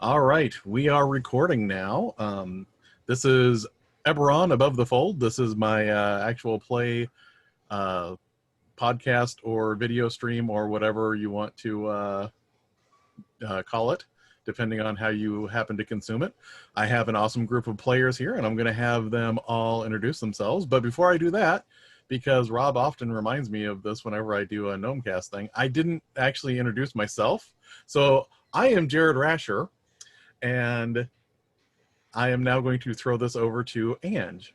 All right, we are recording now. This is Eberron Above the Fold. This is my actual play uh, podcast or video stream or whatever you want to call it, depending on how you happen to consume it. I have an awesome group of players here, and I'm going to have them all introduce themselves. But before I do that, because Rob often reminds me of this whenever I do a Gnomecast thing, I didn't actually introduce myself. So I am Jared Rasher. And I am now going to throw this over to Ange.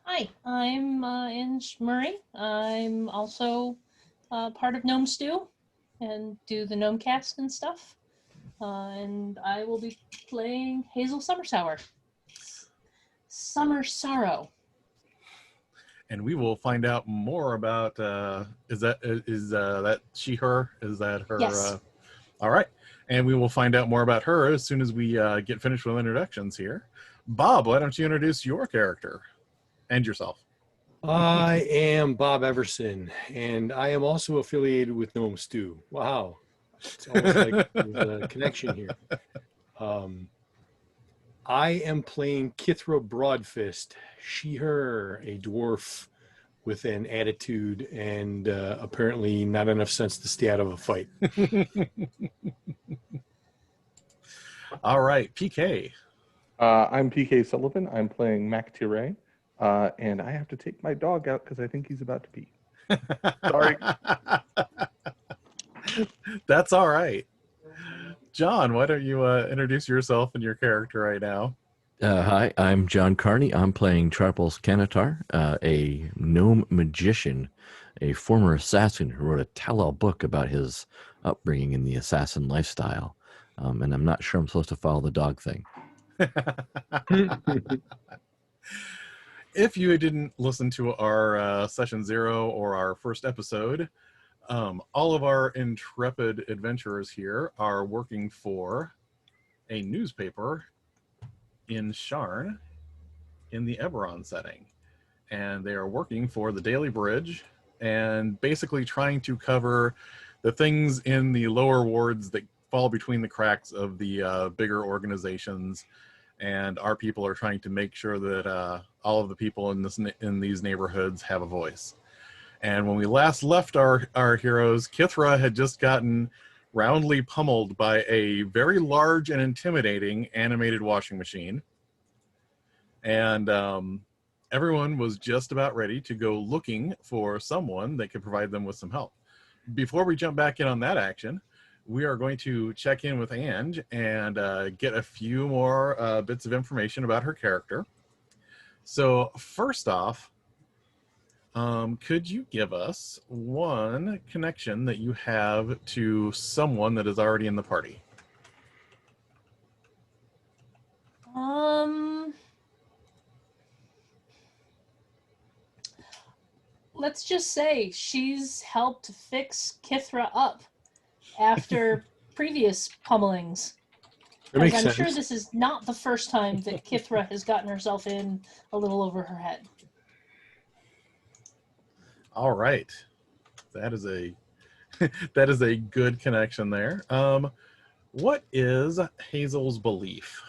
Hi, I'm Ange Murray. I'm also part of Gnome Stew and do the Gnomecast and stuff. And I will be playing Hazel Summer Sour. Summer Sorrow. And we will find out more about, is that she, her? Is that her? Yes. All right. And we will find out more about her as soon as we get finished with introductions here. Bob, why don't you introduce your character and yourself? I am Bob Everson, and I am also affiliated with Gnome Stew. Wow. It's almost like there's a connection here. I am playing Kithra Broadfist, she, her, a dwarf with an attitude and apparently not enough sense to stay out of a fight. All right, PK. I'm PK Sullivan. I'm playing Mac Tiray, and I have to take my dog out because I think he's about to pee. Sorry. That's all right. John, why don't you introduce yourself and your character right now? Hi, I'm John Carney. I'm playing Traples Canatar, a gnome magician, a former assassin who wrote a tell-all book about his upbringing in the assassin lifestyle. And I'm not sure I'm supposed to follow the dog thing. If you didn't listen to our session 0 or our first episode, all of our intrepid adventurers here are working for a newspaper in Sharn in the Eberron setting. And they are working for the Daily Bridge and basically trying to cover the things in the lower wards that fall between the cracks of the bigger organizations. And our people are trying to make sure that all of the people in these neighborhoods have a voice. And when we last left our heroes, Kithra had just gotten roundly pummeled by a very large and intimidating animated washing machine. And everyone was just about ready to go looking for someone that could provide them with some help. Before we jump back in on that action, we are going to check in with Ange and get a few more bits of information about her character. So first off, could you give us one connection that you have to someone that is already in the party? Let's just say she's helped fix Kithra up after previous pummelings. That makes I'm sense. sure this is not the first time that Kithra has gotten herself in a little over her head. All right, that is a that is a good connection there. What is Hazel's belief?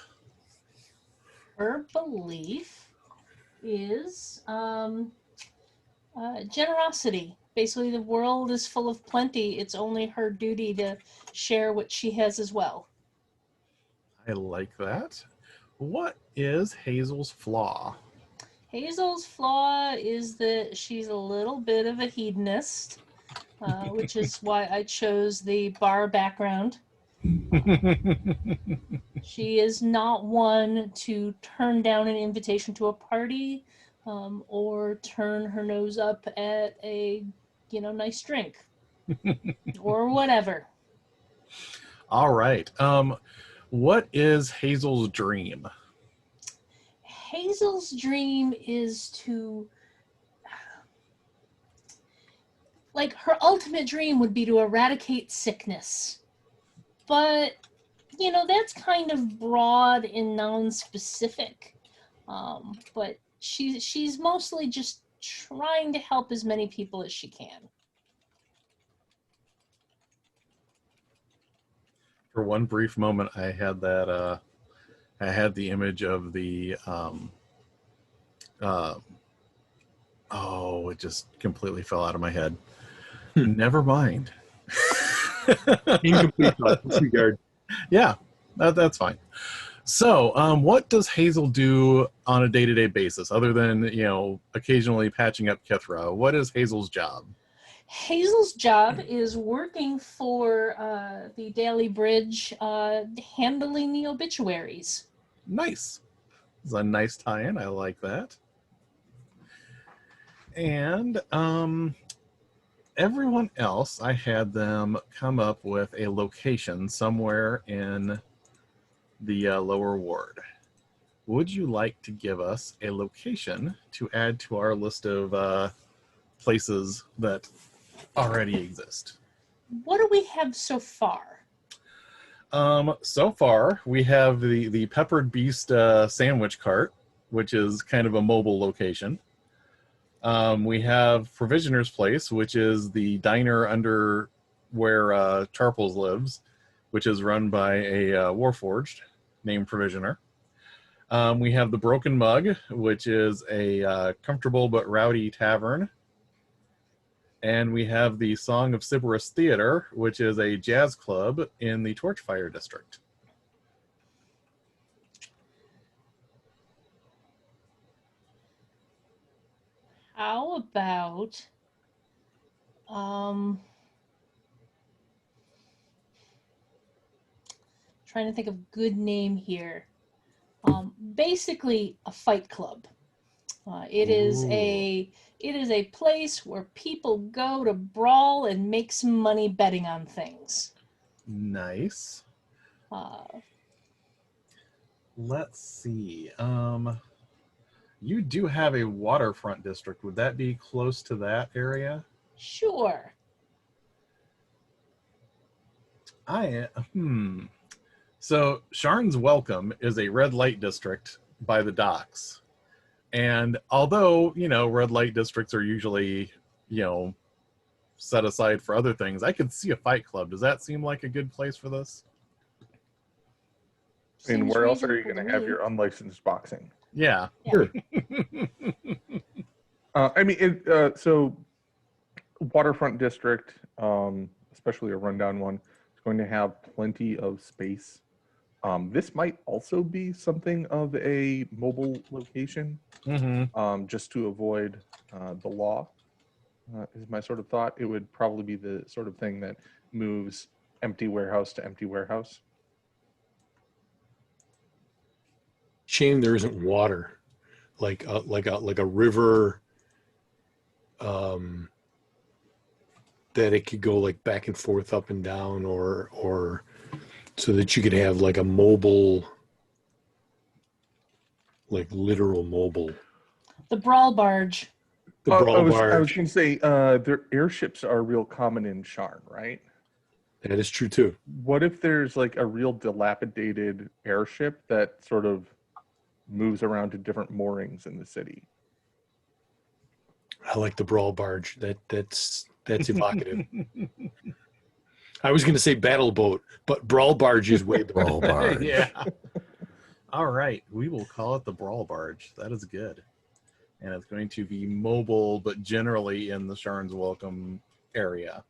Her belief is generosity. Basically, the world is full of plenty. It's only her duty to share what she has as well. I like that. What is Hazel's flaw? Hazel's flaw is that she's a little bit of a hedonist, which is why I chose the bar background. She is not one to turn down an invitation to a party or turn her nose up at a nice drink or whatever. All right. What is Hazel's dream? Hazel's dream is to, her ultimate dream would be to eradicate sickness. But, that's kind of broad and non-specific. But she's mostly just trying to help as many people as she can. For one brief moment, I had that. I had the image of the. Oh, it just completely fell out of my head. Never mind. Incomplete thought. Disregard. Yeah, that's fine. So, what does Hazel do on a day-to-day basis, other than occasionally patching up Kithra? What is Hazel's job? Hazel's job is working for the Daily Bridge, handling the obituaries. Nice. It's a nice tie-in. I like that. And everyone else, I had them come up with a location somewhere in the lower ward. Would you like to give us a location to add to our list of places that already exist? What do we have so far? So far, we have the Peppered Beast sandwich cart, which is kind of a mobile location. We have Provisioner's Place, which is the diner under where Charples lives, which is run by a Warforged named Provisioner. We have the Broken Mug, which is a comfortable but rowdy tavern. And we have the Song of Sybaris Theater, which is a jazz club in the Torchfire District. How about trying to think of a good name here. Basically a fight club. It is a place where people go to brawl and make some money betting on things. Nice. Let's see. You do have a waterfront district. Would that be close to that area? Sure. So Sharn's Welcome is a red light district by the docks. And although, red light districts are usually, set aside for other things, I could see a fight club. Does that seem like a good place for this? And Seems where else are you reasonable going to to have me. your unlicensed boxing? Yeah. Sure. So Waterfront District, especially a rundown one, is going to have plenty of space. This might also be something of a mobile location, just to avoid the law, is my sort of thought. It would probably be the sort of thing that moves empty warehouse to empty warehouse. Shame there isn't water, like a river, that it could go like back and forth, up and down, or so that you could have like a mobile, like literal mobile. The brawl barge. The brawl I was barge. going to say, their airships are real common in Sharn, right? That is true too. What if there's like a real dilapidated airship that sort of moves around to different moorings in the city? I like the brawl barge. That's evocative. I was going to say battle boat, but brawl barge is way better. Brawl barge. Yeah. All right. We will call it the Brawl Barge. That is good. And it's going to be mobile, but generally in the Sharn's Welcome area.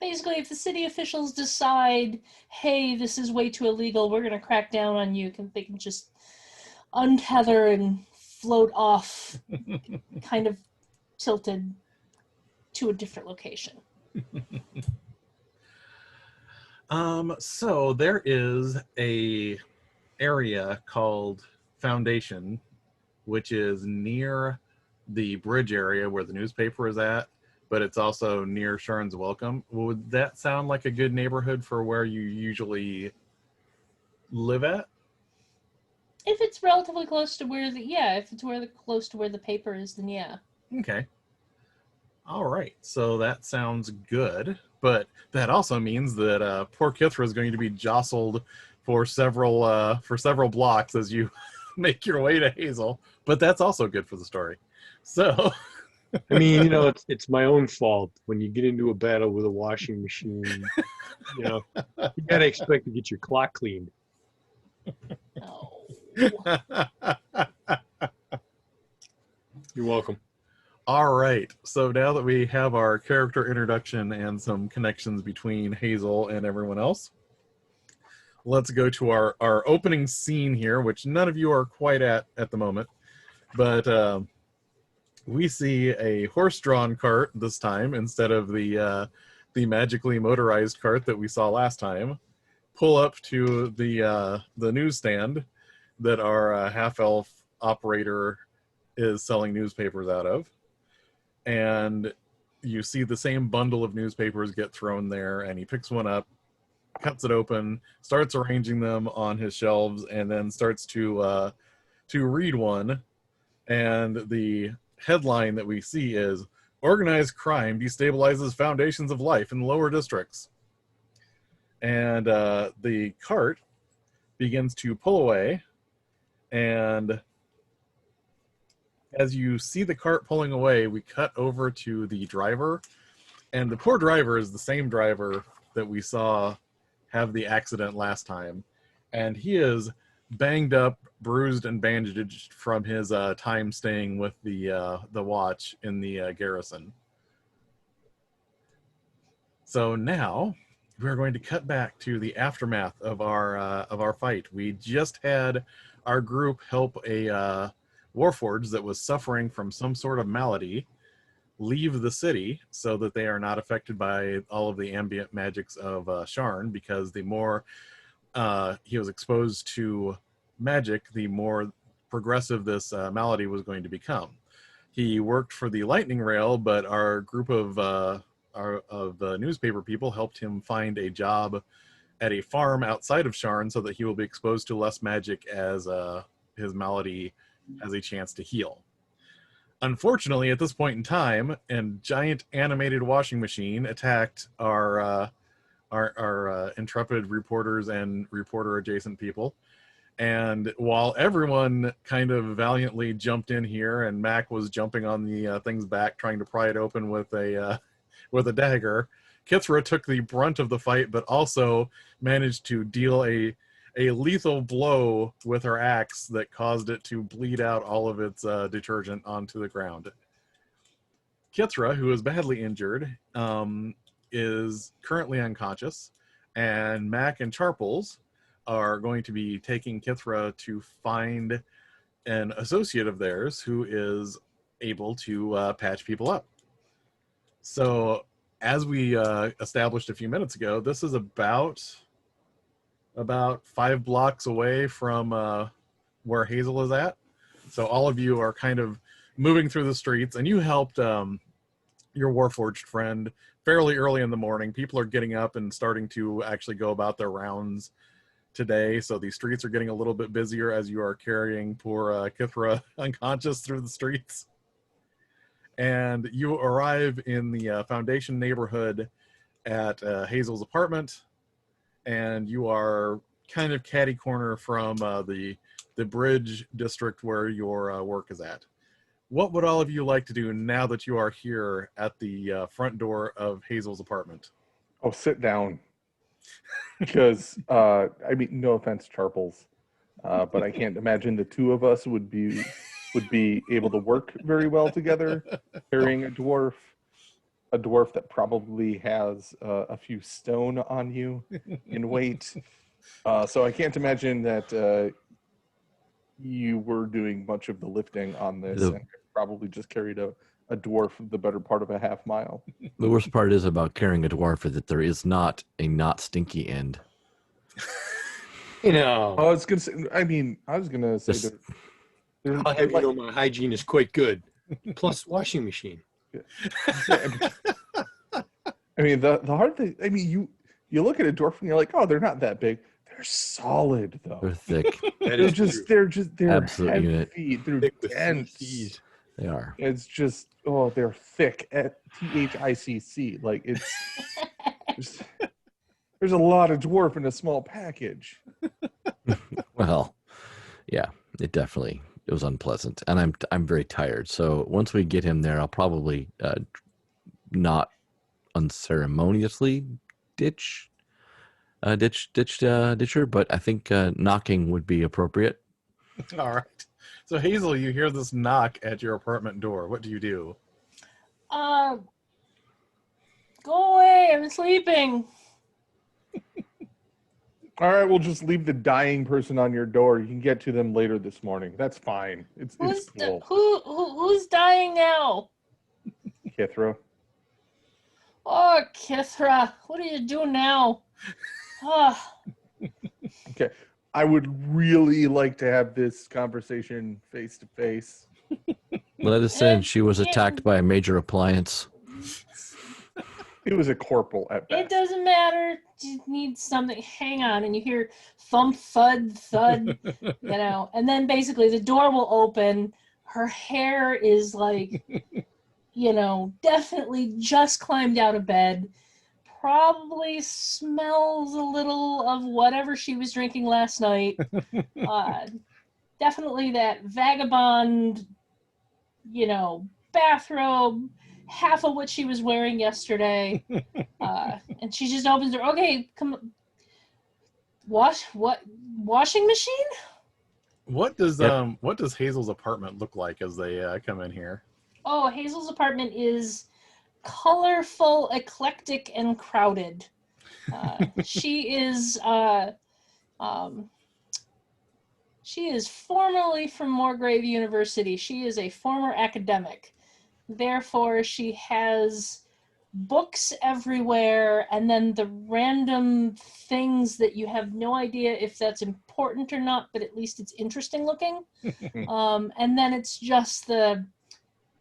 Basically, if the city officials decide, hey, this is way too illegal, we're going to crack down on you, they can just untether and float off, kind of tilted to a different location. So there is a area called Foundation, which is near the bridge area where the newspaper is at, but it's also near Sharn's Welcome. Would that sound like a good neighborhood for where you usually live at? If it's relatively close to where close to where the paper is, then yeah. Okay. All right. So that sounds good, but that also means that poor Kithra is going to be jostled for several blocks as you make your way to Hazel. But that's also good for the story. So I mean, it's my own fault when you get into a battle with a washing machine. You gotta expect to get your clock cleaned. Oh. You're welcome. All right. So now that we have our character introduction and some connections between Hazel and everyone else, let's go to our opening scene here, which none of you are quite at the moment. But we see a horse-drawn cart this time instead of the magically motorized cart that we saw last time pull up to the newsstand that our half-elf operator is selling newspapers out of. And you see the same bundle of newspapers get thrown there, and he picks one up, cuts it open, starts arranging them on his shelves, and then starts to read one. And the headline that we see is "Organized Crime Destabilizes Foundations of Life in Lower Districts." And the cart begins to pull away, and as you see the cart pulling away, we cut over to the driver, and the poor driver is the same driver that we saw have the accident last time, and he is banged up, bruised, and bandaged from his time staying with the watch in the garrison. So now we're going to cut back to the aftermath of our fight. We just had our group help a warforged that was suffering from some sort of malady leave the city so that they are not affected by all of the ambient magics of Sharn, because the more he was exposed to magic, the more progressive this malady was going to become. He worked for the lightning rail, but our group of newspaper people helped him find a job at a farm outside of Sharn so that he will be exposed to less magic as his malady has a chance to heal. Unfortunately, at this point in time, a giant animated washing machine attacked our intrepid reporters and reporter adjacent people. And while everyone kind of valiantly jumped in here, and Mac was jumping on the thing's back trying to pry it open with a dagger, Kithra took the brunt of the fight, but also managed to deal a lethal blow with her axe that caused it to bleed out all of its detergent onto the ground. Kithra, who is badly injured, is currently unconscious, and Mac and Charples are going to be taking Kithra to find an associate of theirs who is able to patch people up. So, as we established a few minutes ago, this is about 5 blocks away from where Hazel is at. So all of you are kind of moving through the streets, and you helped your Warforged friend fairly early in the morning. People are getting up and starting to actually go about their rounds today, so the streets are getting a little bit busier as you are carrying poor Kithra unconscious through the streets. And you arrive in the Foundation neighborhood at Hazel's apartment, and you are kind of catty corner from the bridge district where your work is at. What would all of you like to do now that you are here at the front door of Hazel's apartment? Oh, sit down. Because, I mean, no offense, Charples, but I can't imagine the two of us would be able to work very well together, carrying a dwarf that probably has a few stone on you in weight. So I can't imagine that you were doing much of the lifting on this, and probably just carried a dwarf the better part of a half mile. The worst part is about carrying a dwarf is that there is not a not stinky end. Oh, I was gonna say Just- I'll have you know my hygiene is quite good. Plus washing machine. I mean, the hard thing. I mean, you look at a dwarf and you're like, oh, they're not that big. They're solid though. They're thick. That They're is just true. they're Absolute unit. heavy. They're Thick with dense. C's. They are. It's just they're thick at THICC. Like it's there's a lot of dwarf in a small package. Well, yeah, it definitely unpleasant, and I'm very tired. So once we get him there, I'll probably not unceremoniously ditch her, but I think knocking would be appropriate. All right. So Hazel, you hear this knock at your apartment door. What do you do? Go away, I'm sleeping. All right, we'll just leave the dying person on your door. You can get to them later this morning. That's fine. It's cool. Who's dying now? Kithra. Oh, Kithra, what are you doing now? Oh. Okay. I would really like to have this conversation face to face. Let us in. She was attacked by a major appliance. It was a corporal at best. It doesn't matter. You need something. Hang on, and you hear thump, thud, thud, and then basically the door will open. Her hair is like, definitely just climbed out of bed. Probably smells a little of whatever she was drinking last night. Definitely that vagabond, bathrobe, half of what she was wearing yesterday. And she just opens her. Okay, come. Washing machine? What does Hazel's apartment look like as they come in here? Oh, Hazel's apartment is colorful, eclectic, and crowded. She is formerly from Moorgrave University. She is a former academic. Therefore, she has books everywhere, and then the random things that you have no idea if that's important or not, but at least it's interesting looking. And then it's just the,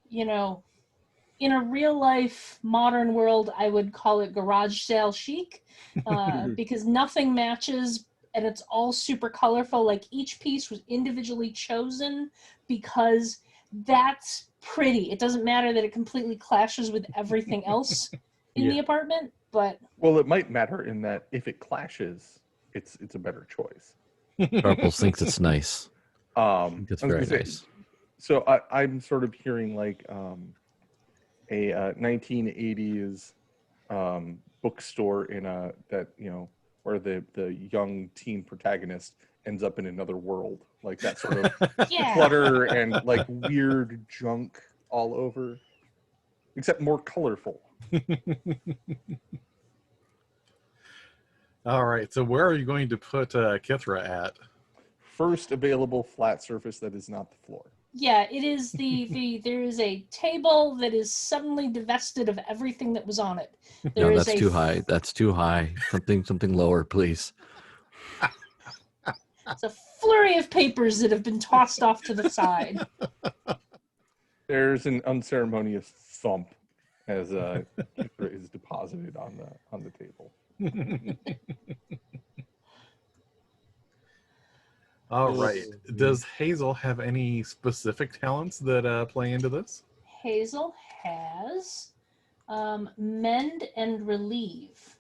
in a real life modern world, I would call it garage sale chic, because nothing matches and it's all super colorful. Like each piece was individually chosen because that's pretty. It doesn't matter that it completely clashes with everything else in the apartment, but well, it might matter in that if it clashes, it's a better choice. Purple thinks it's nice. It's very nice. So I'm sort of hearing like a 1980s bookstore in where the young teen protagonist ends up in another world, like that sort of clutter and like weird junk all over, except more colorful. All right, so where are you going to put Kithra at? First available flat surface that is not the floor. Yeah, it is there is a table that is suddenly divested of everything that was on it. No, that's too high. That's too high. Something lower, please. It's a flurry of papers that have been tossed off to the side. There's an unceremonious thump as Kithra is deposited on the table. All right. Does Hazel have any specific talents that play into this? Hazel has mend and relieve.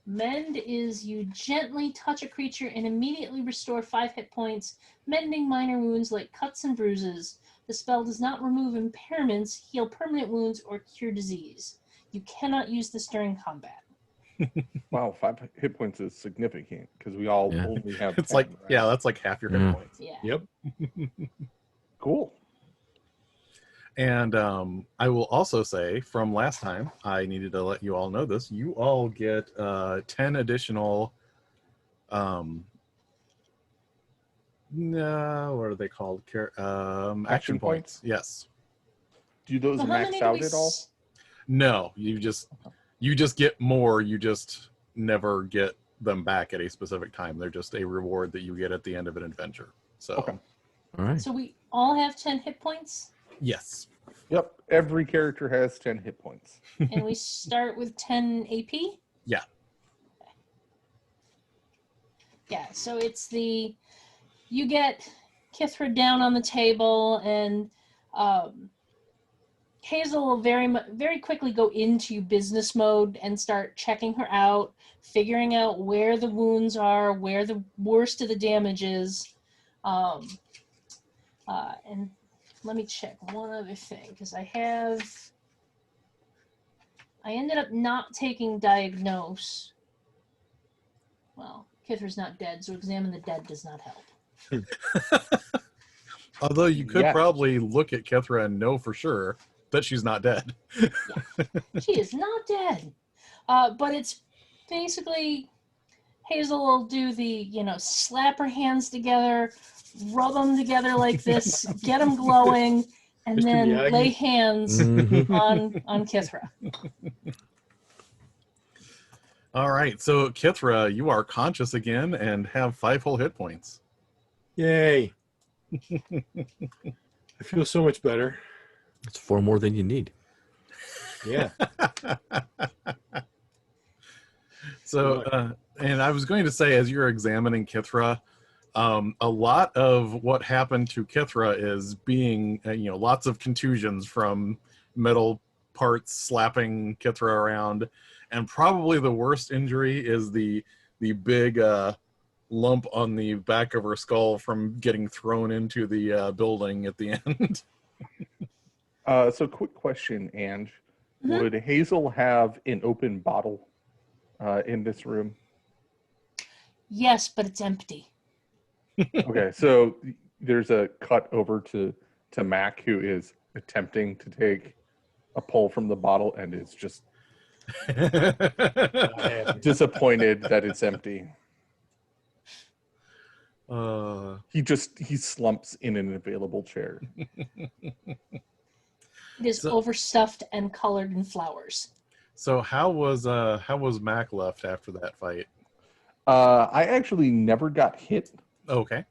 Mend is you gently touch a creature and immediately restore 5 hit points, mending minor wounds like cuts and bruises. The spell does not remove impairments, heal permanent wounds, or cure disease. You cannot use this during combat. Wow, 5 hit points is significant because we all only have. It's 10, like right? that's like half your hit points. Yeah. Yep. Cool. And I will also say from last time, I needed to let you all know this. You all get 10 additional. What are they called? Action points. Yes. Do those max out at all? No, you just get more. You just never get them back at a specific time. They're just a reward that you get at the end of an adventure. So, okay. All right. So we all have 10 hit points? Yes. Yep. Every character has 10 hit points. And we start with 10 AP? Yeah. Okay. Yeah, so it's you get Kithra down on the table, and Hazel will very quickly go into business mode and start checking her out, figuring out where the wounds are, where the worst of the damage is. And let me check one other thing, because I ended up not taking diagnose. Well, Kithra's not dead, so examine the dead does not help. Although you could Yes. probably look at Kithra and know for sure that she's not dead. She is not dead. But it's basically, Hazel will do the, slap her hands together, rub them together like this, get them glowing, and Mr. then Miyagi. lay hands Mhm. on Kithra. All right, so Kithra, you are conscious again and have 5 whole hit points. Yay. I feel so much better. It's 4 more than you need. Yeah. So, and I was going to say, as you're examining Kithra, a lot of what happened to Kithra is being, lots of contusions from metal parts slapping Kithra around, and probably the worst injury is the big lump on the back of her skull from getting thrown into the building at the end. So quick question, Ange. Mhm. Would Hazel have an open bottle in this room? Yes, but it's empty. Okay, so there's a cut over to Mac, who is attempting to take a pull from the bottle and is just disappointed that it's empty. He slumps in an available chair. It is So- overstuffed and colored in flowers. So how was Mac left after that fight? I actually never got hit, Okay.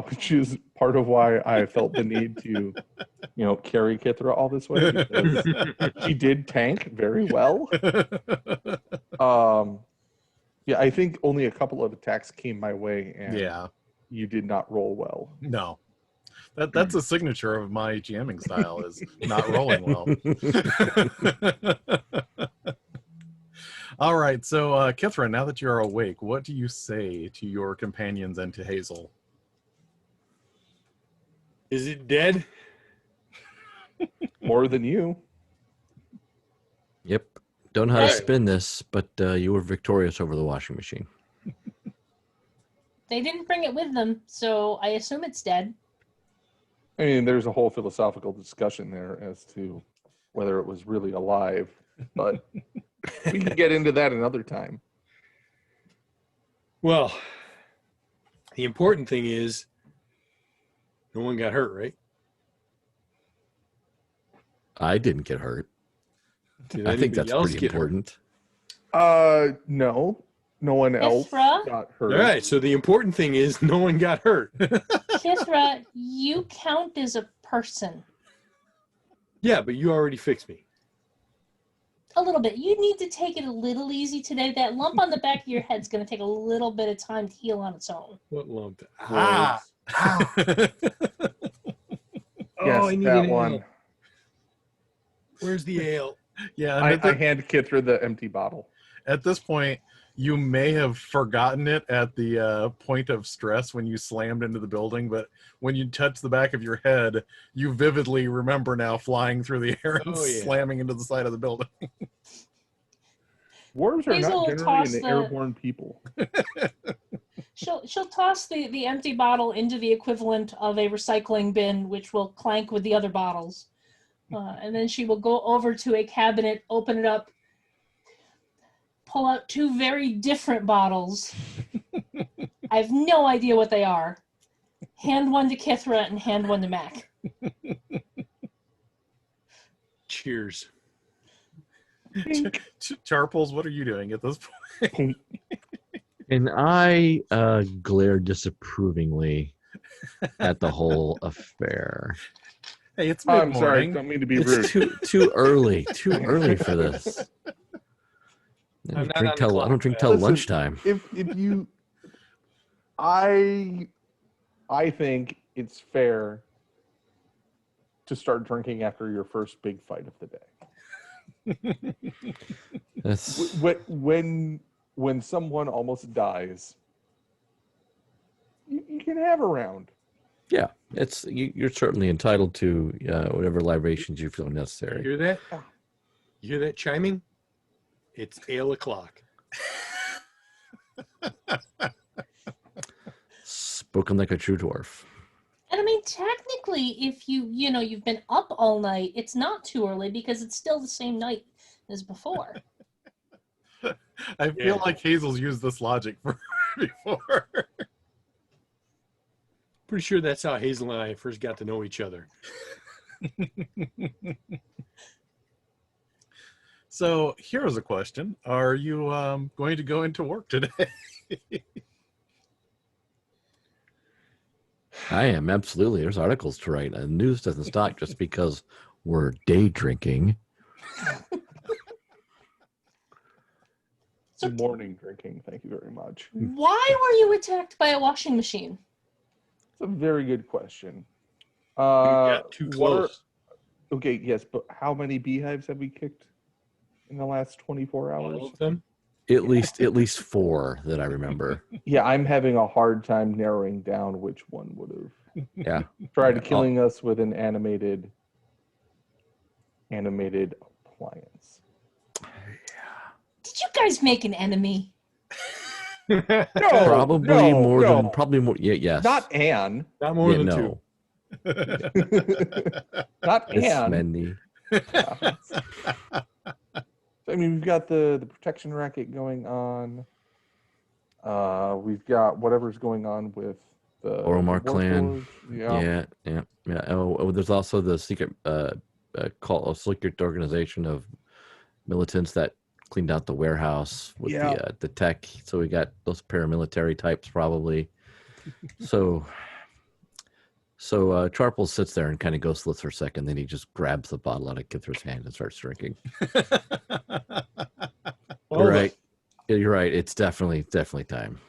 which is part of why I felt the need to, carry Kithra all this way, because she did tank very well. Yeah, I think only a couple of attacks came my way, and Yeah. you did not roll well. No. That's a signature of my GMing style, is not rolling well. All right, so Kithra, now that you're awake, what do you say to your companions and to Hazel? Is it dead? More than you. Yep. Don't know how to Right. spin this, but you were victorious over the washing machine. They didn't bring it with them, so I assume it's dead. I mean, there's a whole philosophical discussion there as to whether it was really alive, but we can get into that another time. Well, the important thing is no one got hurt, right? I didn't get hurt. Did I think anybody that's else pretty get hurt? important. No one else Kithra? got hurt. All right, so the important thing is no one got hurt. Kithra, you count as a person. Yeah, but you already fixed me. A little bit. You need to take it a little easy today. That lump on the back of your head's going to take a little bit of time to heal on its own. What lump? Ah, Ow. yes, I need that an one. ale. Where's the ale? Yeah, I and at, hand Kithra the empty bottle. at this point, you may have forgotten it at the point of stress when you slammed into the building, but when you touch the back of your head, you vividly remember now flying through the air and Oh, yeah. slamming into the side of the building. Dwarves are Hazel not will generally toss an the- airborne people. She'll toss the empty bottle into the equivalent of a recycling bin, which will clank with the other bottles. And then she will go over to a cabinet, open it up, pull out 2 very different bottles. I have no idea what they are. Hand one to Kithra and hand one to Mac. Cheers. Charples, what are you doing at this point? And I glare disapprovingly at the whole affair. Hey, it's I'm sorry, mid-morning. don't mean to be It's rude. too early for this. I I'm don't not drink on the till, I clock, don't drink man. till Listen, lunchtime. If you, I think it's fair to start drinking after your first big fight of the day. That's When someone almost dies, you can have a round. yeah. You're certainly entitled to whatever libations you feel You necessary. hear that? You hear that chiming? It's 8 o'clock. Spoken like a true dwarf. And I mean, technically, if you've been up all night, it's not too early because it's still the same night as before. I feel like Hazel's used this logic before. Pretty sure that's how Hazel and I first got to know each other. So here's a question. Are you going to go into work today? I am, absolutely. There's articles to write. The news doesn't stop just because we're day drinking. So Morning drinking. Thank you very much. why were you attacked by a washing machine? It's a very good question. You got too close. Okay, yes, but how many beehives have we kicked in the last 24 hours? All of them? At least 4 that I remember. Yeah, I'm having a hard time narrowing down which one would have Yeah. tried killing us with an animated appliance. Did you guys make an enemy? No, Probably no, more no. than probably more. Yeah, yes. Not Anne. Not more than no. 2. Not It's Anne. many. I mean, we've got the protection racket going on. We've got whatever's going on with the Oromar clan. Yeah. Yeah. Oh, there's also the secret secret organization of militants that cleaned out the warehouse with the tech. So we got those paramilitary types probably. So Charples sits there and kind of ghostless for a second. Then he just grabs the bottle out of Kithra's hand and starts drinking. You're right. You're right. It's definitely time.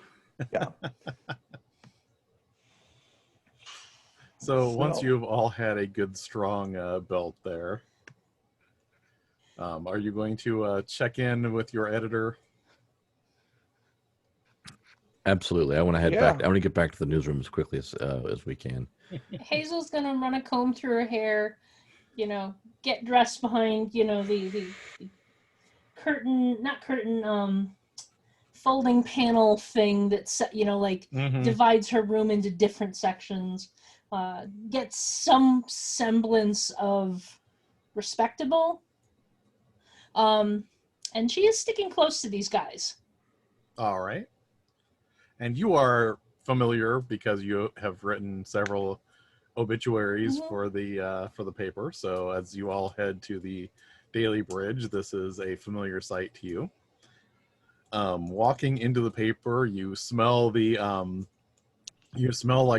Yeah. So once you've all had a good strong belt there, are you going to check in with your editor? Absolutely. I want to head back. I want to get back to the newsroom as quickly as we can. Hazel's gonna run a comb through her hair, get dressed behind, the folding panel thing that's, divides her room into different sections, get some semblance of respectable. And she is sticking close to these guys. All right. And you are familiar because you have written several obituaries for the paper. So as you all head to the Daily Bridge, this is a familiar sight to you. Walking into the paper, you smell like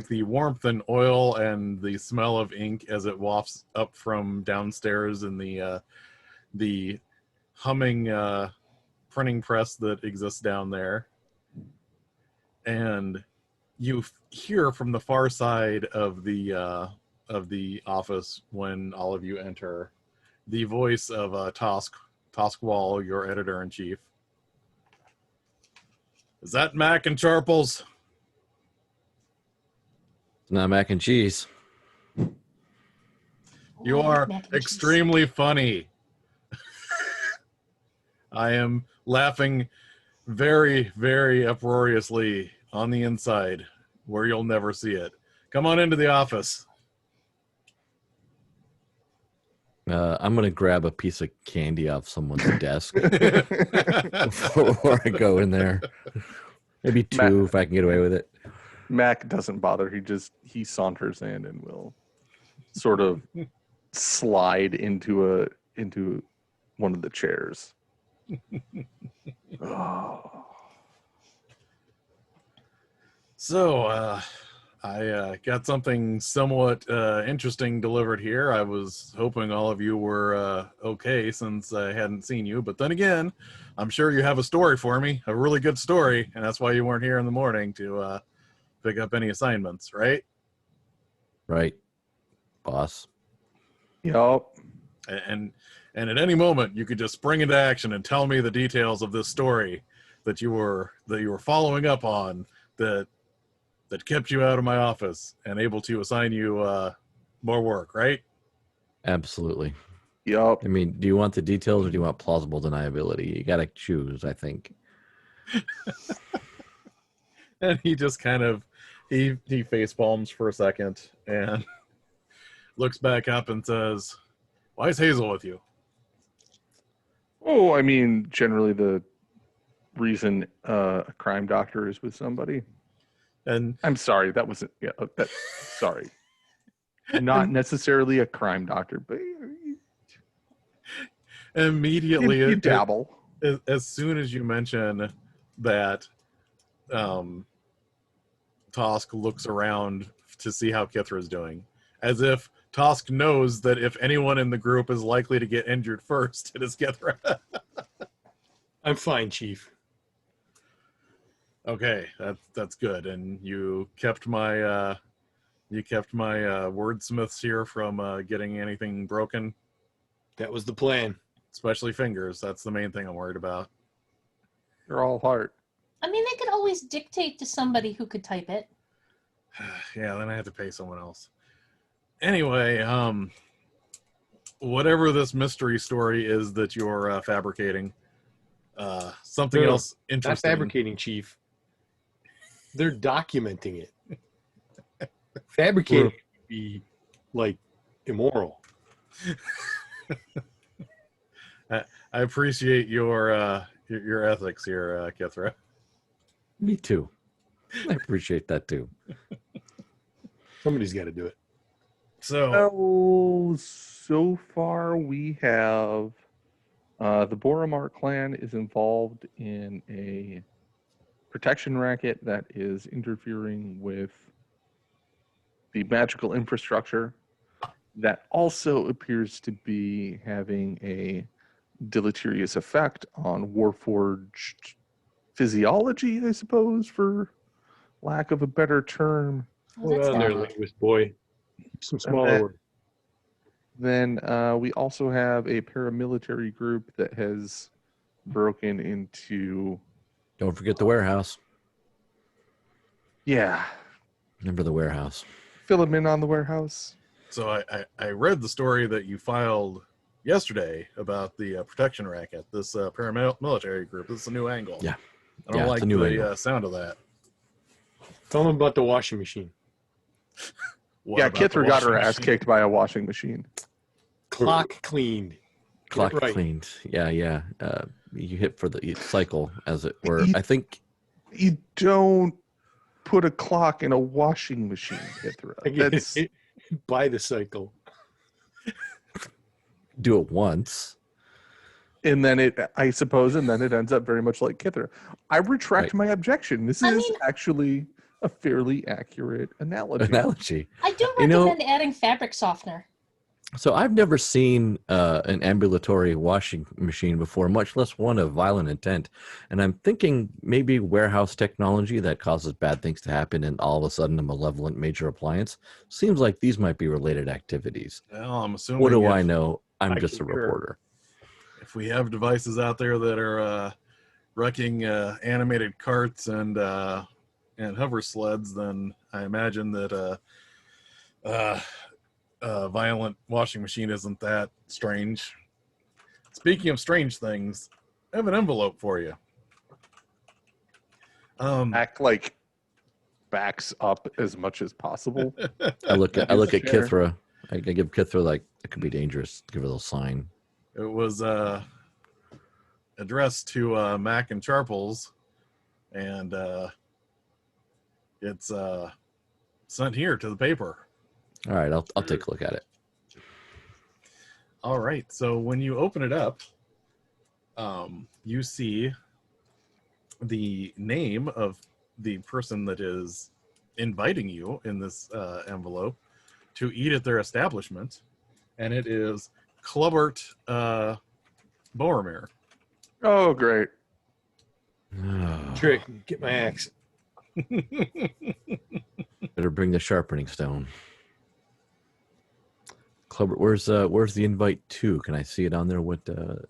the warmth and oil and the smell of ink as it wafts up from downstairs in the humming printing press that exists down there. And you hear from the far side of the office when all of you enter the voice of Toskwall, your editor-in-chief. Is that Mac and Charples? It's not mac and cheese. You are extremely funny. I am laughing very, very uproariously on the inside where you'll never see it. Come on into the office. I'm going to grab a piece of candy off someone's desk before I go in there. Maybe 2 if I can get away with it. Mac doesn't bother. He saunters in and will sort of slide into one of the chairs. So, I got something somewhat interesting delivered here. I was hoping all of you were okay since I hadn't seen you. But then again, I'm sure you have a story for me, a really good story. And that's why you weren't here in the morning to pick up any assignments, right? Right, boss. Yup. And at any moment, you could just spring into action and tell me the details of this story that you were following up on that that kept you out of my office and able to assign you more work, right? Absolutely. Yup. I mean, do you want the details or do you want plausible deniability? You got to choose, I think. And he just kind of he face palms for a second and looks back up and says, "Why is Hazel with you?" Oh, I mean, generally the reason a crime doctor is with somebody. And I'm sorry, that wasn't. Yeah, sorry. Not necessarily a crime doctor, but immediately, you dabble. as soon as you mention that, Tosk looks around to see how Kithra's doing, as if Tosk knows that if anyone in the group is likely to get injured first, it is Kithra. I'm fine, Chief. Okay, that's good. And you kept my wordsmiths here from getting anything broken, That was the plan. especially fingers. That's the main thing I'm worried about. You're all heart. I mean, they could always dictate to somebody who could type it. Yeah, then I have to pay someone else. Anyway, whatever this mystery story is that you're fabricating, something No, else Not interesting. fabricating, Chief. They're documenting it. Fabricating would be like immoral. I appreciate your ethics here, Kithra. Me too. I appreciate that too. Somebody's got to do it. So, So far we have the Boromar clan is involved in a protection racket that is interfering with the magical infrastructure that also appears to be having a deleterious effect on Warforged physiology, I suppose, for lack of a better term. Oh, that's Well, there, not good. linguist boy. Some smaller words. Then we also have a paramilitary group that has broken into. Don't forget the warehouse. Yeah, Remember the warehouse. fill them in on the warehouse. so I read the story that you filed yesterday about the protection racket, this paramilitary group. This is a new angle. Yeah. I don't Yeah, it's like a new the angle. sound of that. Tell them about the washing machine. What Yeah, about the Kithra got her washing ass machine? kicked by a washing machine. Clock cleaned. Clock right. cleaned. Yeah. You hit for the cycle, as it were. You- I think You don't put a clock in a washing machine, Kithra. That's By the cycle. do it once. and then it ends up very much like Kithra. I retract my objection. This I is mean- actually a fairly accurate analogy. Analogy. I do You know- recommend adding fabric softener. So I've never seen an ambulatory washing machine before, much less one of violent intent. And I'm thinking maybe warehouse technology that causes bad things to happen and all of a sudden a malevolent major appliance. Seems like these might be related activities. Well, I'm assuming. What do if, I know? I'm I just a concur. reporter. If we have devices out there that are wrecking animated carts and hover sleds, then I imagine that violent washing machine isn't that strange. Speaking of strange things, I have an envelope for you. Act like backs up as much as possible. I look at Chair. Kithra. I give Kithra, like, it could be dangerous. Give her a little sign. It was addressed to Mac and Charples, and it's sent here to the paper. All right, I'll take a look at it. All right. So when you open it up, you see the name of the person that is inviting you in this envelope to eat at their establishment, and it is Clubbert Boromir. Oh, great. Trick. Get my axe. Better bring the sharpening stone. Clubbert, where's the invite to? Can I see it on there? What?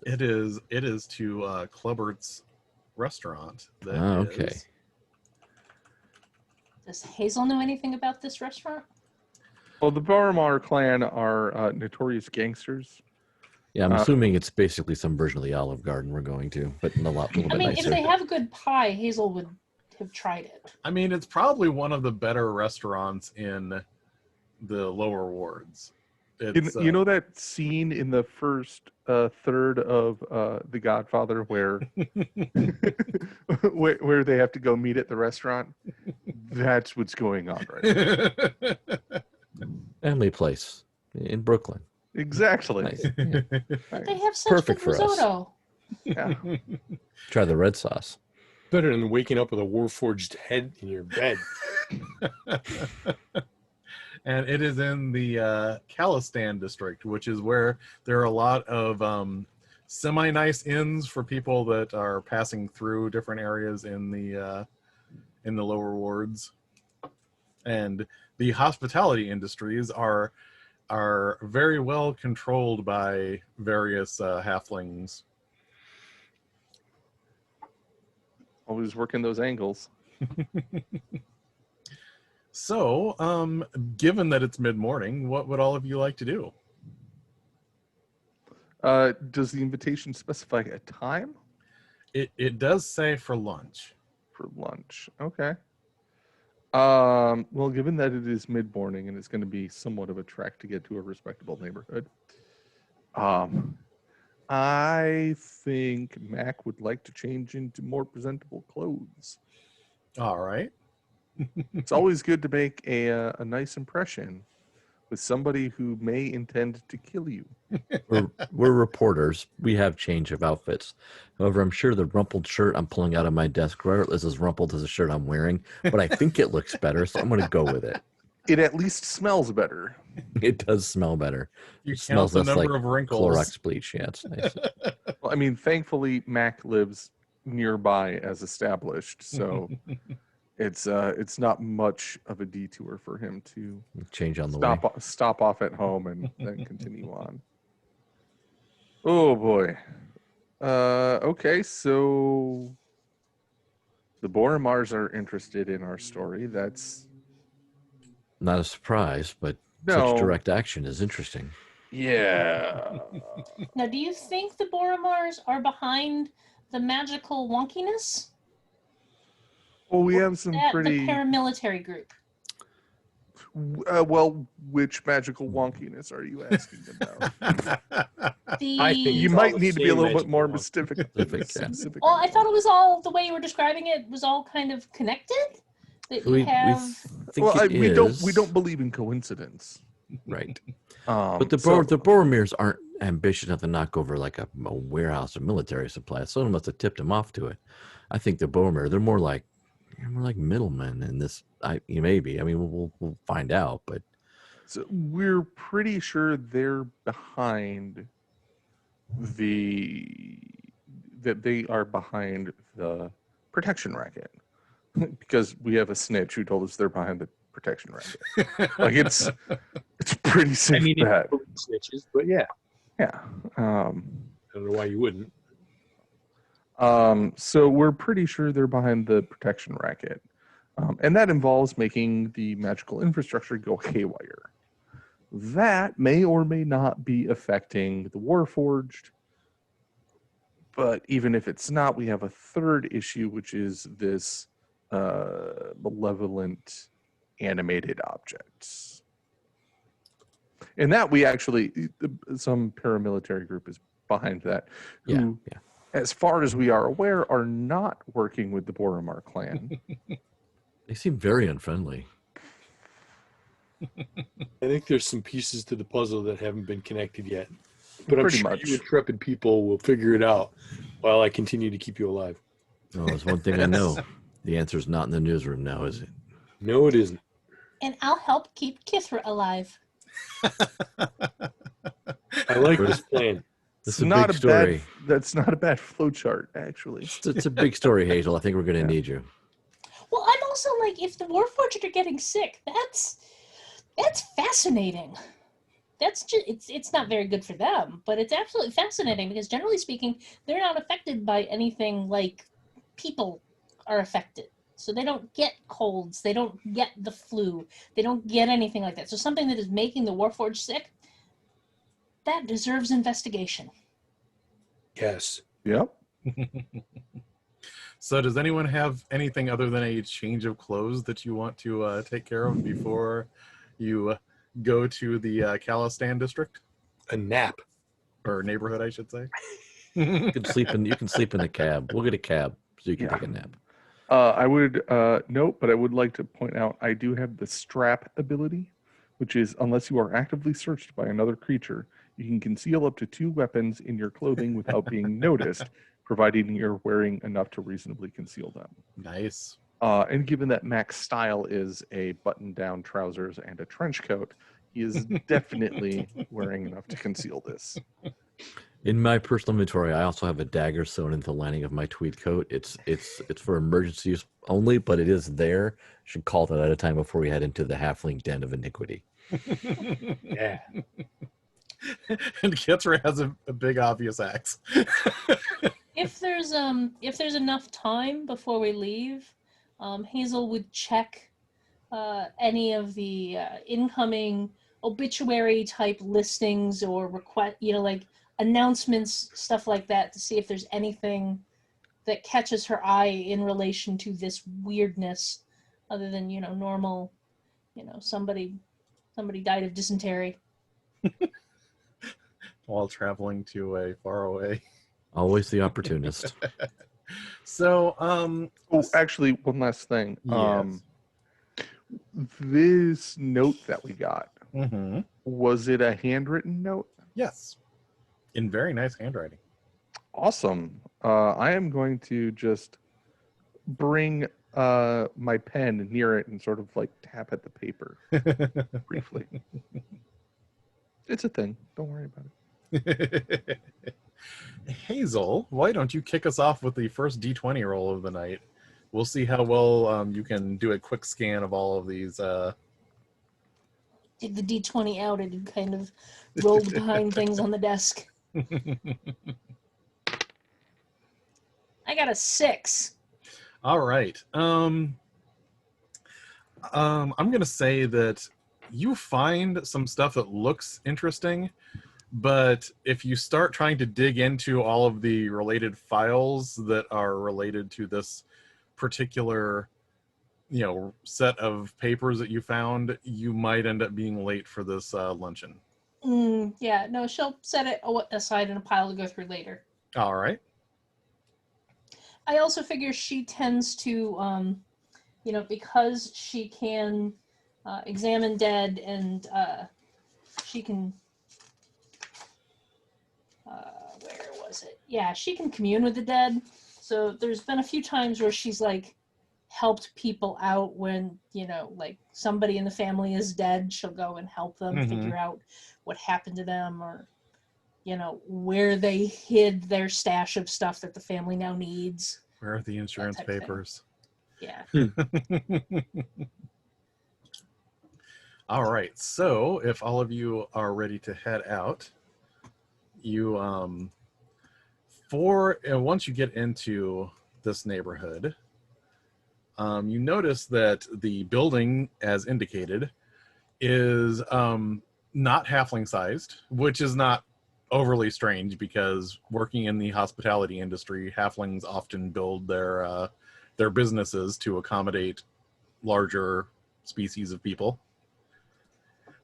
It is to Clubbert's restaurant. That Oh, okay. is Does Hazel know anything about this restaurant? Well, the Boromar clan are notorious gangsters. Yeah, I'm assuming it's basically some version of the Olive Garden we're going to, but a little I bit mean, nicer. if they have good pie, Hazel would have tried it. I mean, it's probably one of the better restaurants in the lower wards. It's, You know that scene in the first third of The Godfather where, where they have to go meet at the restaurant? That's what's going on right now. Family place in Brooklyn. Exactly. Nice. Yeah. But they have such Perfect good for us. risotto. Yeah. Try the red sauce. Better than waking up with a warforged head in your bed. And it is in the Khalistan district, which is where there are a lot of semi-nice inns for people that are passing through different areas in the lower wards. And the hospitality industries are very well controlled by various halflings. Always working those angles. So, given that it's mid-morning, what would all of you like to do? Does the invitation specify a time It does say for lunch. for lunch? Okay. Well, given that it is mid-morning and it's going to be somewhat of a trek to get to a respectable neighborhood, I think Mac would like to change into more presentable clothes. All right. It's always good to make a nice impression with somebody who may intend to kill you. We're reporters. We have change of outfits. However, I'm sure the rumpled shirt I'm pulling out of my desk drawer is as rumpled as the shirt I'm wearing, but I think it looks better, so I'm going to go with it. It at least smells better. It does smell better. You It count smells the less number like of wrinkles. Clorox bleach. Yeah, it's nice. Well, I mean, thankfully, Mac lives nearby as established, so it's not much of a detour for him to Change on the way. stop off at home and then continue on. Oh boy. Okay, so the Boromars are interested in our story. That's Not a surprise, but no. such direct action is interesting. Yeah. Now, do you think the Boromars are behind the magical wonkiness? Well, we Or have is some that pretty the paramilitary group? well, which magical wonkiness are you asking about? The I think You It's all might the need to be a same little bit magical more wonk. specific. Specific, well, I thought it was all the way you were describing it was all kind of connected. That you We have. think Well, it we is. don't believe in coincidence. Right. But But the Boromirs aren't ambitious enough to knock over like a warehouse of military supplies. Someone must have tipped them off to it. I think the Boromir, they're more like middlemen in this. Maybe. I mean, we'll find out. But so we're pretty sure they're behind that they are behind the protection racket because we have a snitch who told us they're behind the protection racket. Like it's pretty safe I mean, bet. it's snitches, but yeah. Yeah. I don't know why you wouldn't. So we're pretty sure they're behind the protection racket. And that involves making the magical infrastructure go haywire. That may or may not be affecting the Warforged. But even if it's not, we have a third issue, which is this malevolent animated objects. And that we actually, some paramilitary group is behind that. Who, yeah. as far as we are aware, are not working with the Boromar clan. they seem very unfriendly. I think there's some pieces to the puzzle that haven't been connected yet. But I'm Pretty sure much. you intrepid people will figure it out while I continue to keep you alive. Oh, there's one thing I know. The answer's not in the newsroom now, is it? No, it isn't. And I'll help keep Kithra alive. I like this plan. This It's is a not big a story. bad. That's not a bad flowchart, actually. It's a big story, Hazel. I think we're going to Yeah. need you. Well, I'm also like, if the Warforged are getting sick, that's fascinating. That's just it's not very good for them, but it's absolutely fascinating because generally speaking, they're not affected by anything like people are affected. So they don't get colds, they don't get the flu, they don't get anything like that. So something that is making the Warforged sick, that deserves investigation. Yes. Yep. So does anyone have anything other than a change of clothes that you want to take care of before you go to the Calistan district? A nap. Or neighborhood, I should say. You can sleep in the cab. We'll get a cab so you can Yeah. take a nap. I would note, but I would like to point out I do have the strap ability, which is unless you are actively searched by another creature, you can conceal up to 2 weapons in your clothing without being noticed, providing you're wearing enough to reasonably conceal them. Nice. And given that Mac's style is a button-down trousers and a trench coat, he is definitely wearing enough to conceal this. In my personal inventory, I also have a dagger sewn into the lining of my tweed coat. It's for emergency use only, but it is there. Should call that at a time before we head into the halfling den of iniquity. Yeah. And Kithra has a big obvious axe. If there's enough time before we leave, Hazel would check any of the incoming obituary type listings or request, like announcements, stuff like that, to see if there's anything that catches her eye in relation to this weirdness, other than normal, somebody died of dysentery. While traveling to a faraway. Always the opportunist. So, Oh, actually, one last thing. yes. This note that we got, Mm-hmm. was it a handwritten note? Yes. In very nice handwriting. Awesome. I am going to just bring my pen near it and sort of like tap at the paper briefly. It's a thing. Don't worry about it. Hazel, why don't you kick us off with the first D20 roll of the night? We'll see how well you can do a quick scan of all of these. Did the D20 out and it kind of rolled behind things on the desk. I got a 6. All right. I'm going to say that you find some stuff that looks interesting, but if you start trying to dig into all of the related files that are related to this particular, set of papers that you found, you might end up being late for this luncheon. Yeah, no, she'll set it aside in a pile to go through later. All right. I also figure she tends to, because she can examine dead and she can, where was it? Yeah, she can commune with the dead. So there's been a few times where she's like helped people out when, like somebody in the family is dead. She'll go and help them figure out what happened to them, or where they hid their stash of stuff that the family now needs. Where are the insurance type of thing. papers? Yeah. All right. So if all of you are ready to head out, you once you get into this neighborhood, you notice that the building, as indicated, is not halfling sized, which is not overly strange because working in the hospitality industry, halflings often build their businesses to accommodate larger species of people.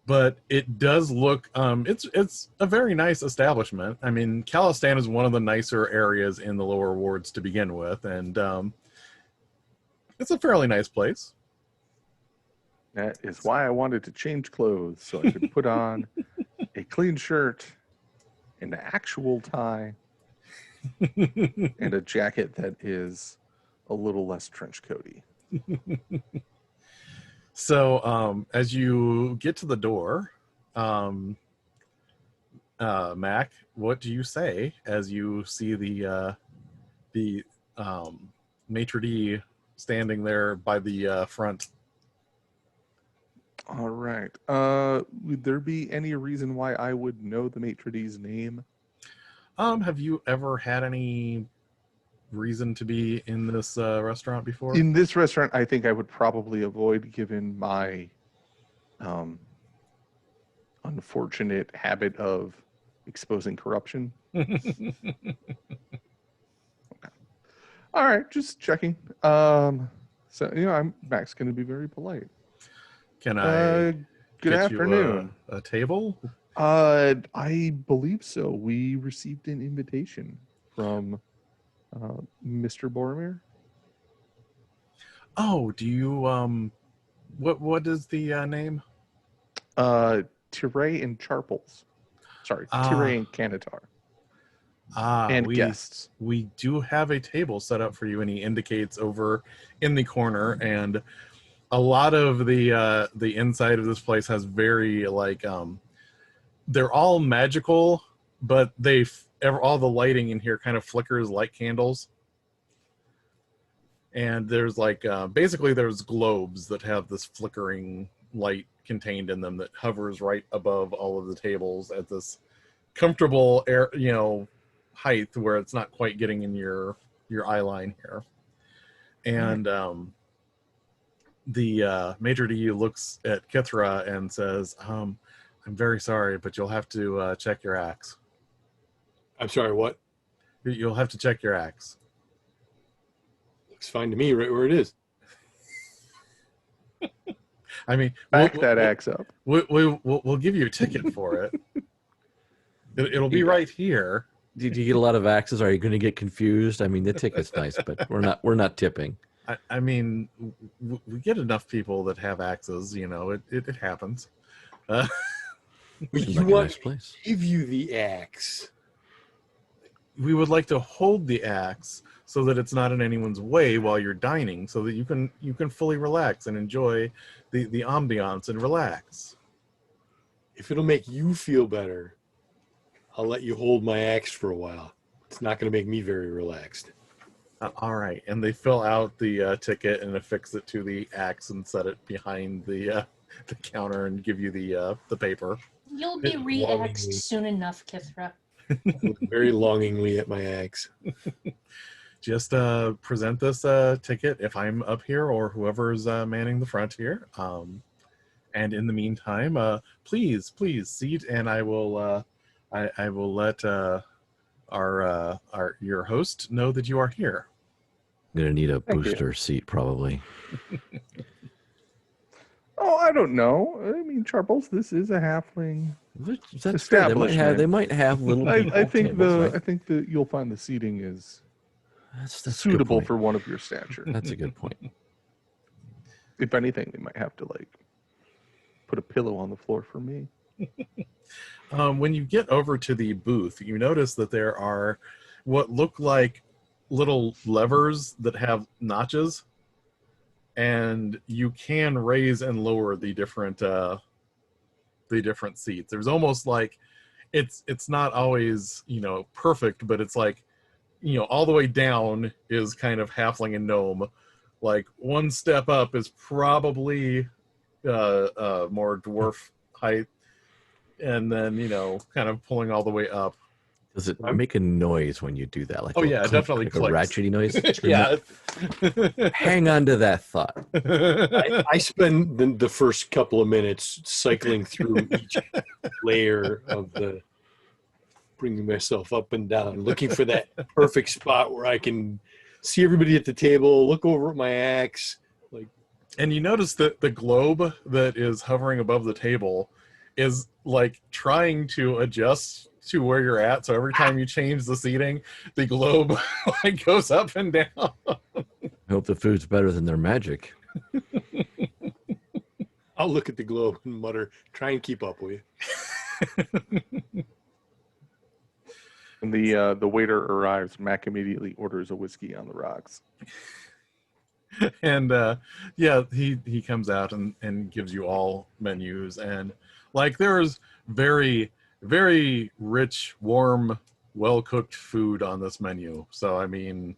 But it does look it's a very nice establishment. I mean, Calistan is one of the nicer areas in the lower wards to begin with, and it's a fairly nice place. That is why I wanted to change clothes so I could put on a clean shirt, an actual tie, and a jacket that is a little less trench coaty. So as you get to the door, Mac, what do you say as you see the maitre d' standing there by the front? All right. Would there be any reason why I would know the maitre d's name? Have you ever had any reason to be in this restaurant before? In this restaurant, I think I would probably avoid, given my unfortunate habit of exposing corruption. All right, just checking. So Mac's going to be very polite. Can I Good get afternoon. you a table? I believe so. We received an invitation from Mr. Boromir. Oh, do you what is the name? Tiray and Charples. Sorry, Tiray and Canatar. And guests. We do have a table set up for you, and he indicates over in the corner. And a lot of the inside of this place has very they're all magical, but all the lighting in here kind of flickers like candles. And there's basically there's globes that have this flickering light contained in them that hovers right above all of the tables at this comfortable air, height where it's not quite getting in your eye line here. And the maitre d' looks at Kithra and says, I'm very sorry, but you'll have to check your axe. I'm sorry, what? You'll have to check your axe. Looks fine to me right where it is. I mean, Back that axe up. We'll give you a ticket for it. It'll be right here. Did you get a lot of axes? Are you going to get confused? I mean, the ticket's nice, but we're not tipping. I mean, we get enough people that have axes. It happens. You want to give you the axe. We would like to hold the axe so that it's not in anyone's way while you're dining, so that you can fully relax and enjoy the ambiance and relax. If it'll make you feel better, I'll let you hold my axe for a while. It's not going to make me very relaxed. All right. And they fill out the ticket and affix it to the axe and set it behind the counter and give you the paper. You'll be re-axed soon enough, Kithra. Look very longingly at my axe. Just present this ticket if I'm up here or whoever's manning the front here. And in the meantime, please seat, and I will let your host know that you are here. I'm gonna need a booster seat probably. Oh, I don't know. I mean, Charples, this is a halfling That's fair. They might have little. I think tables, right? I think that you'll find the seating is that's suitable for one of your stature. That's a good point. If anything, they might have to put a pillow on the floor for me. When you get over to the booth, you notice that there are what look like little levers that have notches, and you can raise and lower the different seats. There's almost like it's not always perfect, but it's like all the way down is kind of halfling and gnome. Like one step up is probably more dwarf height, and then kind of pulling all the way up. Does it make a noise when you do that? Like definitely like clicks. a ratchety noise. Yeah. Hang on to that thought. I spend the first couple of minutes cycling through each layer of bringing myself up and down, looking for that perfect spot where I can see everybody at the table, look over at my axe. And you notice that the globe that is hovering above the table is trying to adjust to where you're at. So every time you change the seating, the globe goes up and down. I hope the food's better than their magic. I'll look at the globe and mutter, try and keep up with you. When the waiter arrives, Mac immediately orders a whiskey on the rocks. And he comes out and gives you all menus, and there's very, very rich, warm, well-cooked food on this menu. So I mean,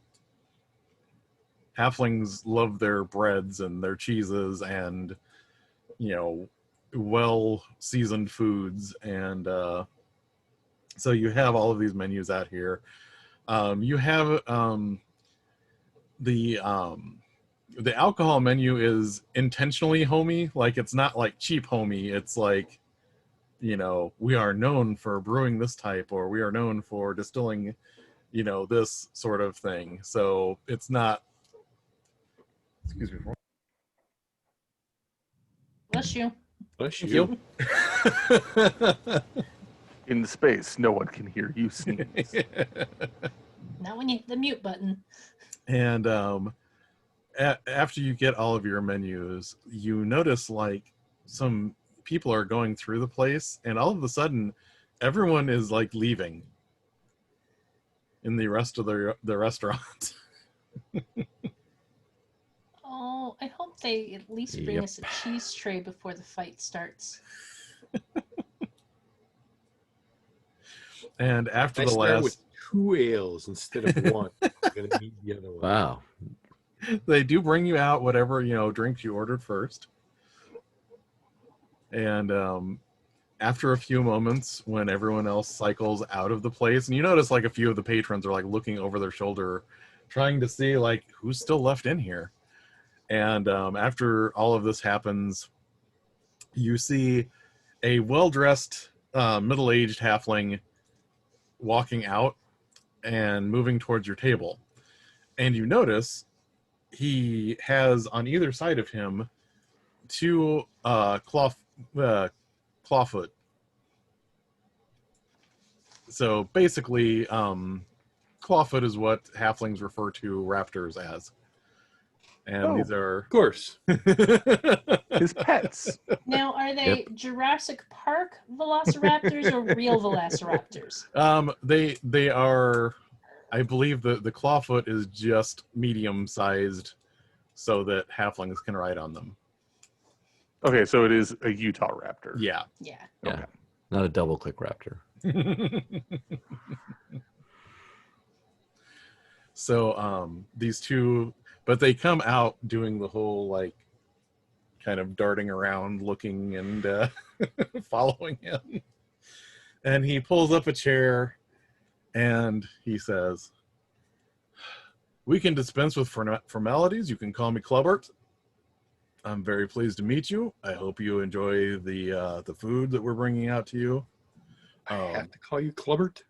halflings love their breads and their cheeses and well-seasoned foods, and so you have all of these menus out here. You have the alcohol menu is intentionally homey. Like, it's not like cheap homey. It's like, you know, we are known for brewing this type, or we are known for distilling, you know, this sort of thing. So it's not, excuse me. Bless you. Bless Thank you. you. In space, no one can hear you sneeze. Not when you hit the mute button. And after you get all of your menus, you notice like some people are going through the place, and all of a sudden, everyone is like leaving in the rest of the restaurant. Oh, I hope they at least bring Yep. us a cheese tray before the fight starts. And after I the start with last, 2 ales instead of 1. I'm gonna need the other one. Wow. they do bring you out whatever, you know, drinks you ordered first. And after a few moments, when everyone else cycles out of the place, and you notice like a few of the patrons are like looking over their shoulder, trying to see like who's still left in here. And after all of this happens, you see a well-dressed, middle-aged halfling walking out and moving towards your table. And you notice he has on either side of him 2 clawfoot. So basically, clawfoot is what halflings refer to raptors as. And Oh. these are Of course. His pets. Now, are they Jurassic Park velociraptors or real velociraptors? They are, I believe the clawfoot is just medium sized, so that halflings can ride on them. Okay, so it is a Utah raptor. Yeah. Yeah. Yeah. Okay. Not a double click raptor. So these 2, but they come out doing the whole like kind of darting around looking and following him. And he pulls up a chair and he says, "We can dispense with formalities. You can call me Clubbert. I'm very pleased to meet you. I hope you enjoy the food that we're bringing out to you." I have to call you Clubbert?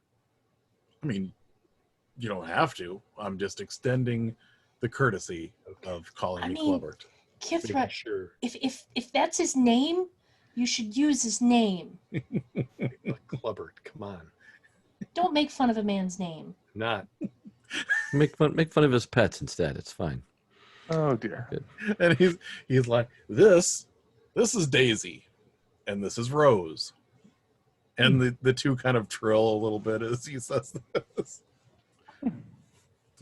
I mean, you don't have to. I'm just extending the courtesy of calling I me mean- Clubbert. Kithra, Making sure. if that's his name, you should use his name. Clubbert, come on. Don't make fun of a man's name. Not. Make fun of his pets instead. It's fine. Oh dear. And he's like, this is Daisy, and this is Rose. And the 2 kind of trill a little bit as he says this.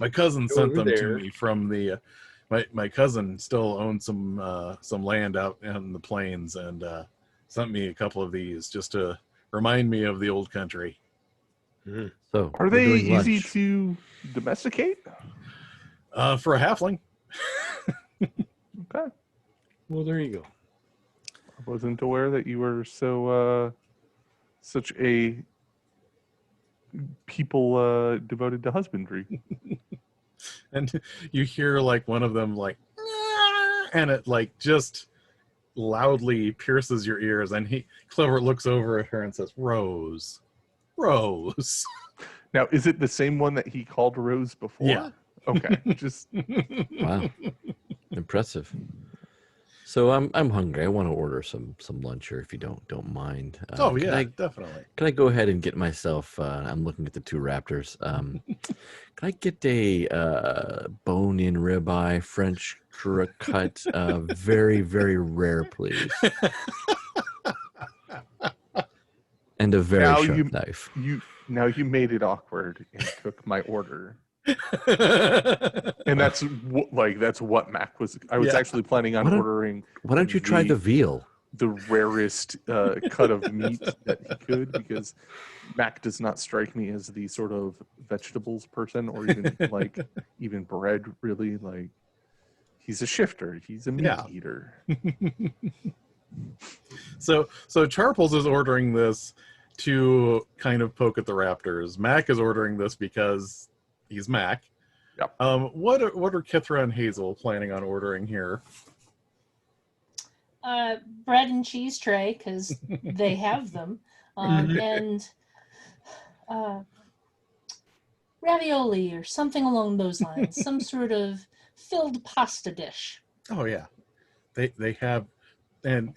My cousin Go sent over them to there. me from the my cousin still owns some land out in the plains, and sent me a couple of these just to remind me of the old country. Mhm. So Are we're they doing easy lunch. to domesticate? For a halfling. Okay. Well, there you go. I wasn't aware that you were so such a people devoted to husbandry. And you hear like one of them like, and it like just loudly pierces your ears, and Clover looks over at her and says, "Rose, Rose." Now, is it the same one that he called Rose before? Yeah. Okay. Just Wow. Impressive. So I'm hungry. I want to order some lunch here if you don't mind. Oh Can yeah, I, definitely. can I go ahead and get myself? I'm looking at the 2 raptors. Can I get a bone-in ribeye, French cut, very very rare, please, and a very Now sharp knife. you made it awkward and took my order. And that's what Mac was. I was Yeah. actually planning on Why don't- ordering Why don't you try the veal? the rarest cut of meat that he could, because Mac does not strike me as the sort of vegetables person, or even even bread, really. Like, he's a shifter. He's a meat Yeah. eater. So Charples is ordering this to kind of poke at the raptors. Mac is ordering this because he's Mac. Yep. What are Kithra and Hazel planning on ordering here? Bread and cheese tray, because they have them, and ravioli or something along those lines. Some sort of filled pasta dish. Oh yeah, they have, and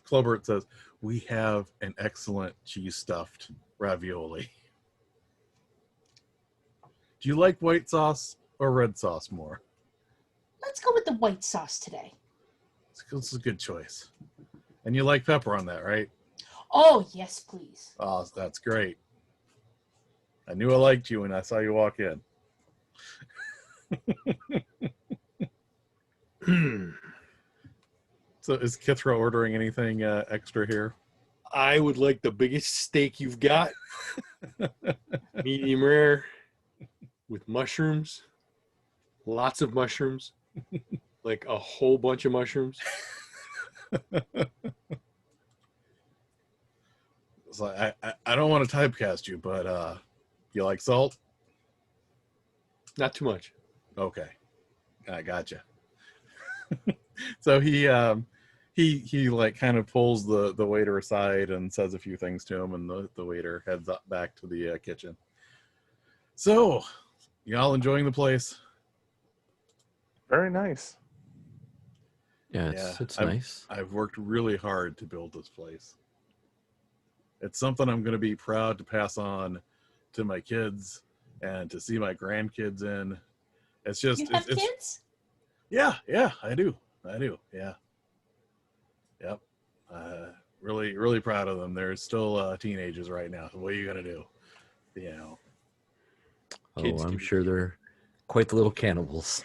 Clobert says we have an excellent cheese stuffed ravioli. Do you like white sauce or red sauce more? Let's go with the white sauce today. This is a good choice. And you like pepper on that, right? Oh, yes, please. Oh, that's great. I knew I liked you when I saw you walk in. So is Kithra ordering anything extra here? I would like the biggest steak you've got. Medium rare with mushrooms. Lots of mushrooms. Like a whole bunch of mushrooms. So I don't want to typecast you, but you like salt? Not too much. Okay, I gotcha. So he like kind of pulls the waiter aside and says a few things to him, and the waiter heads up back to the kitchen. So, y'all enjoying the place? Very nice. Yeah, it's nice. I've worked really hard to build this place. It's something I'm going to be proud to pass on to my kids and to see my grandkids in. It's just You have kids? Yeah, I do. Yeah. Yep. Really, really proud of them. They're still teenagers right now. So what are you going to do? You know. Oh, I'm sure they're quite the little cannibals.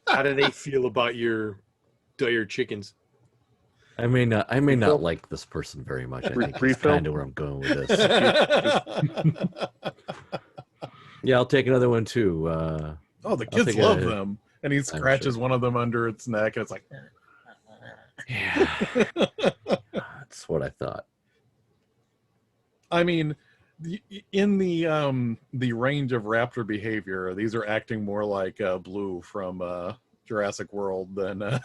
How do they feel about your chickens? I may not like this person very much. I think that's Refill? kind of where I'm going with this. Yeah, I'll take another one too. Oh, the kids love them. And he I'm scratches sure. one of them under its neck, and it's like, Yeah, that's what I thought. I mean, in the range of raptor behavior, these are acting more like Blue from Jurassic World than.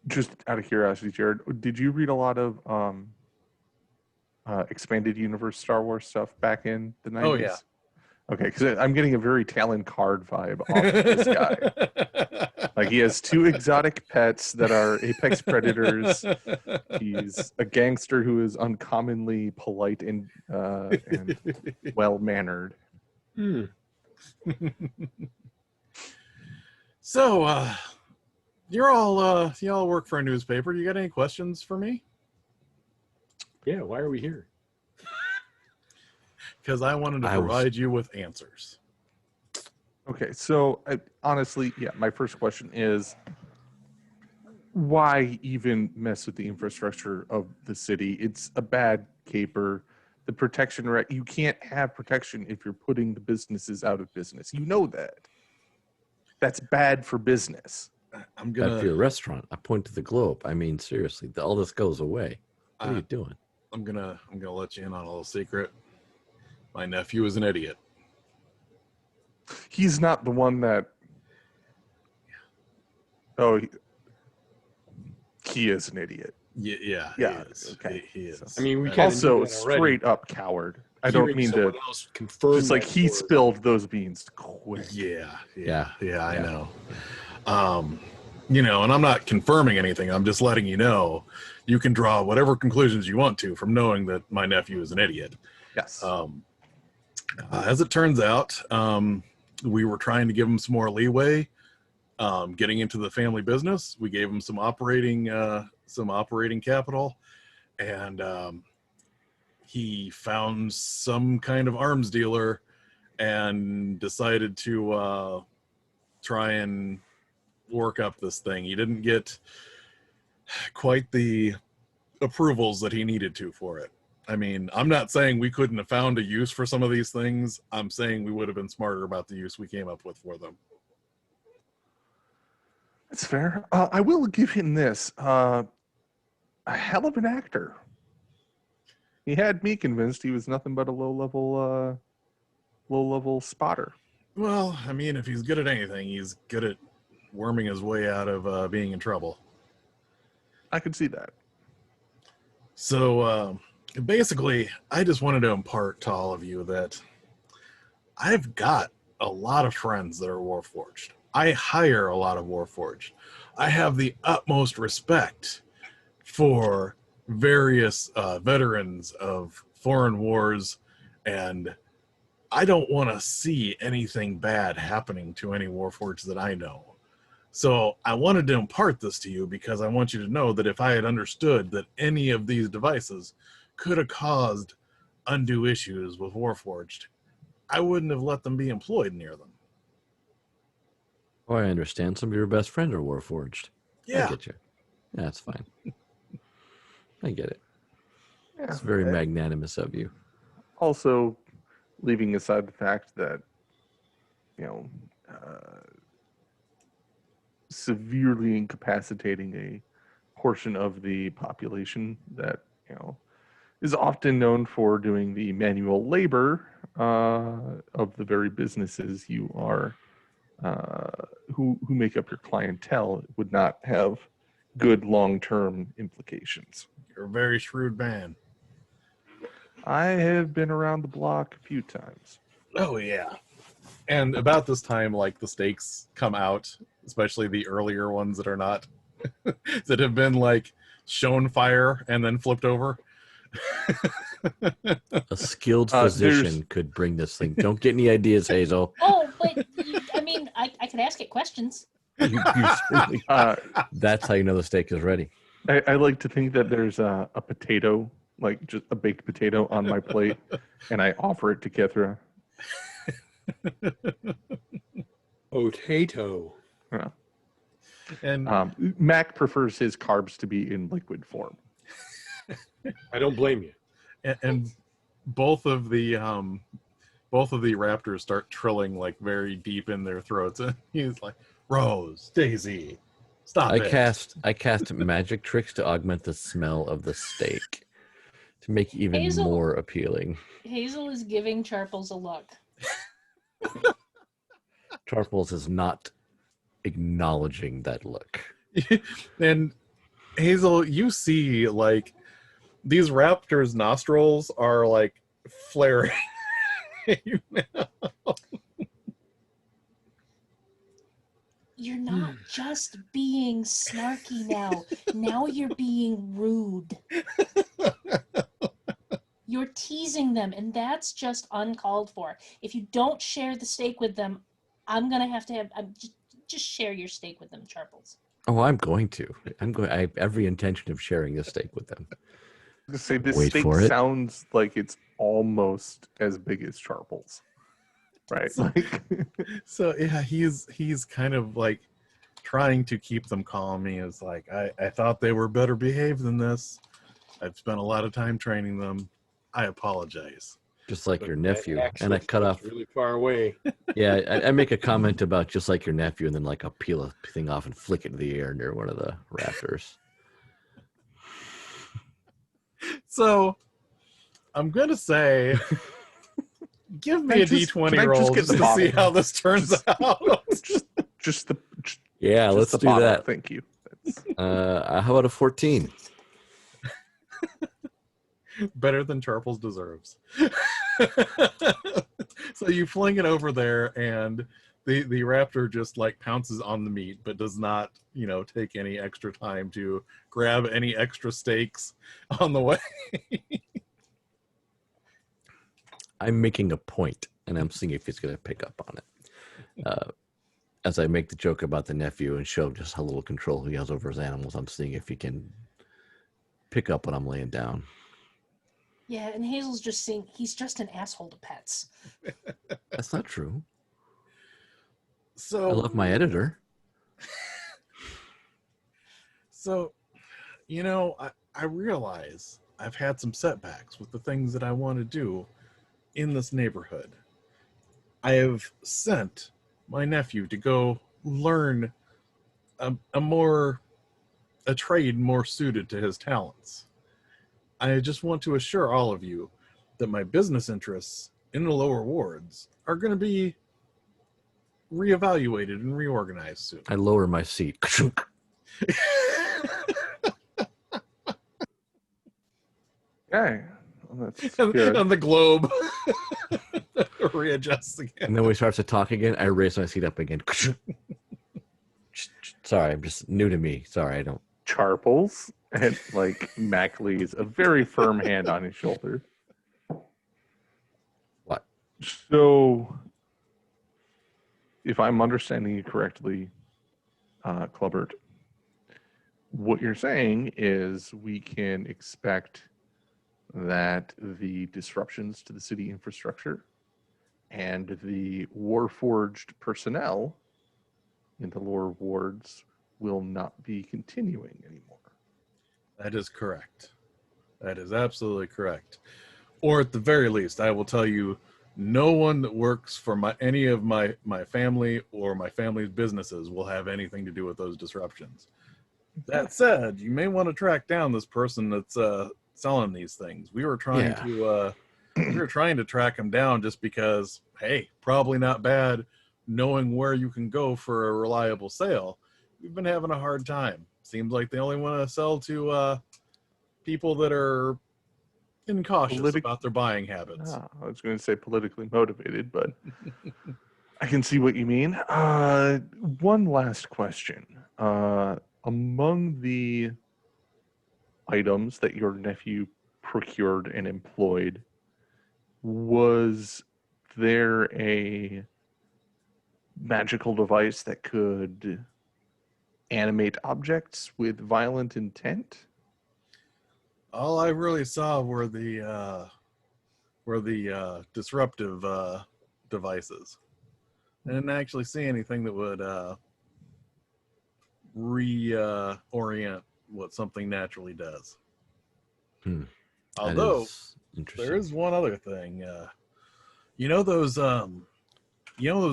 Just out of curiosity, Jared, did you read a lot of expanded universe Star Wars stuff back in the 90s? Oh, yeah. Okay, because I'm getting a very Talon Card vibe off of this guy. Like, he has 2 exotic pets that are apex predators. He's a gangster who is uncommonly polite and well-mannered. So, y'all work for a newspaper. You got any questions for me? Yeah, why are we here? Because I wanted to provide you with answers. Okay, so honestly, yeah, my first question is, why even mess with the infrastructure of the city? It's a bad caper. The protection, right? You can't have protection if you're putting the businesses out of business. You know that. That's bad for business. I'm Bad gonna for your restaurant. I point to the globe. I mean, seriously, all this goes away. What are you doing? I'm gonna let you in on a little secret. My nephew is an idiot. He's not the one that. Oh, he is an idiot. Yeah. Yeah, He is. okay. He is. I mean, we kinda Also, knew that already. straight up coward. I don't Hearing mean to. someone else confirm Just like that he for- spilled those beans quick. Yeah. Yeah. I know. And I'm not confirming anything. I'm just letting you know. You can draw whatever conclusions you want to from knowing that my nephew is an idiot. Yes. As it turns out, we were trying to give him some more leeway getting into the family business. We gave him some operating capital, and he found some kind of arms dealer and decided to try and work up this thing. He didn't get quite the approvals that he needed to for it. I mean, I'm not saying we couldn't have found a use for some of these things. I'm saying we would have been smarter about the use we came up with for them. That's fair. I will give him this. a hell of an actor. He had me convinced he was nothing but a low level spotter. Well, I mean, if he's good at anything, he's good at worming his way out of being in trouble. I could see that. So basically, I just wanted to impart to all of you that I've got a lot of friends that are Warforged. I hire a lot of Warforged. I have the utmost respect for various veterans of foreign wars, and I don't want to see anything bad happening to any Warforged that I know. So I wanted to impart this to you because I want you to know that if I had understood that any of these devices could have caused undue issues with Warforged, I wouldn't have let them be employed near them. Oh, I understand. Some of your best friends are Warforged. Yeah. I get you. That's fine. I get it. Yeah. It's very magnanimous of you. Also, leaving aside the fact that, severely incapacitating a portion of the population that, is often known for doing the manual labor of the very businesses you are, who make up your clientele, would not have good long-term implications. You're a very shrewd man. I have been around the block a few times. Oh, yeah. And about this time, like, the stakes come out, especially the earlier ones that are not, that have been, like, shown fire and then flipped over. A skilled physician could bring this thing. Don't get any ideas, Hazel. Oh, but I mean, I could ask it questions. You certainly, that's how you know the steak is ready. I like to think that there's a potato, like just a baked potato on my plate, and I offer it to Kithra. Potato. Yeah. And Mac prefers his carbs to be in liquid form. I don't blame you. and both of the raptors start trilling like very deep in their throats, and he's like, Rose, Daisy, stop I it. cast magic tricks to augment the smell of the steak to make it even Hazel- more appealing. Hazel is giving Charples a look. Charples is not acknowledging that look. And Hazel, you see, like, these raptors' nostrils are like flaring. You're not just being snarky now. Now you're being rude. You're teasing them, and that's just uncalled for. If you don't share the steak with them, I'm gonna have to just share your steak with them, Charples. Oh, I'm going to. I have every intention of sharing this steak with them. Just say this Wait steak for it. sounds like it's almost as big as Charples, right? Like, So yeah, he's kind of like trying to keep them calm. He is like, I thought they were better behaved than this. I've spent a lot of time training them. I apologize. Just like But your that nephew. axe And I looks cut like off. it's really far away. Yeah, I make a comment about just like your nephew, and then like I'll peel a thing off and flick it in the air near one of the raptors. So I'm gonna say, give Can me I a just- D20 can I just roll get just the to see bottle? how this turns out. just the Yeah, just let's the do bottle, that. Thank you. How about a 14? Better than Charples deserves. So you fling it over there, and the raptor just like pounces on the meat, but does not, take any extra time to grab any extra steaks on the way. I'm making a point, and I'm seeing if he's going to pick up on it. As I make the joke about the nephew and show just how little control he has over his animals, I'm seeing if he can pick up what I'm laying down. Yeah, and Hazel's just saying he's just an asshole to pets. That's not true. So I love my editor. So, I realize I've had some setbacks with the things that I want to do in this neighborhood. I have sent my nephew to go learn a more a trade more suited to his talents. I just want to assure all of you that my business interests in the lower wards are going to be reevaluated and reorganized soon. I lower my seat. Okay. Well, that's good. And the globe readjusts again. And then we start to talk again. I raise my seat up again. Sorry, I'm just new to me. Sorry, I don't. Charples, and like Mac lays a very firm hand on his shoulder. What? So, if I'm understanding you correctly, Clubbert, what you're saying is we can expect that the disruptions to the city infrastructure and the Warforged personnel in the lower wards will not be continuing anymore. That is correct. That is absolutely correct. Or at the very least, I will tell you, no one that works for any of my family or my family's businesses will have anything to do with those disruptions. That said, you may want to track down this person that's selling these things. We were trying to track him down just because, hey, probably not bad knowing where you can go for a reliable sale. We've been having a hard time. Seems like they only want to sell to people that are incautious about their buying habits. I was going to say politically motivated, but I can see what you mean. One last question. Among the items that your nephew procured and employed, was there a magical device that could animate objects with violent intent? All I really saw were the disruptive devices. I didn't actually see anything that would reorient what something naturally does. Although there is one other thing. You know those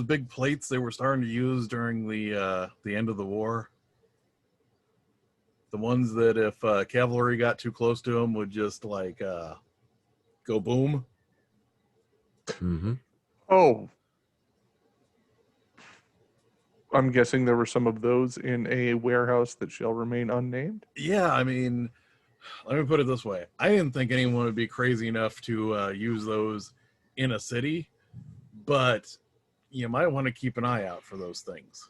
big plates they were starting to use during the end of the war? The ones that if cavalry got too close to them would just like go boom. Mm-hmm. Oh. I'm guessing there were some of those in a warehouse that shall remain unnamed? Yeah, I mean, let me put it this way. I didn't think anyone would be crazy enough to use those in a city, but you might want to keep an eye out for those things.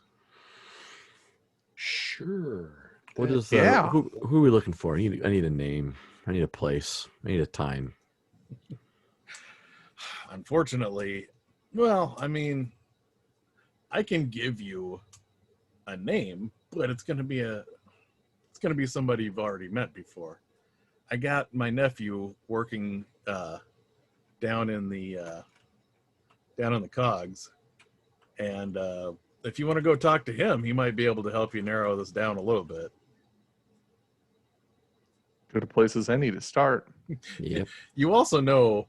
Sure. What is who are we looking for? I need a name. I need a place. I need a time. Unfortunately, well, I mean, I can give you a name, but it's going to be somebody you've already met before. I got my nephew working down in the cogs, and if you want to go talk to him, he might be able to help you narrow this down a little bit. Good a place as any to start. Yep. You also know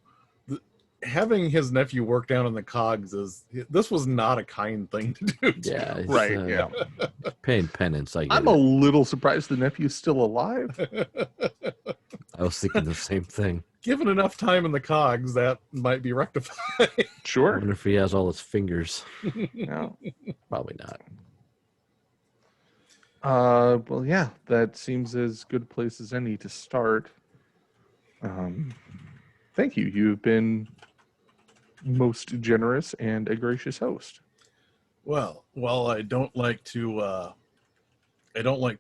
having his nephew work down in the cogs this was not a kind thing to do. Yeah. It's, Right, yeah. Paying penance. I'm a little surprised the nephew's still alive. I was thinking the same thing. Given enough time in the cogs, that might be rectified. I Sure. wonder if he has all his fingers. Yeah. Probably not. Well, yeah, that seems as good a place as any to start. Thank you. You've been most generous and a gracious host. Well, while I don't like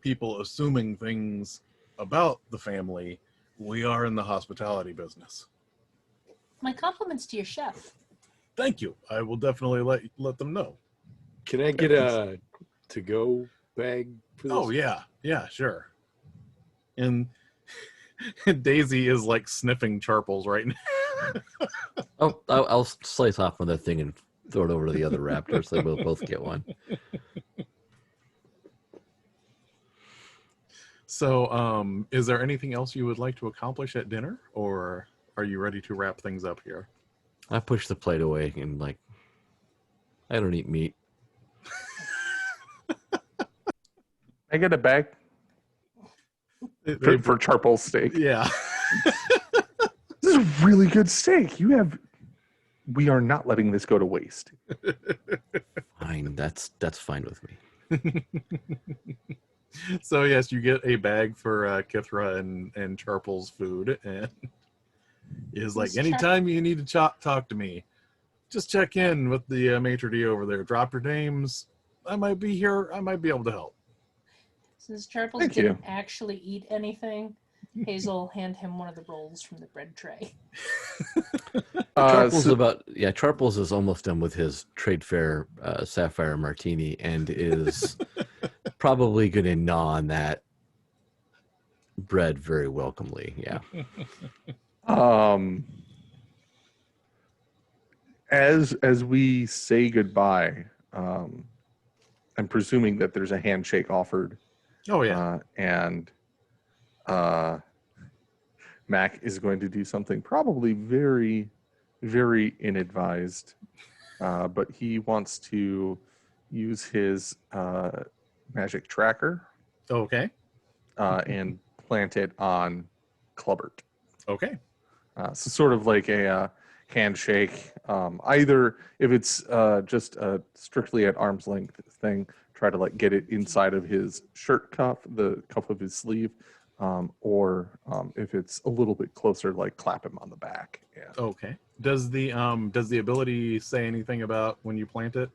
people assuming things about the family, we are in the hospitality business. My compliments to your chef. Thank you. I will definitely let them know. Can I get a to-go bag for this? Oh yeah, sure. And Daisy is like sniffing charples right now. Oh, I'll slice off one of that thing and throw it over to the other raptor so we'll both get one. So, is there anything else you would like to accomplish at dinner, or are you ready to wrap things up here? I push the plate away and I don't eat meat. I get a bag. for Charple's steak. Yeah. This is a really good steak. We are not letting this go to waste. Fine, that's fine with me. So yes, you get a bag for Kithra and Charple's food, and is like, Miss anytime you need to talk to me, just check in with the maitre d' over there. Drop your names. I might be here. I might be able to help. Since Charples Thank didn't you. actually eat anything, Hazel hand him one of the rolls from the bread tray. Charples is almost done with his trade fair sapphire martini and is probably going to gnaw on that bread very welcomely. Yeah. As we say goodbye, I'm presuming that there's a handshake offered. Oh yeah. And Mac is going to do something probably very, very inadvised, but he wants to use his magic tracker Okay. and plant it on Clubbert. Okay. So sort of like a handshake. Either if it's just a strictly at arm's length thing, try to like get it inside of his shirt cuff, the cuff of his sleeve, or if it's a little bit closer, like clap him on the back. Yeah. Okay. Does the ability say anything about when you plant it?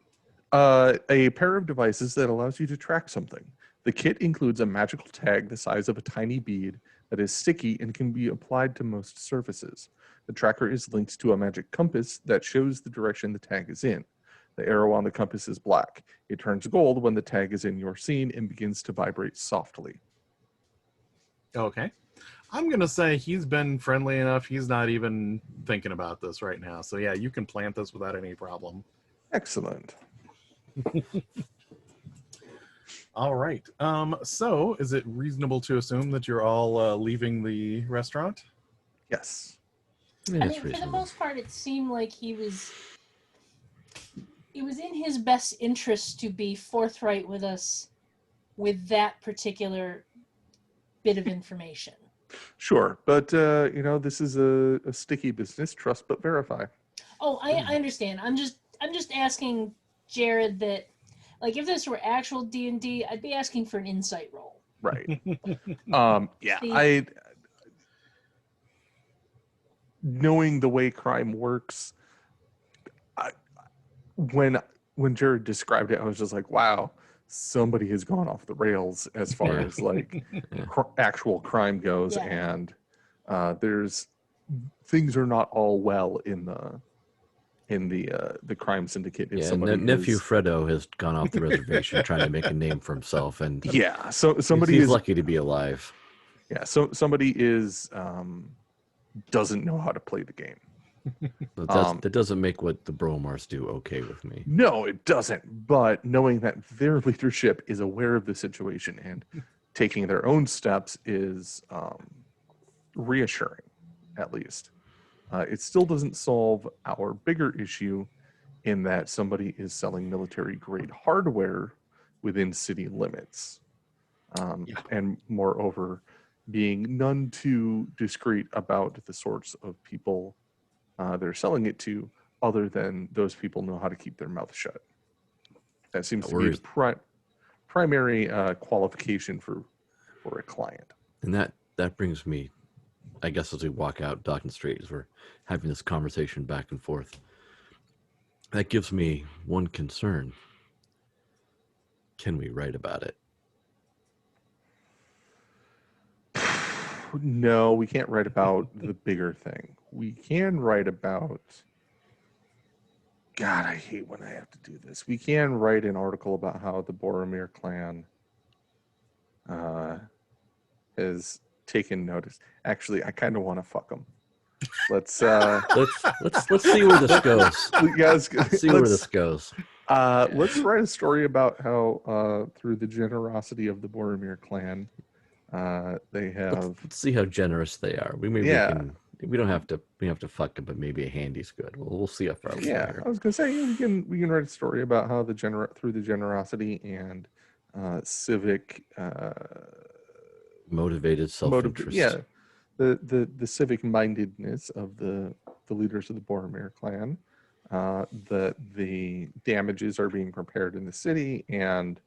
A pair of devices that allows you to track something. The kit includes a magical tag the size of a tiny bead that is sticky and can be applied to most surfaces. The tracker is linked to a magic compass that shows the direction the tag is in. The arrow on the compass is black. It turns gold when the tag is in your scene and begins to vibrate softly. Okay. I'm going to say he's been friendly enough. He's not even thinking about this right now. So yeah, you can plant this without any problem. Excellent. All right. So is it reasonable to assume that you're all leaving the restaurant? Yes. Yeah, I it's mean, for the reasonable. most part, it seemed like it was in his best interest to be forthright with us with that particular bit of information. Sure. But, this is a sticky business. Trust but verify. Oh, I understand. I'm just asking Jared that, like, if this were actual D&D, I'd be asking for an insight roll. Right. Yeah. See? Knowing the way crime works, when Jared described it, I was just like, wow, somebody has gone off the rails as far as like actual crime goes. Yeah. And things are not all well in the crime syndicate. If Yeah, somebody nephew is, Fredo has gone off the reservation trying to make a name for himself, and yeah, so somebody he's is lucky to be alive. yeah, so somebody is doesn't know how to play the game. But that doesn't make what the Bromars do okay with me. No, it doesn't. But knowing that their leadership is aware of the situation and taking their own steps is reassuring, at least. It still doesn't solve our bigger issue in that somebody is selling military-grade hardware within city limits. And moreover, being none too discreet about the sorts of people they're selling it to, other than those people know how to keep their mouth shut. That seems to be the primary qualification for a client. And that brings me, I guess, as we walk out Dawkins Street, as we're having this conversation back and forth, that gives me one concern. Can we write about it? No, we can't write about the bigger thing. We can write about... God, I hate when I have to do this. We can write an article about how the Boromir clan has taken notice. Actually, I kind of want to fuck them. Let's see where this goes. Let's See where this goes. Let's write a story about how through the generosity of the Boromir clan, they have. Let's see how generous they are. We don't have to fuck them, but maybe a handy's good. We'll see how far we get here. I was gonna say we can write a story about how through the generosity and civic Motivated self-interest. Yeah, the civic mindedness of the leaders of the Boromir clan, the damages are being prepared in the city, and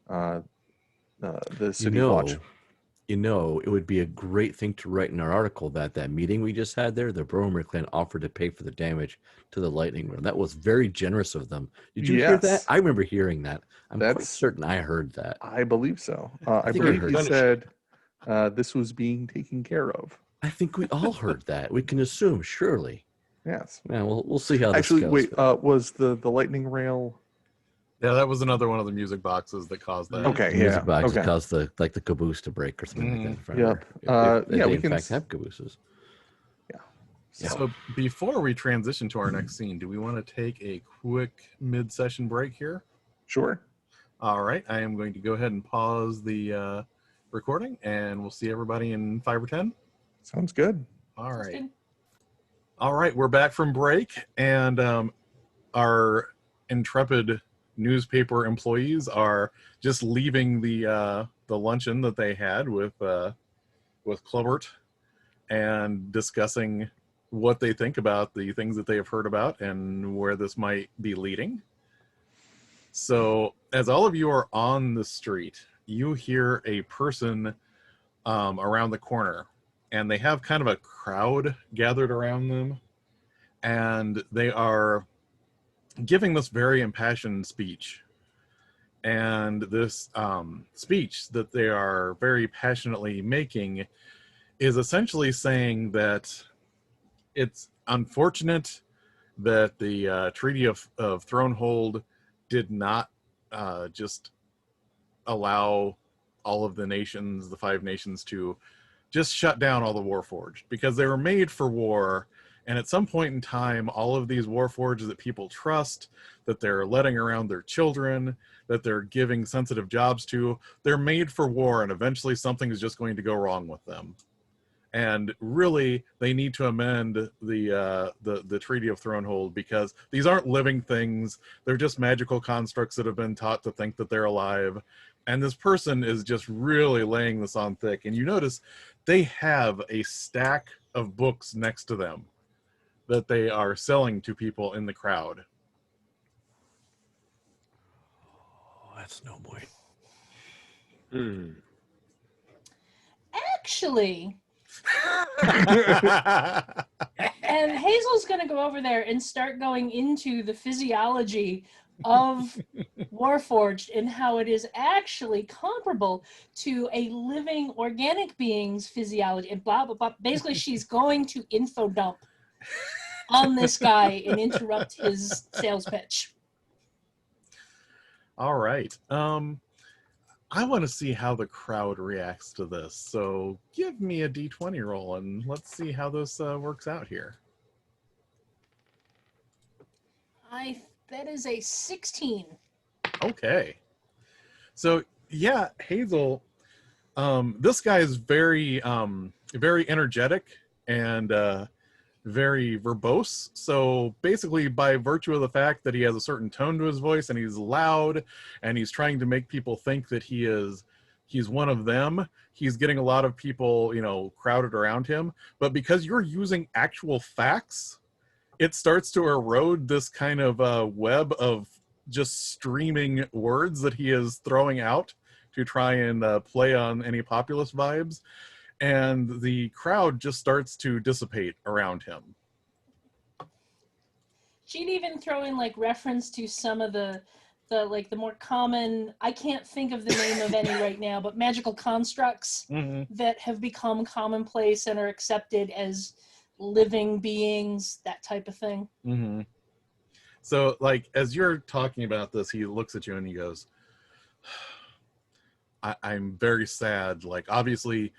the city watch. It would be a great thing to write in our article that meeting we just had there, the Boromir clan offered to pay for the damage to the lightning room. That was very generous of them. Did you hear that? Yes. I remember hearing that. I'm quite That's- certain I heard that. I believe so. I think I believe heard he that. said this was being taken care of. I think we all heard that. We can assume, surely. Yes. Yeah, we'll see how Actually, this goes. wait. Was the lightning rail? Yeah, that was another one of the music boxes that caused that. Okay. The music boxes Okay. caused the caboose to break or something like that. If I Yep. remember. If Yeah, they we in can fact have cabooses. So before we transition to our next scene, do we want to take a quick mid-session break here? Sure. All right, I am going to go ahead and pause the recording, and we'll see everybody in 5 or 10. Sounds good. All Sounds right. good. All right, we're back from break, and our intrepid newspaper employees are just leaving the luncheon that they had with Clobert and discussing what they think about the things that they have heard about and where this might be leading. So as all of you are on the street, you hear a person around the corner, and they have kind of a crowd gathered around them, and they are giving this very impassioned speech. And this speech that they are very passionately making is essentially saying that it's unfortunate that the Treaty of Thronehold did not just allow all of the nations, the 5 nations, to just shut down all the Warforged, because they were made for war. And at some point in time, all of these Warforged that people trust, that they're letting around their children, that they're giving sensitive jobs to, they're made for war, and eventually something is just going to go wrong with them. And really, they need to amend the Treaty of Thronehold, because these aren't living things. They're just magical constructs that have been taught to think that they're alive. And this person is just really laying this on thick. And you notice they have a stack of books next to them that they are selling to people in the crowd. Oh, that's no boy. Actually, and Hazel's going to go over there and start going into the physiology of Warforged and how it is actually comparable to a living organic being's physiology and blah, blah, blah. Basically, she's going to info dump on this guy and interrupt his sales pitch. All right. I want to see how the crowd reacts to this. So give me a D20 roll, and let's see how this works out here. That is a 16. Okay. So yeah, Hazel, this guy is very energetic and very verbose. So basically, by virtue of the fact that he has a certain tone to his voice and he's loud and he's trying to make people think that he's one of them, he's getting a lot of people, crowded around him. But because you're using actual facts, it starts to erode this kind of web of just streaming words that he is throwing out to try and play on any populist vibes. And the crowd just starts to dissipate around him. She'd even throw in reference to some of the more common, I can't think of the name of any right now, but magical constructs that have become commonplace and are accepted as living beings, that type of thing. Mm-hmm. So, as you're talking about this, he looks at you and he goes, I'm very sad. Obviously,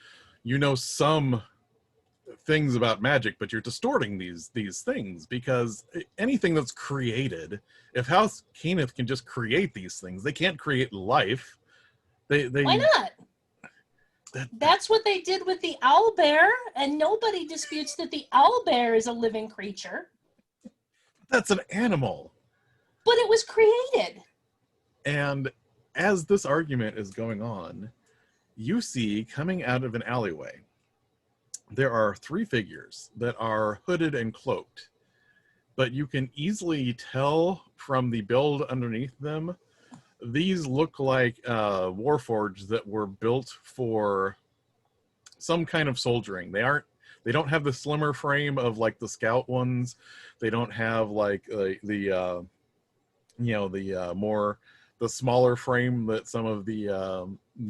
some things about magic, but you're distorting these things, because anything that's created, if House Kenneth can just create these things, they can't create life. They Why not? That's what they did with the owlbear, and nobody disputes that the owlbear is a living creature. That's an animal. But it was created. And as this argument is going on, you see coming out of an alleyway, there are 3 figures that are hooded and cloaked, but you can easily tell from the build underneath them, these look like warforged that were built for some kind of soldiering. They don't have the slimmer frame of like the scout ones. They don't have like the smaller frame that some of the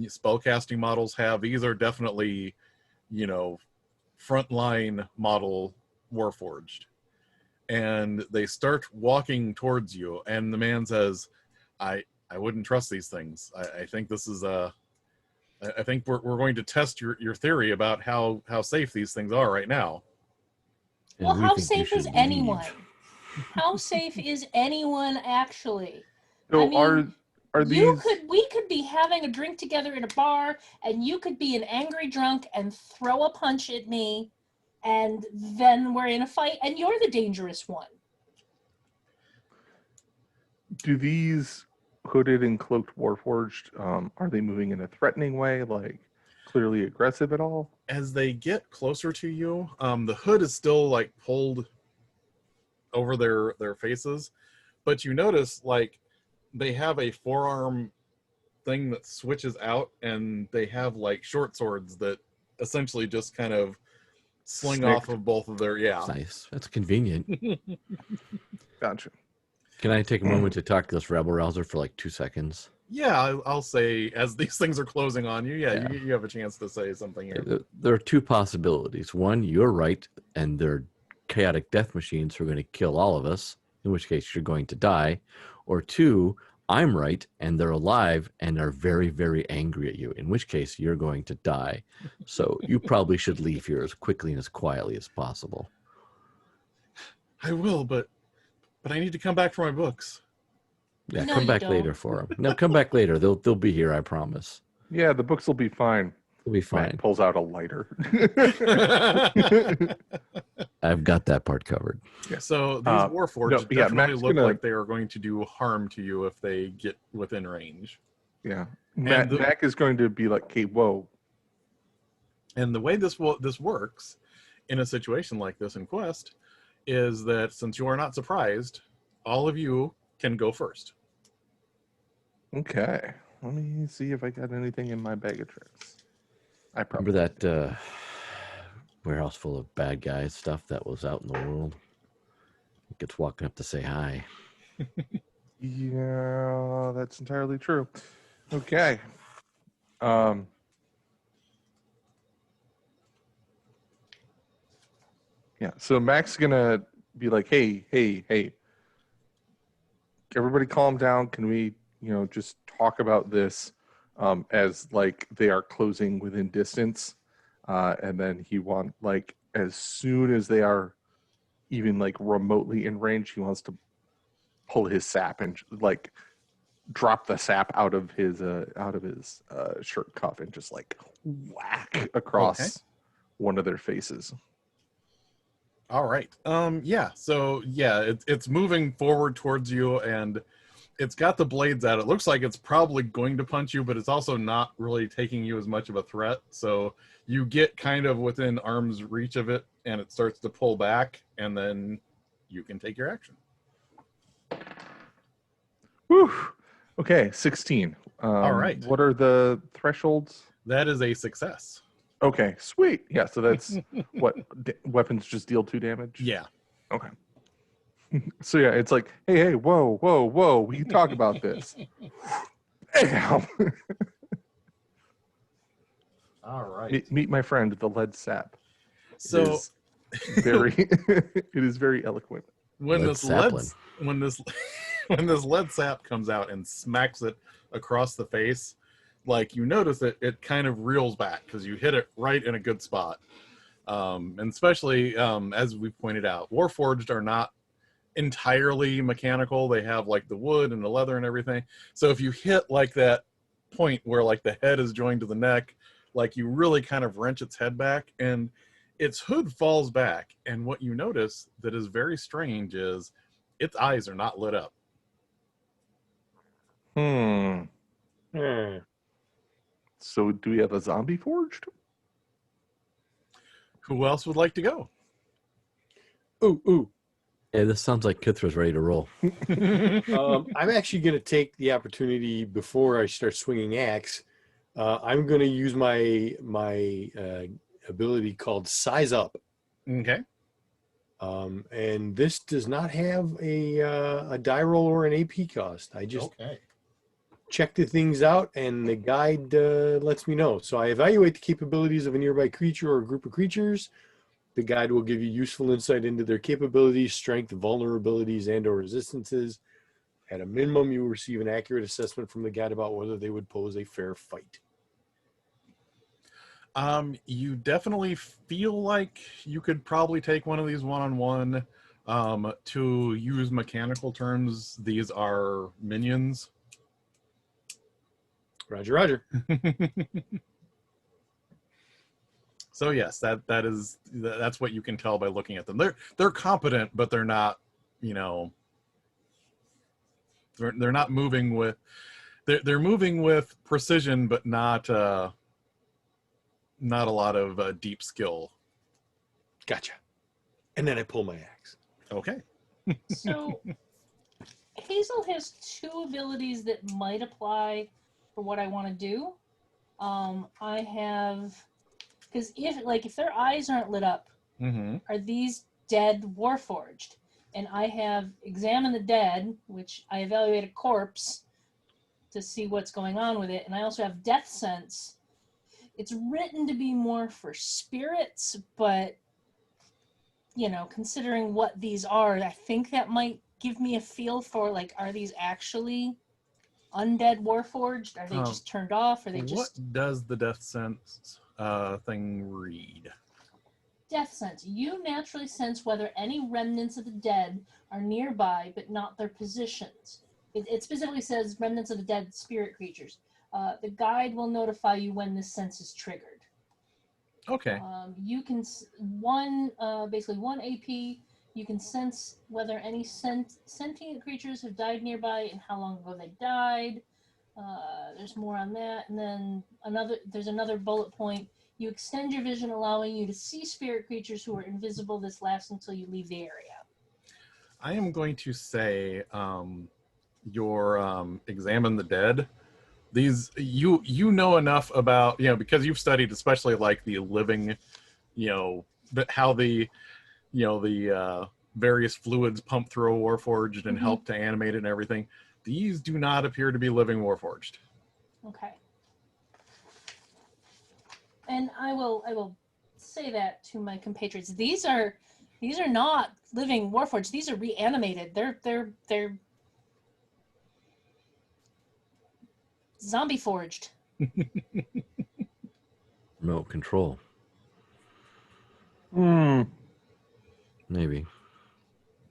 spellcasting models have. These are definitely, frontline model warforged. And they start walking towards you, and the man says, I wouldn't trust these things. I think this is I think we're going to test your theory about how safe these things are right now. Well, And we how think you safe is should anyone? leave. How safe is anyone actually? So I mean, are these? we could be having a drink together in a bar, and you could be an angry drunk and throw a punch at me, and then we're in a fight, and you're the dangerous one. Do these hooded and cloaked warforged, are they moving in a threatening way, like clearly aggressive at all? As they get closer to you, the hood is still like pulled over their faces, but you notice like they have a forearm thing that switches out, and they have like short swords that essentially just kind of sling Snicked. off of both of their Nice. That's convenient. Gotcha. Can I take a moment to talk to this rebel rouser for like 2 seconds? Yeah, I'll say as these things are closing on you, Yeah. you have a chance to say something here. There are 2 possibilities. One, you're right, and they're chaotic death machines who are going to kill all of us, in which case you're going to die. Or 2, I'm right, and they're alive and are very, very angry at you, in which case you're going to die. So you probably should leave here as quickly and as quietly as possible. I will, but I need to come back for my books. Yeah, No, come you back don't. later for them. No, come back later. They'll be here, I promise. Yeah, the books will be fine. They'll be Matt fine. pulls out a lighter. I've got that part covered. So these No, warforged yeah, definitely Matt's look gonna- like they are going to do harm to you if they get within range. Yeah. And Mac is going to be like, okay, whoa. And the way this works in a situation like this in Quest is that since you are not surprised, all of you can go first. Okay. Let me see if I got anything in my bag of tricks. I probably Remember that warehouse full of bad guys stuff that was out in the world? Gets walking up to say hi. Yeah, that's entirely true. Okay. Yeah, so Mac's gonna be like, hey, everybody calm down. Can we, just talk about this as like they are closing within distance? And then he wants, like, as soon as they are even like remotely in range, he wants to pull his sap and like drop the sap out of his shirt cuff and just like whack across one of their faces. All right. Yeah. So yeah, it's moving forward towards you, and it's got the blades out. It looks like it's probably going to punch you, but it's also not really taking you as much of a threat. So you get kind of within arm's reach of it, and it starts to pull back, and then you can take your action. Whew. Okay, 16. All right. What are the thresholds? That is a success. Okay, sweet. Yeah, so that's what weapons just deal 2 damage? Yeah. Okay. So yeah, it's like, hey, whoa, we can talk about this. Bam! All right. Meet my friend, the lead sap. So It is very eloquent. when Led this Zeppelin. when this lead sap comes out and smacks it across the face, like you notice it kind of reels back because you hit it right in a good spot. And especially as we pointed out, Warforged are not entirely mechanical. They have like the wood and the leather and everything. So if you hit like that point where like the head is joined to the neck, like you really kind of wrench its head back, and its hood falls back. And what you notice that is very strange is its eyes are not lit up. So do we have a zombie forged? Who else would like to go? Ooh. Yeah, this sounds like Kithra's ready to roll. I'm actually going to take the opportunity before I start swinging axe. I'm going to use my ability called Size Up. Okay. And this does not have a die roll or an AP cost. I just check the things out, and the guide lets me know. So I evaluate the capabilities of a nearby creature or a group of creatures. The guide will give you useful insight into their capabilities, strength, vulnerabilities, and or resistances. At a minimum, you will receive an accurate assessment from the guide about whether they would pose a fair fight. You definitely feel like you could probably take one of these one-on-one. To use mechanical terms, these are minions. Roger. So yes, that's what you can tell by looking at them. They're competent, but they're not, they're not moving with they're moving with precision, but not a lot of deep skill. Gotcha. And then I pull my axe. Okay. So Hazel has two abilities that might apply for what I want to do. I have, because if their eyes aren't lit up, are these dead warforged? And I have examined the dead, which I evaluate a corpse to see what's going on with it, and I also have death sense. It's written to be more for spirits, but considering what these are, I think that might give me a feel for are these actually undead warforged? Are they just turned off? Are they just... What does the death sense thing read? Death sense. You naturally sense whether any remnants of the dead are nearby, but not their positions. It specifically says remnants of the dead spirit creatures. The guide will notify you when this sense is triggered. Okay. You can basically 1 AP. You can sense whether any sentient creatures have died nearby and how long ago they died. There's more on that, and then there's another bullet point. You extend your vision, allowing you to see spirit creatures who are invisible. This lasts until you leave the area. I am going to say your examine the dead. These you know enough about because you've studied especially the living, how the the various fluids pump through a warforged and help to animate it and everything. These do not appear to be living warforged. Okay. And I will say that to my compatriots. These are not living warforged. These are reanimated. They're zombie forged. Remote control. Maybe.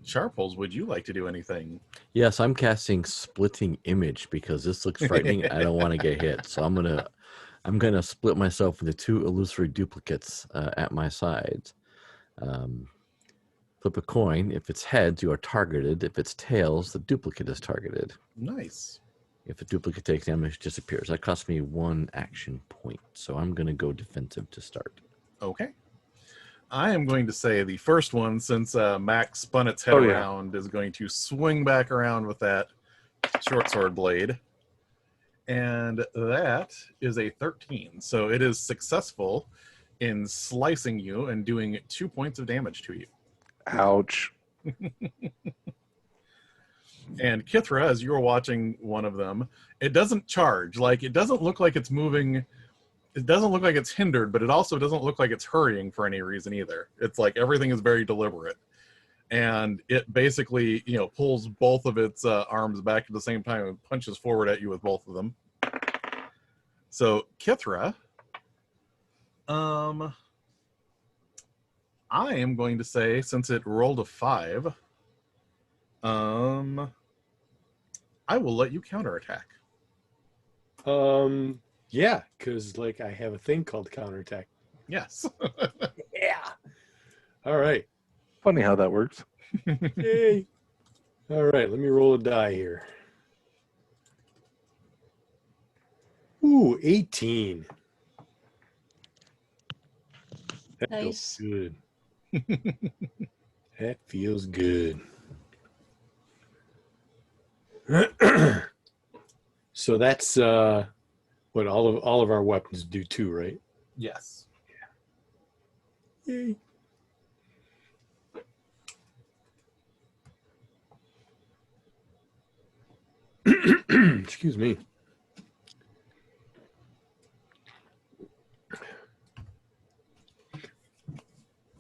Sharples, would you like to do anything? Yes, I'm casting splitting image because this looks frightening. I don't want to get hit, so I'm gonna split myself into 2 illusory duplicates at my sides. Flip a coin. If it's heads, you are targeted. If it's tails, the duplicate is targeted. Nice. If a duplicate takes damage, it disappears. That costs me 1 action point, so I'm gonna go defensive to start. Okay. I am going to say the first one, since Max spun its head around, is going to swing back around with that short sword blade. And that is a 13. So it is successful in slicing you and doing 2 points of damage to you. Ouch. And Kithra, as you're watching one of them, it doesn't charge. It doesn't look like it's moving. It doesn't look like it's hindered, but it also doesn't look like it's hurrying for any reason either. It's like everything is very deliberate. And it basically, pulls both of its arms back at the same time and punches forward at you with both of them. So, Kithra, I am going to say, since it rolled a 5, I will let you counterattack. Yeah, because I have a thing called counterattack. Yes. Yeah. All right. Funny how that works. Yay. All right, let me roll a die here. Ooh, 18. That Nice. feels good. That feels good. So that's what all of our weapons do too, right? Yes. Yay. Excuse me.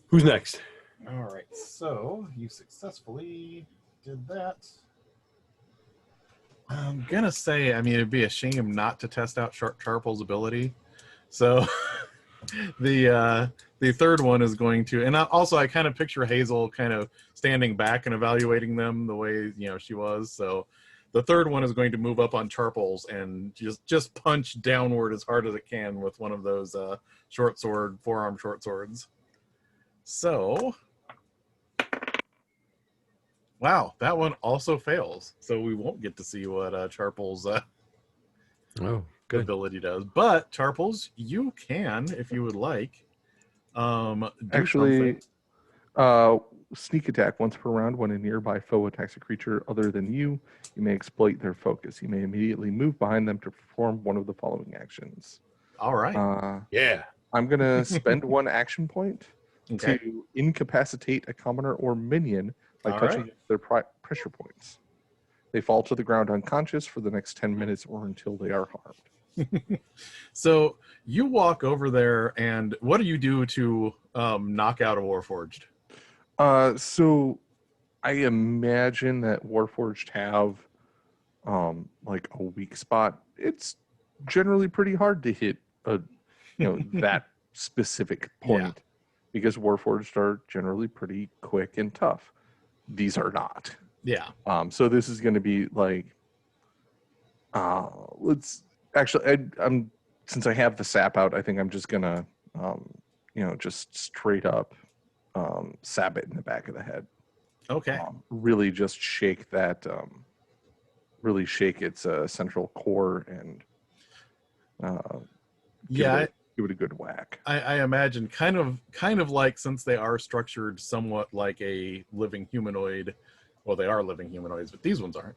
Who's next? All right. So you successfully did that. I'm gonna say, I mean, it'd be a shame not to test out Sharple's ability. So the third one is going to, and I kind of picture Hazel kind of standing back and evaluating them the way she was. So the third one is going to move up on Sharple's and just punch downward as hard as it can with one of those forearm short swords. So, wow, that one also fails. So we won't get to see what Sharple's Oh, good. ability does. But Sharples, you can, if you would like, do Actually, something. sneak attack once per round. When a nearby foe attacks a creature other than you, you may exploit their focus. You may immediately move behind them to perform one of the following actions. All right. Yeah. I'm going to spend one action point Okay. to incapacitate a commoner or minion by All touching right. their pressure points. They fall to the ground unconscious for the next 10 minutes or until they are harmed. So you walk over there, and what do you do to knock out a Warforged? So I imagine that Warforged have like a weak spot. It's generally pretty hard to hit that specific point because Warforged are generally pretty quick and tough. These are not. Yeah. So this is going to be like, let's actually, I'm since I have the sap out, I think I'm just gonna, just straight up sap it in the back of the head. Okay. Really just shake that, really shake its central core and give it a good whack. I imagine kind of like, since they are structured somewhat like a living humanoid. Well, they are living humanoids, but these ones aren't.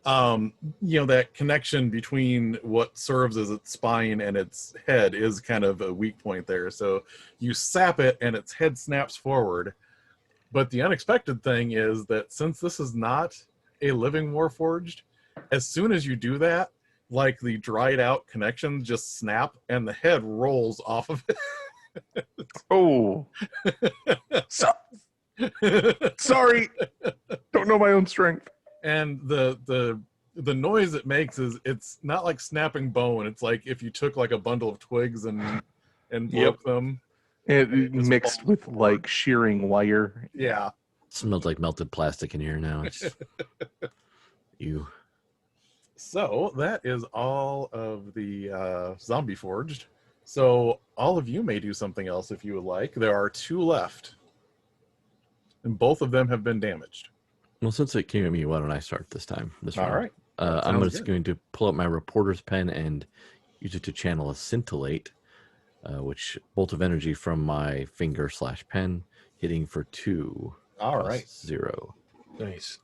That connection between what serves as its spine and its head is kind of a weak point there. So you sap it and its head snaps forward. But the unexpected thing is that since this is not a living Warforged, as soon as you do that, like the dried out connections just snap and the head rolls off of it. Oh, sorry, don't know my own strength. And the noise it makes is, it's not like snapping bone. It's like if you took like a bundle of twigs and broke them. It just mixed falls with forward. like shearing wire. Yeah. Smells like melted plastic in here now. It's you. So that is all of the zombie forged. So all of you may do something else if you would like. There are 2 left, and both of them have been damaged. Well, since it came at me, why don't I start this time? This round? All right. I'm sounds just good. going to pull up my reporter's pen and use it to channel a scintillate, which bolt of energy from my finger/pen, hitting for 2. All plus right. 0 Nice.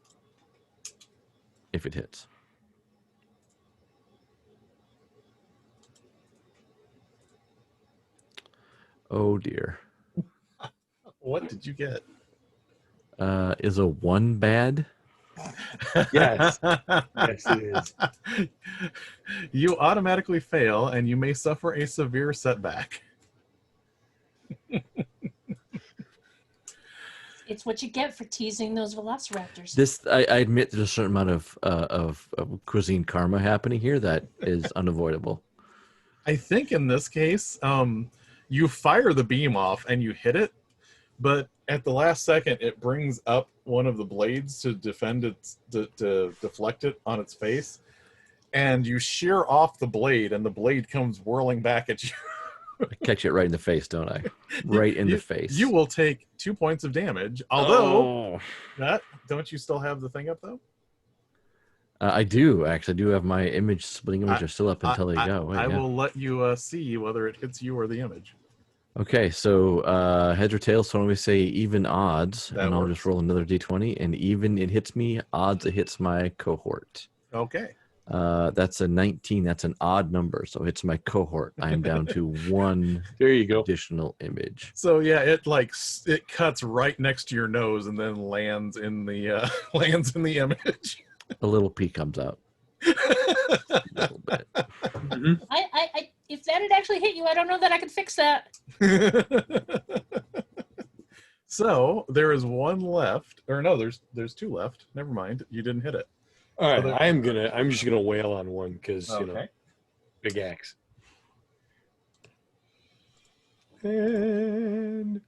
if it hits. Oh dear. What did you get? Is a 1 bad? Yes. Yes, it is. You automatically fail, and you may suffer a severe setback. It's what you get for teasing those velociraptors. This I admit there's a certain amount of cuisine karma happening here that is unavoidable. I think in this case, you fire the beam off and you hit it, but at the last second, it brings up one of the blades to to deflect it on its face, and you shear off the blade, and the blade comes whirling back at you. I catch it right in the face, don't I? Right in the face. You will take 2 points of damage. Although, Oh. don't you still have the thing up though? I do actually do have my image splitting image are still up until they go. Wait, I yeah. will let you see whether it hits you or the image. Okay, so heads or tails, so when we say even odds, That and I'll works. just roll another d20, and even it hits me, odds it hits my cohort. Okay. That's a 19. That's an odd number, so it's my cohort. I am down to one There you go. additional image. So yeah, it cuts right next to your nose and then lands in the lands in the image. A little pea comes out. A little bit. I if that had actually hit you, I don't know that I could fix that. So there is one left, or no, there's two left. Never mind, you didn't hit it. All right, there- I'm just gonna wail on one because you know, Okay. big axe. And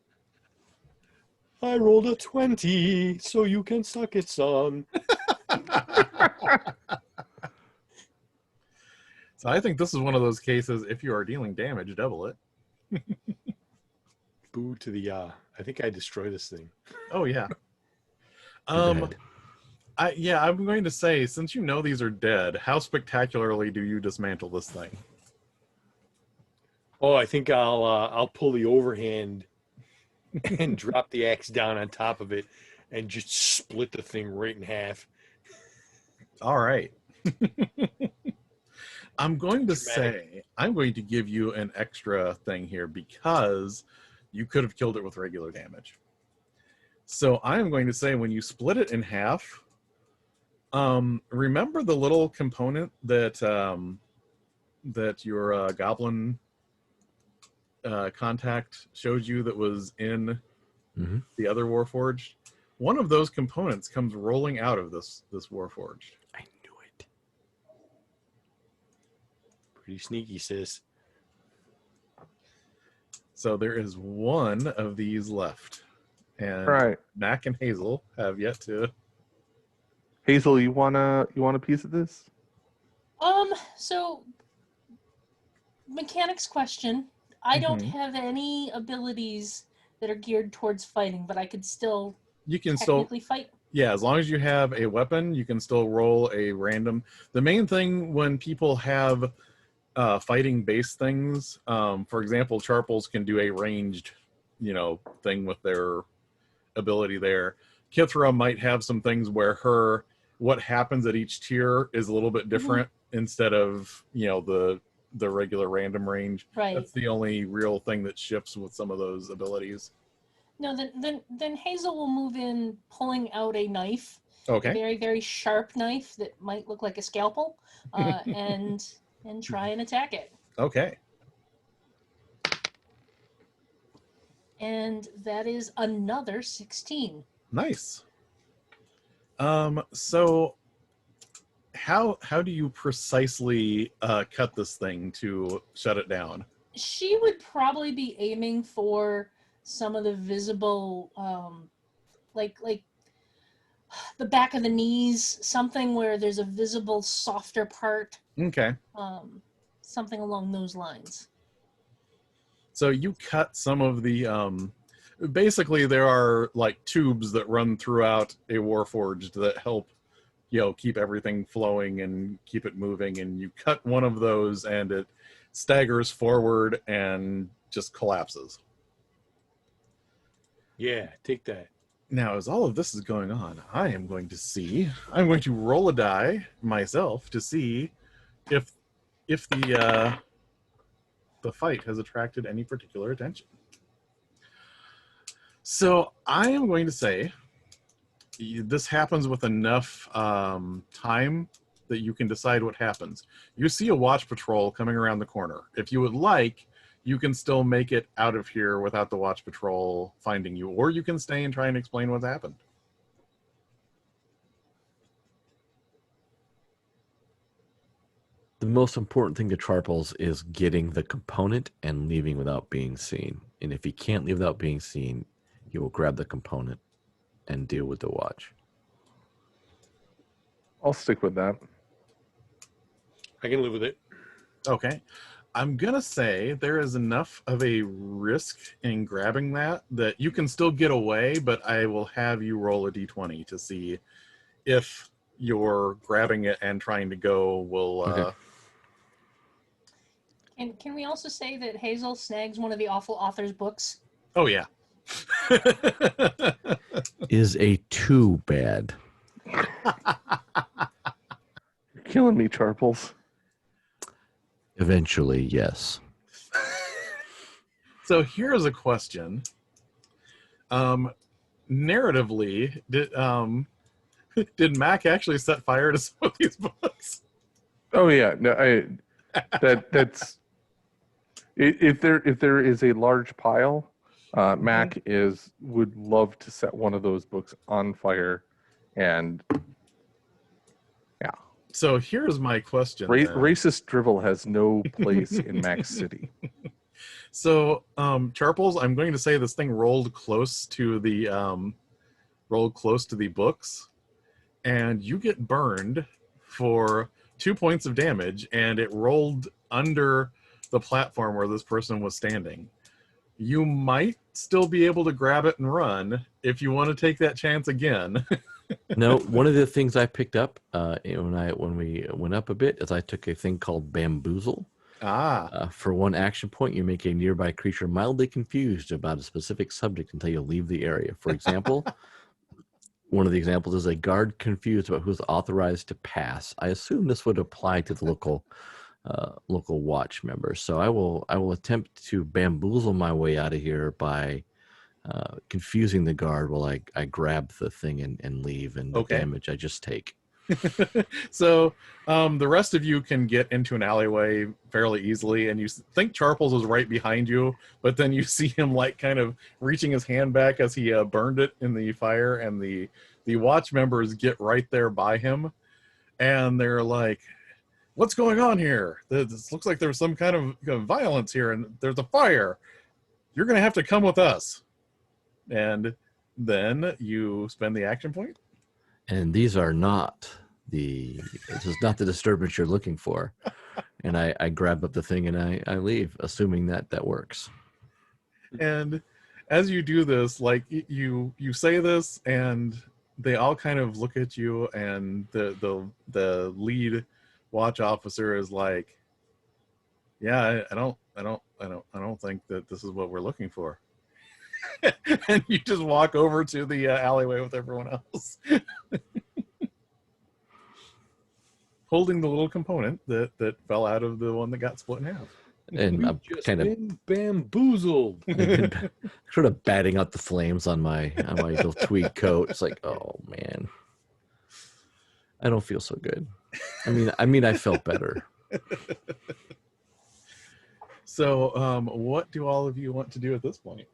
I rolled a 20, so you can suck it, son. So I think this is one of those cases. If you are dealing damage, double it. Boo to the I think I destroy this thing. Oh yeah. Dead. I'm going to say, since you know these are dead, how spectacularly do you dismantle this thing? Oh, I think I'll pull the overhand and drop the axe down on top of it and just split the thing right in half. All right. I'm going to Dramatic. say, I'm going to give you an extra thing here because you could have killed it with regular damage. So I am going to say, when you split it in half, remember the little component that that your goblin contact showed you that was in Mhm. the other Warforged? One of those components comes rolling out of this Warforged. I knew it. Pretty sneaky, sis. So there is one of these left. And All right, Mac and Hazel have yet to. Hazel, you want a piece of this? So mechanics question. I don't Mhm. have any abilities that are geared towards fighting, but I could still You can still, technically fight. yeah, as long as you have a weapon, you can still roll a random. The main thing when people have fighting based things, for example, Charples can do a ranged, thing with their ability there. Kithra might have some things where what happens at each tier is a little bit different instead of the regular random range. Right. That's the only real thing that shifts with some of those abilities. No, then Hazel will move in, pulling out a knife, a Okay. very very sharp knife that might look like a scalpel, and try and attack it. Okay. And that is another 16. Nice. So how do you precisely cut this thing to shut it down? She would probably be aiming for some of the visible, like the back of the knees, something where there's a visible softer part, Okay. something along those lines. So you cut some of the basically there are like tubes that run throughout a Warforged that help keep everything flowing and keep it moving, and you cut one of those and it staggers forward and just collapses. Yeah, take that. Now, as all of this is going on, I'm going to roll a die myself to see if the fight has attracted any particular attention. So I am going to say this happens with enough time that you can decide what happens. You see a watch patrol coming around the corner. If you would like, you can still make it out of here without the watch patrol finding you, or you can stay and try and explain what's happened. The most important thing to Charples is getting the component and leaving without being seen. And if he can't leave without being seen, he will grab the component and deal with the watch. I'll stick with that. I can live with it. Okay. I'm going to say there is enough of a risk in grabbing that you can still get away, but I will have you roll a d20 to see if your grabbing it and trying to go will. Okay. And can we also say that Hazel snags one of the awful author's books? Oh yeah. Is a 2 bad? You're killing me, Charples. Eventually, yes. So here's a question. Narratively, did Mac actually set fire to some of these books? Oh yeah, no, that's if there is a large pile, Mac would love to set one of those books on fire, and yeah. So here's my question. Racist drivel has no place in Mac City. So, Charples, I'm going to say this thing rolled close to the books, and you get burned for 2 points of damage, and it rolled under the platform where this person was standing. You might still be able to grab it and run if you want to take that chance again. No, one of the things I picked up when we went up a bit is I took a thing called bamboozle. For 1 action point, you make a nearby creature mildly confused about a specific subject until you leave the area. For example, one of the examples is a guard confused about who's authorized to pass. I assume this would apply to the local watch members. So I will attempt to bamboozle my way out of here by confusing the guard while I grab the thing and leave, and the damage I just take. So the rest of you can get into an alleyway fairly easily, and you think Charples is right behind you, but then you see him like kind of reaching his hand back as he burned it in the fire, and the watch members get right there by him, and they're like, what's going on here? This looks like there's some kind of violence here, and there's a fire. You're going to have to come with us. And then you spend the action point. And these are not this is not the disturbance you're looking for. And I grab up the thing and I leave, assuming that works. And as you do this, like you say this, and they all kind of look at you, and the lead watch officer is like, yeah, I don't think that this is what we're looking for. And you just walk over to the alleyway with everyone else, holding the little component that fell out of the one that got split in half. And I'm kind of been bamboozled. sort of batting out the flames on my little tweed coat. It's like, oh man, I don't feel so good. I mean, I felt better. So, what do all of you want to do at this point?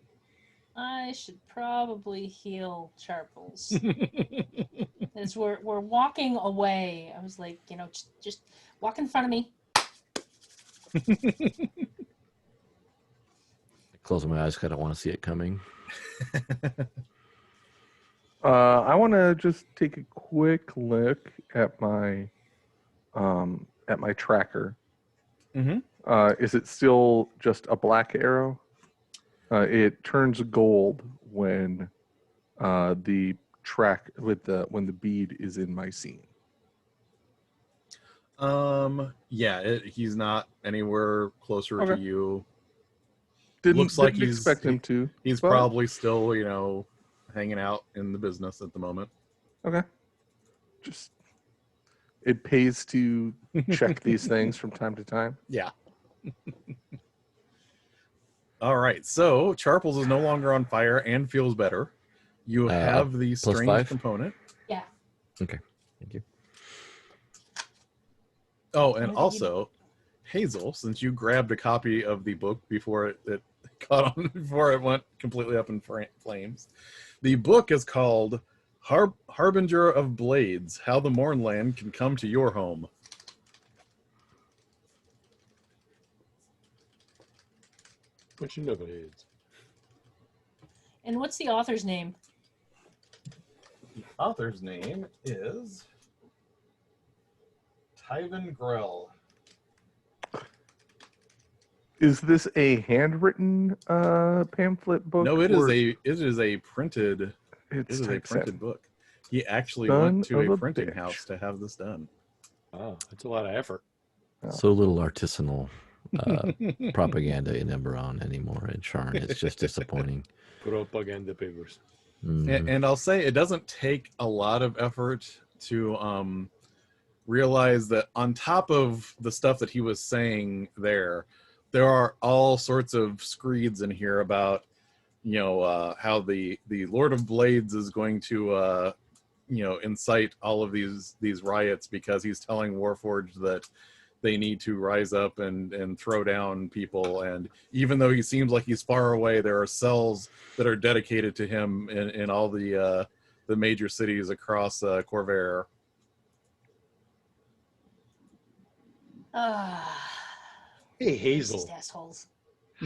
I should probably heal Charples. As we're walking away, I was like, just walk in front of me. I close my eyes because I don't want to see it coming. I want to just take a quick look at my tracker. Mm-hmm. Is it still just a black arrow? It turns gold when the when the bead is in my scene. Yeah, he's not anywhere closer to you. Looks like he's expect him to. He's probably still, hanging out in the business at the moment. Okay. Just it pays to check these things from time to time. Yeah. All right. So Charples is no longer on fire and feels better. You have the strange +5? Component. Yeah. Okay. Thank you. Oh, and also, Hazel, since you grabbed a copy of the book before it caught on, before it went completely up in flames, the book is called Harbinger of Blades: How the Mournland Can Come to Your Home. What you know about AIDS? And what's the author's name? The author's name is Tyven Grell. Is this a handwritten pamphlet book? No, it is a printed. It is a printed book. He actually Son went to of a a printing bitch. house to have this done. Wow, that's a lot of effort. So little artisanal propaganda in Eberron anymore in Sharn. It's just disappointing. Propaganda papers. Mhm. And I'll say it doesn't take a lot of effort to realize that on top of the stuff that he was saying there are all sorts of screeds in here about, how the Lord of Blades is going to, incite all of these riots because he's telling Warforged that they need to rise up and throw down people. And even though he seems like he's far away, there are cells that are dedicated to him in all the major cities across Corvair. Hey, Racist Hazel, assholes.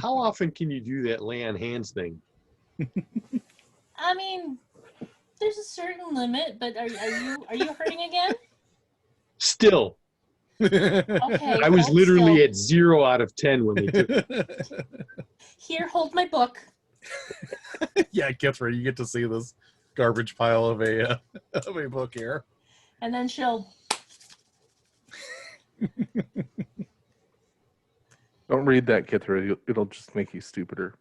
how often can you do that lay on hands thing? I mean, there's a certain limit, but are you hurting again? Still, Okay. I was hold literally still. at 0 out of 10 when they took it. Here, hold my book. Yeah, Kithra, you get to see this garbage pile of a book here. And then she'll. Don't read that, Kithra. It'll just make you stupider.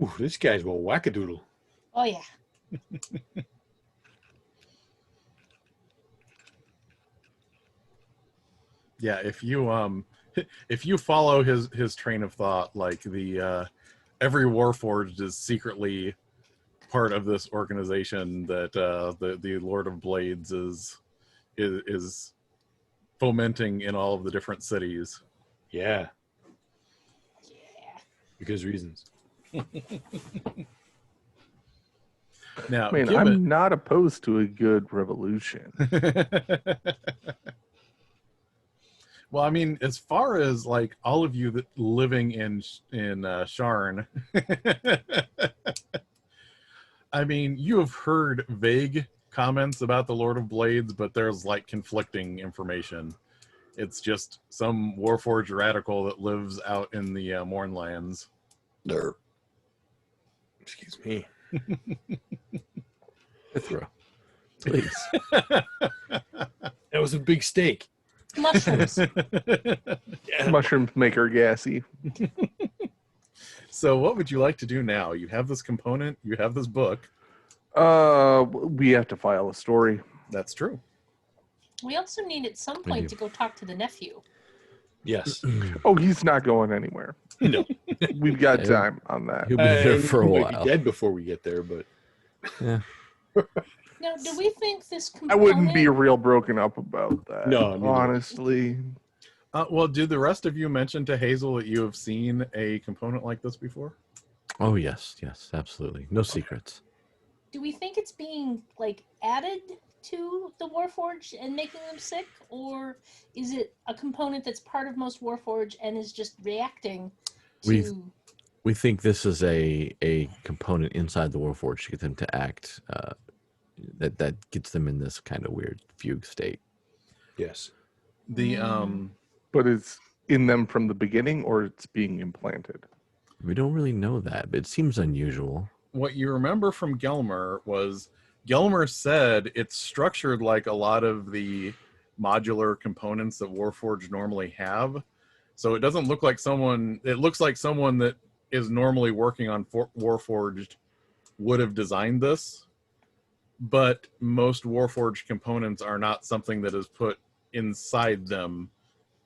Ooh, this guy's a wackadoodle. Oh yeah. Yeah, if you follow his train of thought, like the every Warforged is secretly part of this organization that the Lord of Blades is fomenting in all of the different cities. Yeah, Yeah. because reasons. Now, I mean, given I'm not opposed to a good revolution. well, I mean, as far as like all of you that living in Sharn, I mean, you have heard vague comments about the Lord of Blades, but there's like conflicting information. It's just some Warforged radical that lives out in the Mournlands. Derp. Excuse me. Kithra, please. That was a big steak. Mushrooms. Yeah. Mushrooms make her gassy. So what would you like to do now? You have this component, you have this book. We have to file a story. That's true. We also need at some We point do. to go talk to the nephew. Yes. Oh, he's not going anywhere. No. We've got Yeah. time on that. He'll be there for a He might while. be dead before we get there, but Yeah. Now, do we think this I component? wouldn't be real broken up about that. No, neither would I. honestly. Well, did the rest of you mention to Hazel that you have seen a component like this before? Oh yes, absolutely. No secrets. Do we think it's being like added to the Warforged and making them sick, or is it a component that's part of most Warforged and is just reacting We've- to? We think this is a component inside the Warforged to get them to act. That gets them in this kind of weird fugue state. yes. The But it's in them from the beginning, or it's being implanted. We don't really know that, but it seems unusual. what you remember from Gelmer was Gelmer said it's structured like a lot of the modular components that Warforged normally have. So it doesn't look like someone, it looks like someone that is normally working on Warforged would have designed this. But most Warforged components are not something that is put inside them,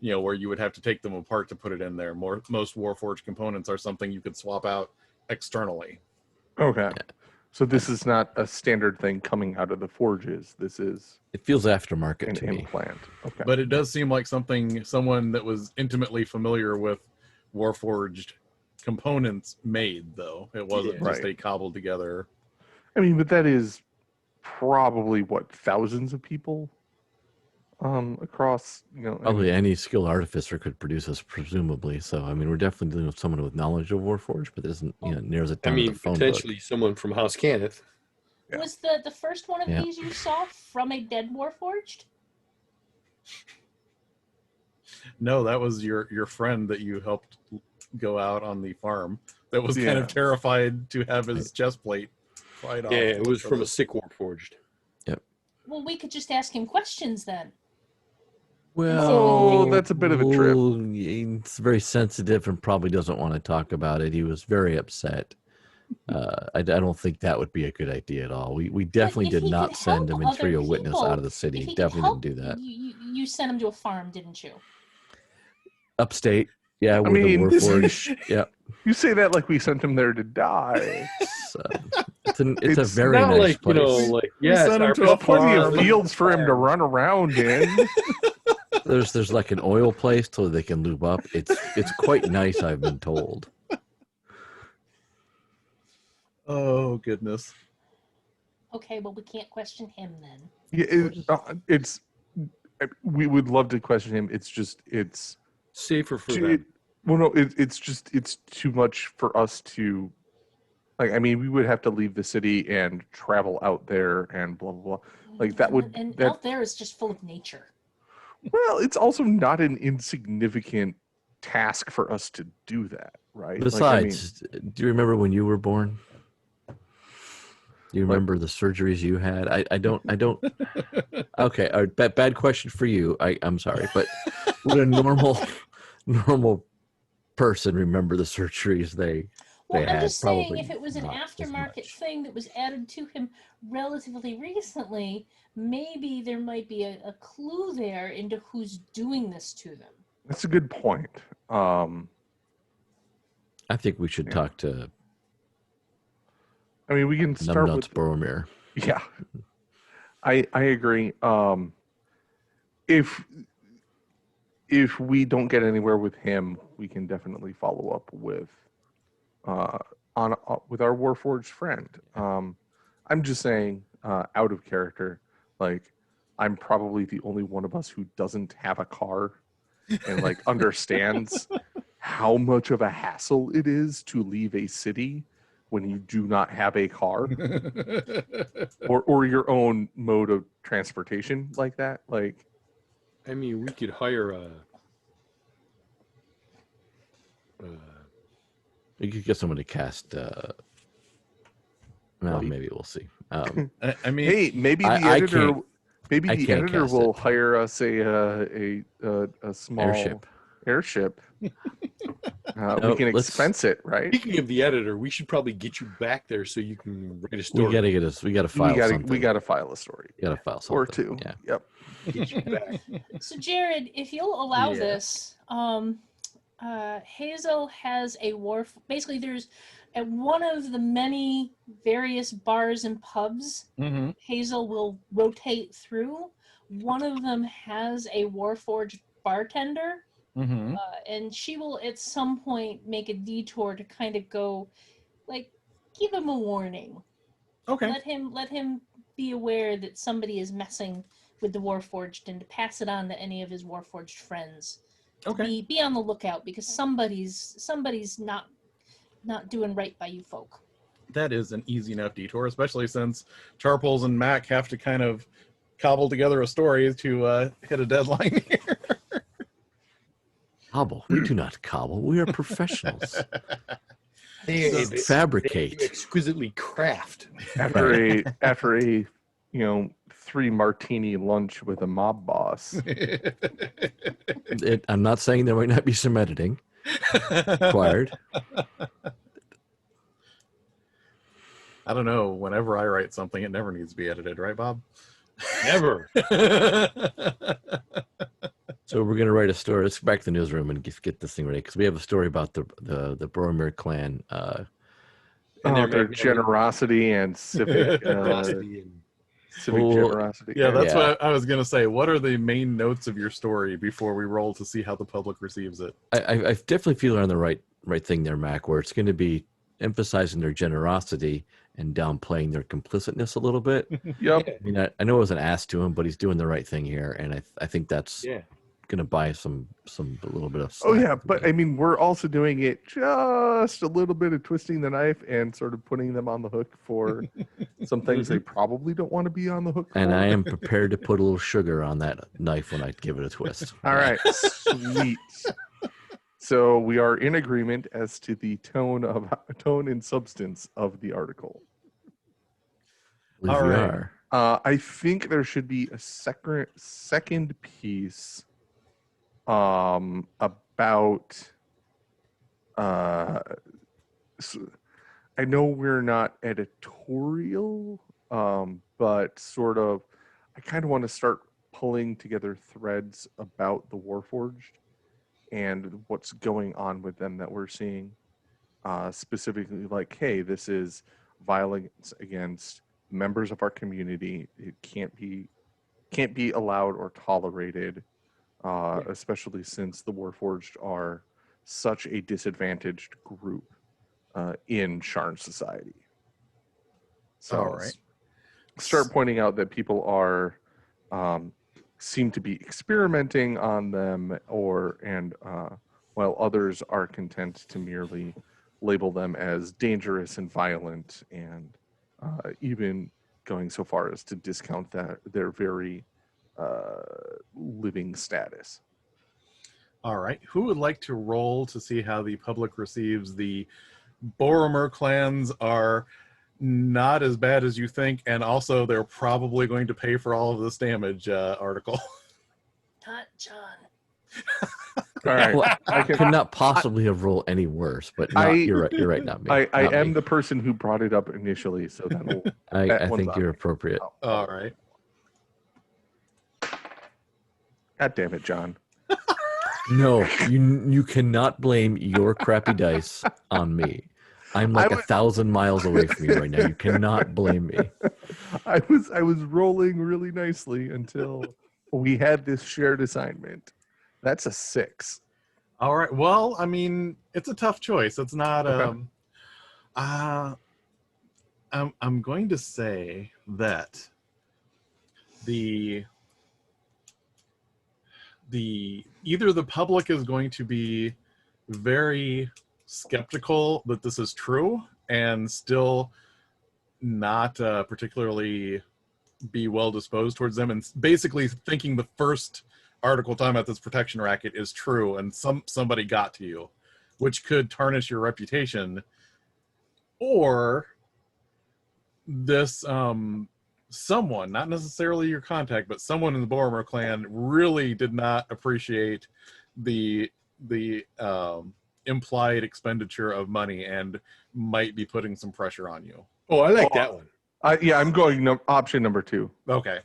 you know, where you would have to take them apart to put it in there. Most Warforged components are something you could swap out externally. Okay. So this is not a standard thing coming out of the forges. This is It feels aftermarket an to me. implant. Okay. But it does seem like someone that was intimately familiar with Warforged components made, though. It wasn't just Right. a cobbled together. I mean, but that is probably what, thousands of people across, you know. I Probably mean, any skilled artificer could produce this, presumably. So, I mean, we're definitely dealing with someone with knowledge of Warforged, but it isn't, narrows it I down mean, to the phone potentially someone from House Cannith. Yeah. Was the first one of Yeah. these you saw from a dead Warforged? No, that was your friend that you helped go out on the farm that was kind Yeah. of terrified to have his chest plate Fight off Yeah, it was most of from a us. sick Warforged. Well, we could just ask him questions then. Oh, that's a bit of a trip. It's very sensitive and probably doesn't want to talk about it. He was very upset. I don't think that would be a good idea at all. We definitely if did he not could send help him and other trio witness people, out of the If city. he could Definitely help, didn't do that. You sent him to a farm, didn't you? Upstate, yeah, I where mean, the this is- Warforged. Yeah, You say that like we sent him there to die. it's a It's very Not nice like, place. you know, like, We yes, sent him our to a There's plenty of farm. fields for him to run around in. There's like an oil place so they can lube up. It's quite nice, I've been told. Oh goodness. Okay, well, we can't question him then. Yeah, we would love to question him. It's safer for too, them. well, no, it's too much for us to. Like, I mean, we would have to leave the city and travel out there and blah blah blah. Like that would. And That, out there is just full of nature. well, it's also not an insignificant task for us to do that, right? Besides, do you remember when you were born? Do you remember the surgeries you had? I don't. Okay, all right, bad question for you. I'm sorry, but would a normal person remember the surgeries they Well, I'm had? just saying, Probably if it was an not as aftermarket much. thing that was added to him relatively recently, maybe there might be a clue there into who's doing this to them. that's a good point. I think we should Yeah. talk to I mean, we can start Numbnuts with Boromir. yeah. I agree. If we don't get anywhere with him, we can definitely follow up with with our Warforged friend. I'm just saying, out of character, like I'm probably the only one of us who doesn't have a car and like understands how much of a hassle it is to leave a city when you do not have a car or your own mode of transportation like that. Like, I mean, we could hire You could get someone to cast. Well, Light. maybe we'll see. I mean, hey, maybe the I editor, can't- maybe I the can't editor cast will it. hire us a small airship. We No, can let's- expense it, right? Speaking of the editor, we should probably get you back there so you can write a story. we gotta get us. We gotta file something. We gotta file a story We gotta file something. or two. Yeah. Yep. Get you back. So, Jared, if you'll allow Yeah. this, Hazel has a wharf. Basically, there's at one of the many various bars and pubs mhm. Hazel will rotate through. One of them has a Warforged bartender, Mhm. and she will at some point make a detour to kind of go, like, give him a warning. Okay. Let him be aware that somebody is messing with the Warforged, and to pass it on to any of his Warforged friends. Okay. Be on the lookout, because somebody's not doing right by you folk. That is an easy enough detour, especially since Charples and Mac have to kind of cobble together a story to hit a deadline here. Cobble. We do not cobble. We are professionals. They Fabricate. exquisitely craft. After a 3 martini lunch with a mob boss. I'm not saying there might not be some editing required. I don't know. Whenever I write something, it never needs to be edited, right, Bob? Never. So we're gonna write a story. Let's go back to the newsroom and get this thing ready because we have a story about the Boromir clan. And Their generosity and civic generosity and Well, generosity. Yeah, that's Yeah. what I was going to say. What are the main notes of your story before we roll to see how the public receives it? I definitely feel they're on the right thing there, Mac. Where it's going to be emphasizing their generosity and downplaying their complicitness a little bit. Yep. I mean, I know it wasn't asked to him, but he's doing the right thing here, and I think that's yeah. going to buy some a little bit of. Oh slack yeah, to but me. I mean, we're also doing it just a little bit of twisting the knife and sort of putting them on the hook for some things they probably don't want to be on the hook for. And I am prepared to put a little sugar on that knife when I give it a twist. All right, sweet. So we are in agreement as to the tone and substance of the article. believe All we right. are. I think there should be a second piece about I know we're not editorial, but sort of I kind of want to start pulling together threads about the Warforged and what's going on with them that we're seeing. Specifically, like, hey, this is violence against members of our community. It can't be allowed or tolerated, especially since the Warforged are such a disadvantaged group in Sharn society. So All right. start pointing out that people are seem to be experimenting on them, while others are content to merely label them as dangerous and violent, and even going so far as to discount their very living status. All right. Who would like to roll to see how the public receives the Boromer clans are not as bad as you think, and also they're probably going to pay for all of this damage article? Not John. All right. Well, I I can- could not possibly have rolled any worse, but not, you're right, not me. I not am me. the person who brought it up initially, so that'll. I that one's think on you're me. appropriate. All right. God damn it, John. No, you cannot blame your crappy dice on me. I'm like 1,000 miles away from you right now. You cannot blame me. I was rolling really nicely until we had this shared assignment. That's a 6. All right. Well, I mean, it's a tough choice. It's not. Okay. I'm going to say that either the public is going to be very skeptical that this is true and still not particularly be well disposed towards them, and basically thinking the first article talking about this protection racket is true and somebody got to you, which could tarnish your reputation, or this someone, not necessarily your contact, but someone in the Boromer clan really did not appreciate the implied expenditure of money and might be putting some pressure on you. Oh, I like that one. Yeah, I'm going option number 2. Okay.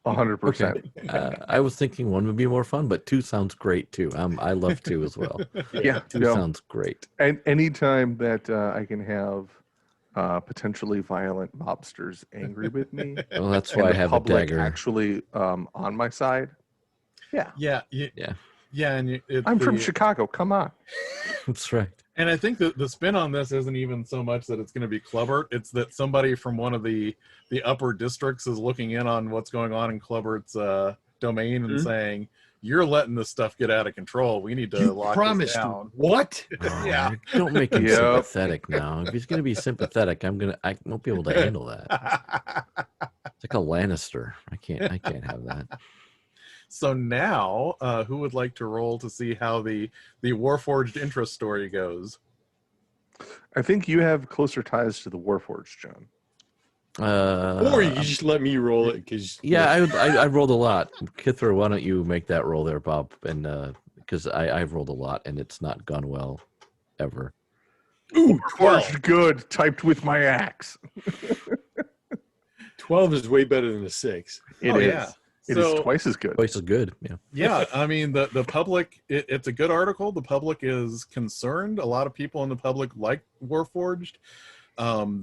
100%. I was thinking 1 would be more fun, but 2 sounds great too. I love 2 as well. Yeah. 2 no. sounds great. And anytime that I can have potentially violent mobsters angry with me, Well, that's and why I the have a public dagger. actually on my side. Yeah. Yeah. And I'm from Chicago. Come on. That's right. And I think that the spin on this isn't even so much that it's going to be Clubbert. It's that somebody from one of the upper districts is looking in on what's going on in Clubbert's domain and saying, "You're letting this stuff get out of control. We need to You lock promised this down." what? Oh, Yeah. Don't make him Yep. sympathetic now. If he's going to be sympathetic, I won't be able to handle that. It's like a Lannister. I can't have that. So now, who would like to roll to see how the Warforged interest story goes? I think you have closer ties to the Warforged, John. Or you just let me roll it because Yeah, I rolled a lot. Kithra, why don't you make that roll there, Bob? And because I've rolled a lot and it's not gone well ever. Ooh, Warforged good, typed with my axe. 12 is way better than a 6. It Oh, is. yeah. It is So- twice as good. Twice as good. Yeah. Yeah, I mean the public. It's a good article. The public is concerned. A lot of people in the public like Warforged.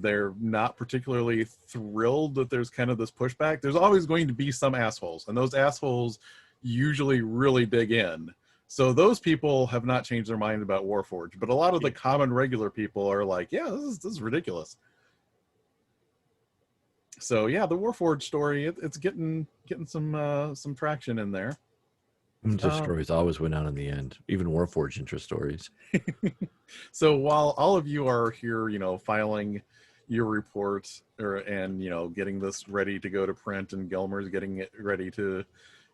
They're not particularly thrilled that there's kind of this pushback. There's always going to be some assholes, and those assholes usually really dig in. So those people have not changed their mind about Warforged, but a lot of the common regular people are like, "Yeah, this is ridiculous." So yeah, the Warforged story, it's getting some traction in there. Interest stories always win out in the end. Even Warforged interest stories. So while all of you are here, filing your reports and getting this ready to go to print, and Gelmer's getting it ready to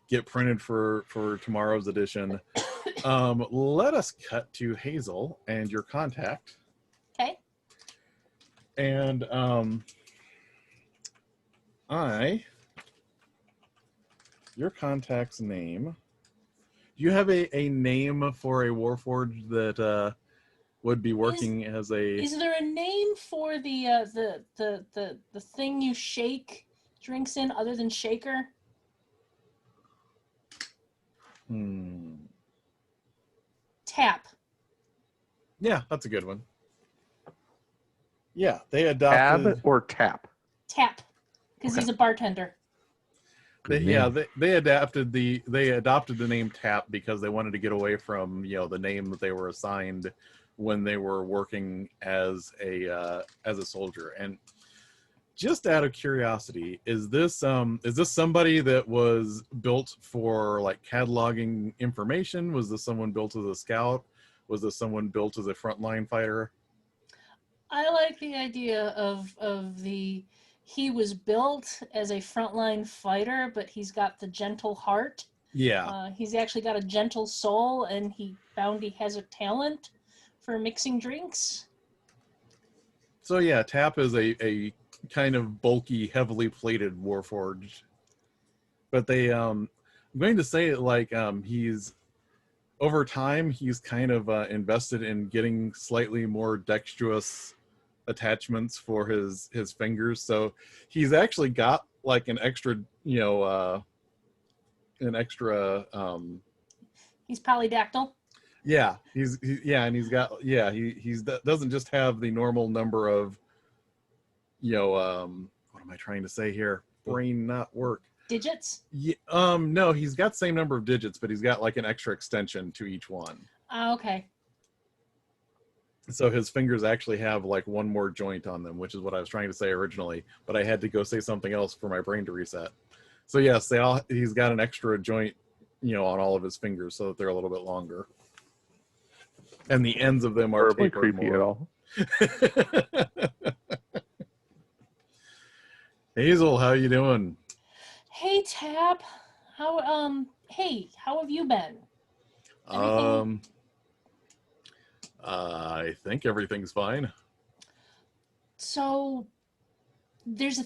get printed for tomorrow's edition, let us cut to Hazel and your contact. Okay. And Your contact's name. Do you have a name for a Warforged that would be working as a? Is there a name for the thing you shake drinks in other than shaker? Tap. Yeah, that's a good one. Yeah, they adopted. Tab or tap? Tap, because Okay. he's a bartender. They adopted the name Tap because they wanted to get away from the name that they were assigned when they were working as a soldier. And just out of curiosity, is this somebody that was built for like cataloging information? Was this someone built as a scout? Was this someone built as a frontline fighter? I like the idea of he was built as a frontline fighter, but he's got the gentle heart. Yeah. He's actually got a gentle soul, and he found he has a talent for mixing drinks. So yeah, Tap is a kind of bulky, heavily plated Warforged. But I'm going to say it like he's over time he's kind of invested in getting slightly more dexterous attachments for his fingers. So he's actually got like an extra he's polydactyl. Yeah, and he's got he doesn't just have the normal number of what am I trying to say here? Brain not work. Digits? Yeah, no, he's got the same number of digits, but he's got like an extra extension to each one. Okay. So his fingers actually have like one more joint on them, which is what I was trying to say originally, but I had to go say something else for my brain to reset. So yes, he's got an extra joint, on all of his fingers so that they're a little bit longer. And the ends of them are Terribly tapered creepy more. at all. Hazel, how you doing? Hey, Tap. How have you been? Everything? I think everything's fine. So there's a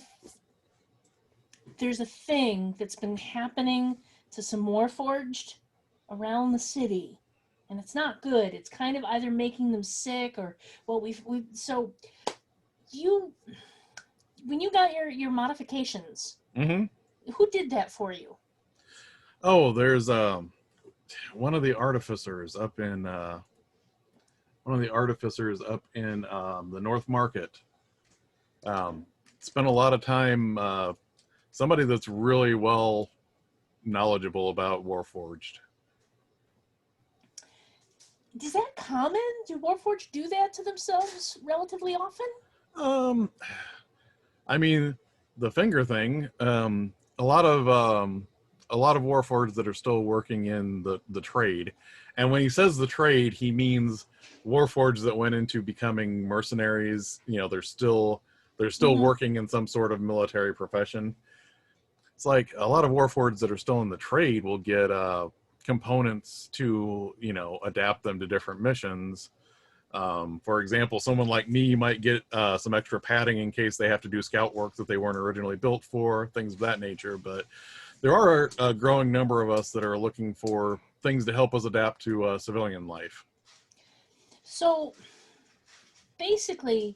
thing that's been happening to some Warforged around the city, and it's not good. It's kind of either making them sick or when you got your modifications, Mm-hmm. who did that for you? Oh, there's one of the artificers up in the North Market. Spent a lot of time. Somebody that's really well knowledgeable about Warforged. Is that common? Do Warforged do that to themselves relatively often? I mean, the finger thing. A lot of Warforged that are still working in the trade, and when he says the trade, he means Warforged that went into becoming mercenaries. They're still Mm-hmm. working in some sort of military profession. It's like a lot of Warforged that are still in the trade will get components to adapt them to different missions. For example, someone like me might get some extra padding in case they have to do scout work that they weren't originally built for, things of that nature. But there are a growing number of us that are looking for things to help us adapt to civilian life. So basically,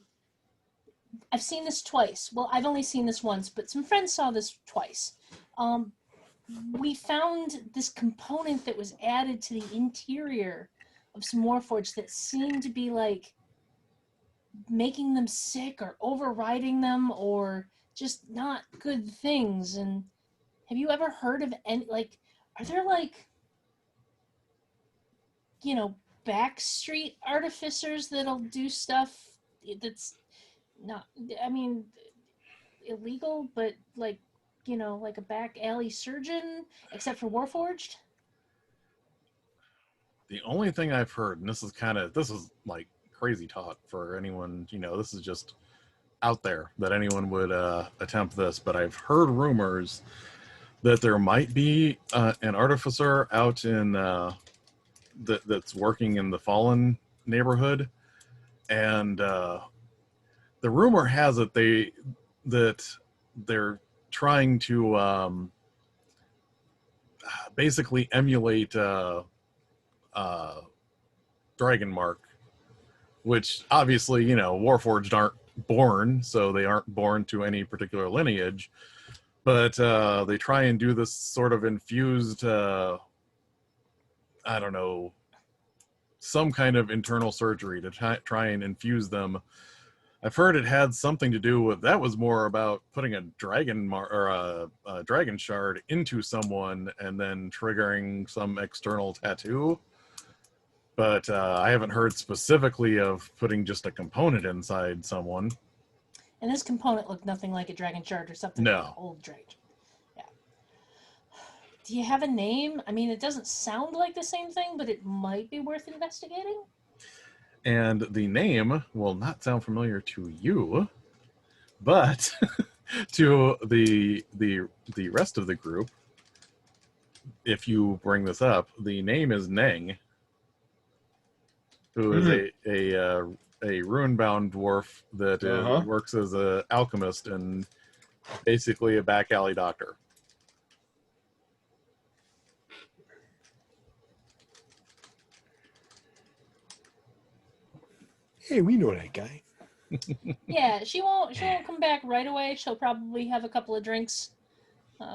I've seen this twice. Well, I've only seen this once, but some friends saw this twice. We found this component that was added to the interior of some Warforged that seemed to be like making them sick or overriding them or just not good things. And have you ever heard of any, are there backstreet artificers that'll do stuff that's not, illegal, but like a back alley surgeon, except for Warforged? The only thing I've heard, and this is like crazy talk for anyone, this is just out there that anyone would attempt this, but I've heard rumors that there might be an artificer out in that's working in the Fallen neighborhood, and the rumor has it they're trying to basically emulate Dragon Mark, which obviously, Warforged aren't born, so they aren't born to any particular lineage, but they try and do this sort of infused, I don't know, some kind of internal surgery to try and infuse them. I've heard it had something to do with, that was more about putting a dragon or a dragon shard into someone and then triggering some external tattoo. But I haven't heard specifically of putting just a component inside someone. And this component looked nothing like a dragon shard or something. No. Like an old dragon. Yeah. Do you have a name? I mean, it doesn't sound like the same thing, but it might be worth investigating. And the name will not sound familiar to you, but to the rest of the group, if you bring this up, the name is Neng, who is a rune-bound dwarf that works as an alchemist and basically a back alley doctor. Hey, we know that guy. Yeah, she won't come back right away. She'll probably have a couple of drinks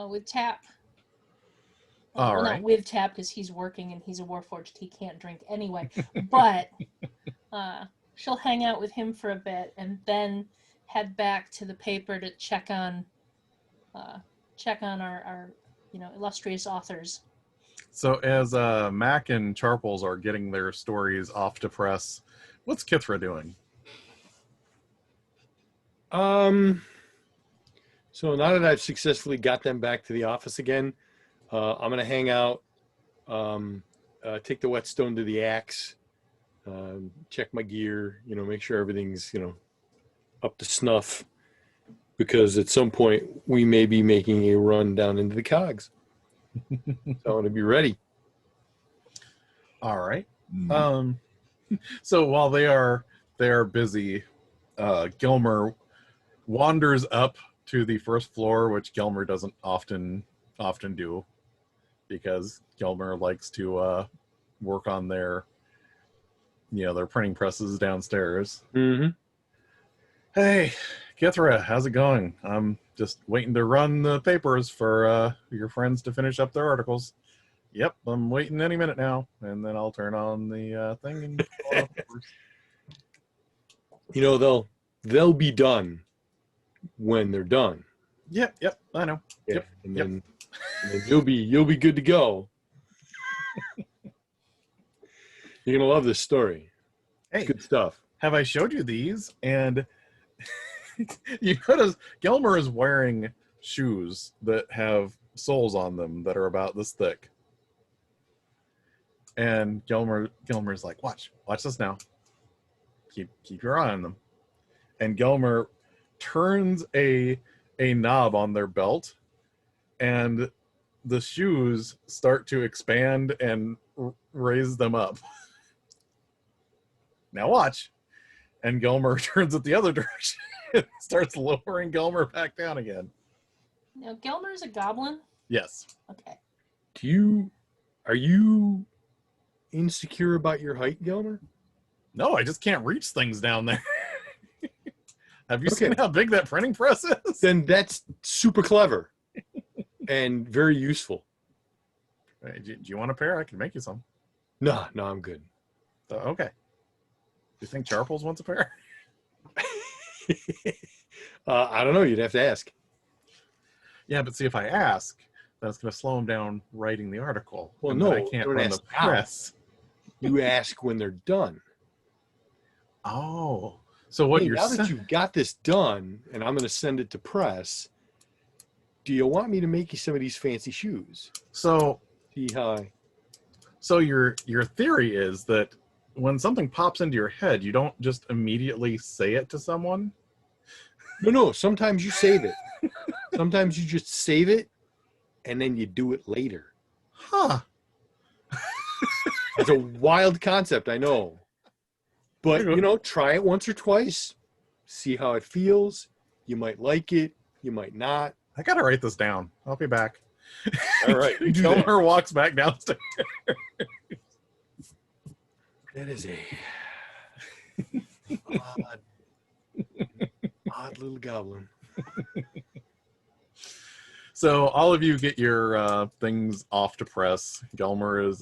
with Tap. All right. Not with Tap, because he's working and he's a Warforged. He can't drink anyway. But she'll hang out with him for a bit and then head back to the paper to check on our illustrious authors. So as Mac and Charples are getting their stories off to press, what's Kithra doing? So now that I've successfully got them back to the office again, I'm going to hang out, take the whetstone to the axe, check my gear, make sure everything's, up to snuff, because at some point we may be making a run down into the cogs. So I want to be ready. All right. So while they are busy, Gilmer wanders up to the first floor, which Gilmer doesn't often do, because Gilmer likes to work on their printing presses downstairs. Mm-hmm. Hey, Kithra, how's it going? I'm just waiting to run the papers for your friends to finish up their articles. Yep, I'm waiting any minute now, and then I'll turn on the thing and pull out the papers. They'll be done when they're done. Yep, I know. Yeah, Yep, and then you'll be good to go. You're gonna love this story. Hey, Good stuff. have I showed you these? And you notice Gilmer is wearing shoes that have soles on them that are about this thick. And Gilmer's like, watch this now. Keep your eye on them. And Gilmer turns a knob on their belt, and the shoes start to expand and raise them up. Now watch. And Gilmer turns it the other direction and starts lowering Gilmer back down again. Now, Gilmer's a goblin? Yes. Okay. Are you insecure about your height, Gilmer? No, I just can't reach things down there. Have you Okay. seen how big that printing press is? Then that's super clever and very useful. Hey, do you want a pair? I can make you some. No, I'm good. Okay. Do you think Charples wants a pair? I don't know. You'd have to ask. Yeah, but see, if I ask, that's going to slow him down writing the article. Well, and no, then I can't don't run the ask now. press. You ask when they're done. Oh, so what Hey, you're now that saying? you've got this done, and I'm going to send it to press, do you want me to make you some of these fancy shoes? So See how your theory is that when something pops into your head, you don't just immediately say it to someone? No, sometimes you save it. Sometimes you just save it, and then you do it later. Huh. It's a wild concept, I know. But, try it once or twice. See how it feels. You might like it. You might not. I gotta write this down. I'll be back. All right, you do that. Kilmer walks back downstairs. That is a odd little goblin. So all of you get your things off to press. Gelmer is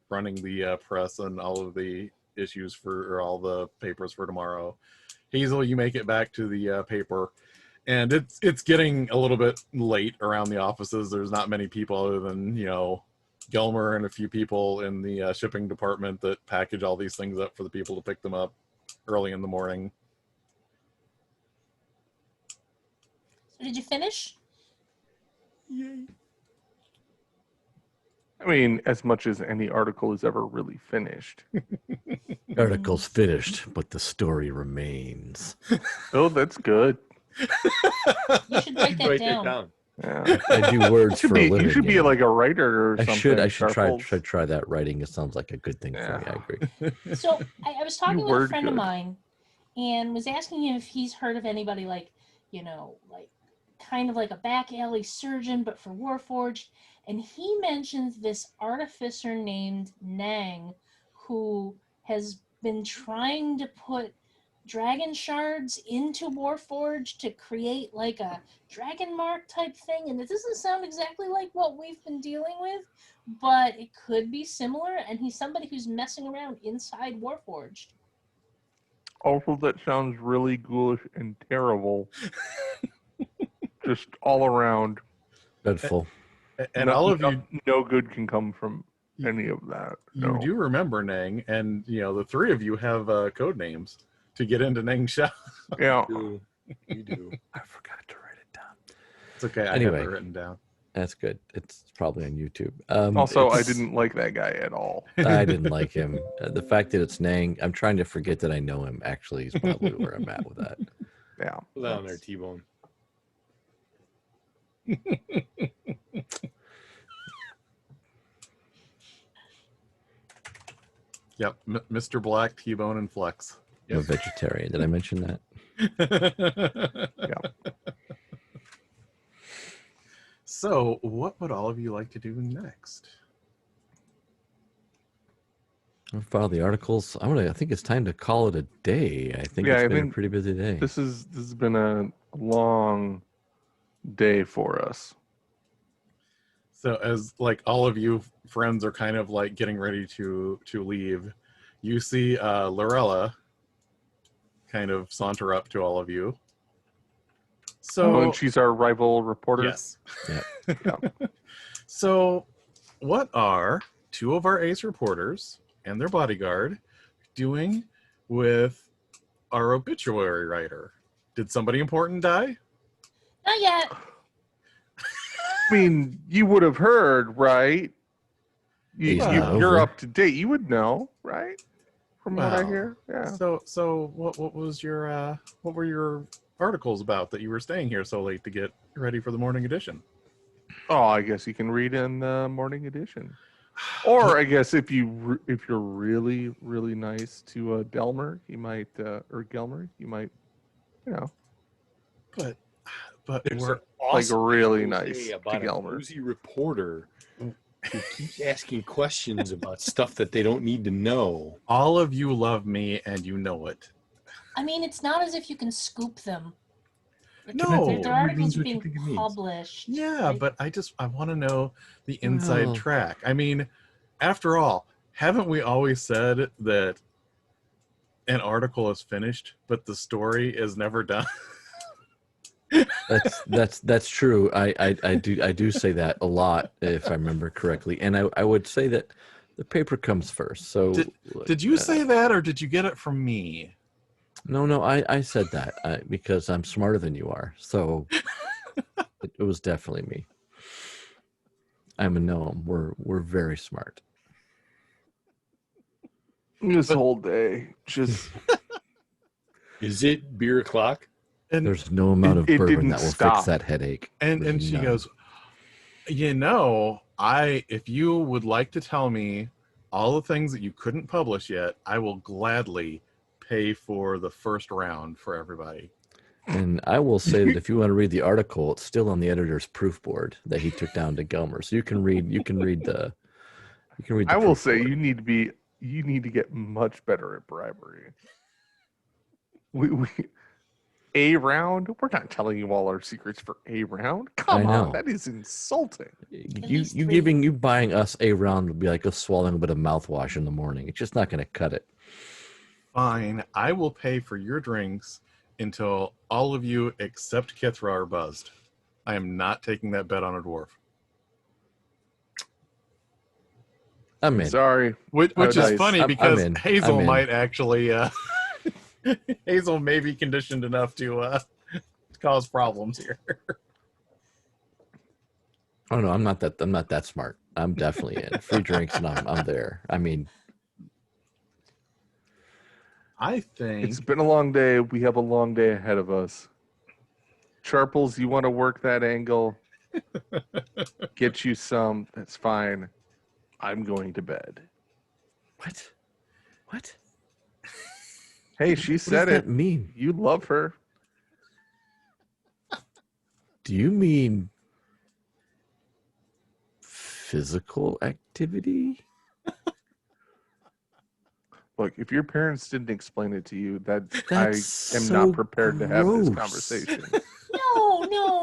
running the press and all of the issues or all the papers for tomorrow. Hazel, you make it back to the paper, and it's getting a little bit late around the offices. There's not many people other than Gelmer and a few people in the shipping department that package all these things up for the people to pick them up early in the morning. So did you finish? Yay. I mean, as much as any article is ever really finished. Article's finished, but the story remains. Oh, that's good. You should write that Write down. that down. Yeah. I do words for a living. You should be like a writer or I something. should Sharples. try that writing. It sounds like a good thing for me. I agree. So I was talking You with a word friend of good. mine and was asking him if he's heard of anybody like kind of like a back alley surgeon, but for Warforged. And he mentions this artificer named Nang, who has been trying to put dragon shards into Warforged to create like a dragon mark type thing. And it doesn't sound exactly like what we've been dealing with, but it could be similar. And he's somebody who's messing around inside Warforged. Also, that sounds really ghoulish and terrible. Just all around. Dreadful. And all of you, no good can come from any of that. you No. do remember Nang, and the three of you have code names to get into Nang's shop. Yeah. You do. I forgot to write it down. It's okay. I Anyway. have it written down. That's good. It's probably on YouTube. Also, I it's- didn't like that guy at all. I didn't like him. The fact that it's Nang, I'm trying to forget that I know him. Actually, is probably where I'm at with that. Yeah. Put that on there, T-Bone. Yep, Mr. Black, T-Bone, and Flex. I'm a vegetarian. Did I mention that? Yeah. So, what would all of you like to do next? I'll file the articles. I think it's time to call it a day. I think Yeah, it's I been a think pretty busy day. This has been a long day for us. So, as like all of you friends are kind of like getting ready to leave, you see Lorella kind of saunter up to all of you. So, And she's our rival reporter. yes. Yeah. So, what are two of our ace reporters and their bodyguard doing with our obituary writer? Did somebody important die? Not yet. I mean, you would have heard, right? He's not You're over. up to date. You would know, right? From what I Well, hear. Yeah. So what was your what were your articles about that you were staying here so late to get ready for the morning edition? Oh, I guess you can read in the morning edition. Or I guess if you're really really nice to Delmer, you might or Gelmer, you might, But There's we're an awesome really thing nice to about a Gelmer. nosy reporter who keeps asking questions about stuff that they don't need to know. all of you love me and you know it. I mean, it's not as if you can scoop them. No. Their It articles means are what you being think it means. published. Yeah, Like, but I want to know the inside Well. track. I mean, after all, haven't we always said that an article is finished, but the story is never done? That's true. I do say that a lot if I remember correctly, and I would say that the paper comes first. So Did you say that, or did you get it from me? No, I said that because I'm smarter than you are. So it was definitely me. I'm a gnome. We're very smart. This whole day just Is it beer o'clock? And There's no amount of It bourbon didn't that will stop. fix that headache. and There's she none. goes, if you would like to tell me all the things that you couldn't publish yet, I will gladly pay for the first round for everybody. And I will say that if you want to read the article, it's still on the editor's proof board that he took down to Gelmer. So you can read the I will proof say board. you need to get much better at bribery. We a round. We're not telling you all our secrets for a round. Come I know. on, that is insulting. least three. You buying us a round would be like us swallowing a bit of mouthwash in the morning. It's just not going to cut it. Fine, I will pay for your drinks until all of you except Kithra are buzzed. I am not taking that bet on a dwarf. I'm in. Sorry. Which Oh, is nice. funny I'm because in. Hazel I'm in. might actually Hazel may be conditioned enough to cause problems here. Oh no, I'm not that smart. I'm definitely in. Free drinks and I'm there. I mean, I think It's been a long day. We have a long day ahead of us. Sharples, you want to work that angle? Get you some. That's fine. I'm going to bed. what? Hey, she What said does it. that mean? You love her. Do you mean physical activity? Look, if your parents didn't explain it to you, That's I am so not prepared to have this gross. conversation.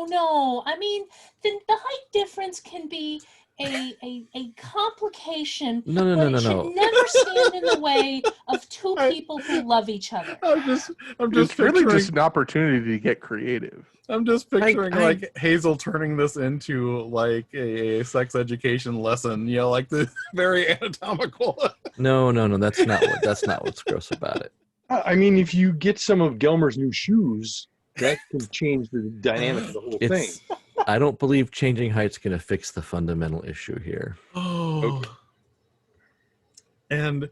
No. I mean, the height difference can be a complication, No. but it should never stand in the way of two people who love each other. I'm just It's really picturing just an opportunity to get creative. I'm just picturing I- like Hazel turning this into like a sex education lesson, you know, like the very anatomical. No. That's not what's gross about it. I mean, if you get some of Gelmer's new shoes, that can change the dynamic of the whole thing. It's. I don't believe changing height's going to fix the fundamental issue here. Oh. Okay. And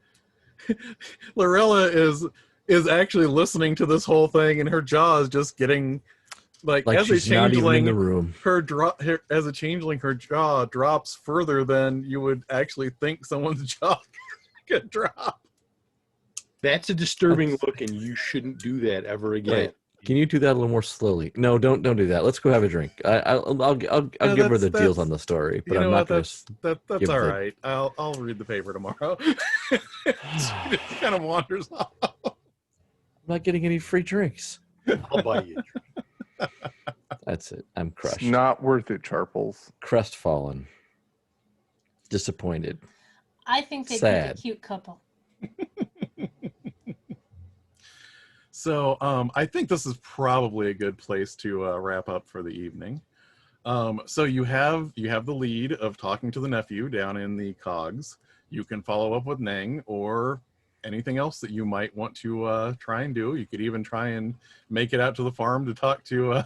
Lorella is actually listening to this whole thing, and her jaw is just getting like as a she's not even in changeling. the room. As a changeling, her jaw drops further than you would actually think someone's jaw could drop. That's a disturbing look, and you shouldn't do that ever again. Right. Can you do that a little more slowly? No, don't do that. Let's go have a drink. I'll give her the deals on the story, but You know I'm not what? going to. That's give all the- right. I'll read the paper tomorrow. It just kind of wanders off. I'm not getting any free drinks. I'll buy you. That's it. I'm It's crushed. not worth it, Sharples. Crestfallen. Disappointed. I think they'd Sad. make a cute couple. So I think this is probably a good place to wrap up for the evening. So you have the lead of talking to the nephew down in the cogs. You can follow up with Nang or anything else that you might want to try and do. You could even try and make it out to the farm to talk to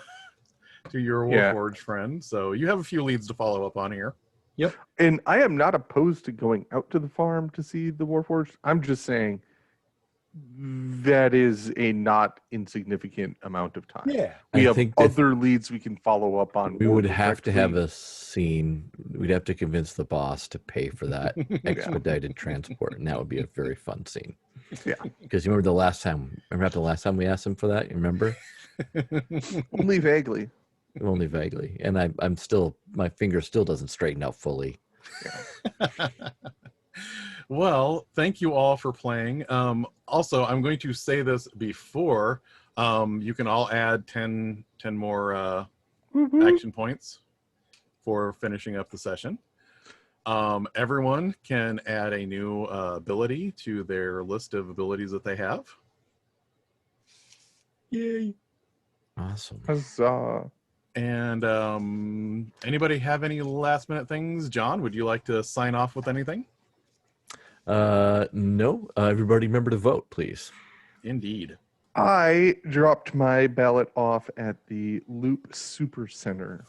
your Yeah. Warforged friend. So you have a few leads to follow up on here. And I am not opposed to going out to the farm to see the Warforged. I'm just saying that is a not insignificant amount of time. Yeah. We I have think that other leads we can follow up on. we more would have to have directly. a scene. We'd have to convince the boss to pay for that expedited transport, and that would be a very fun scene. Yeah. Because you remember the last time we asked him for that? You remember? Only vaguely. Only vaguely. And I'm still, my finger still doesn't straighten out fully. Well, thank you all for playing. Also, I'm going to say this before you can all add 10 more action points for finishing up the session. Everyone can add a new ability to their list of abilities that they have. Yay. Awesome. Huzzah. And anybody have any last minute things? John, would you like to sign off with anything? No. Everybody remember to vote, please. Indeed. I dropped my ballot off at the Loop Super Center.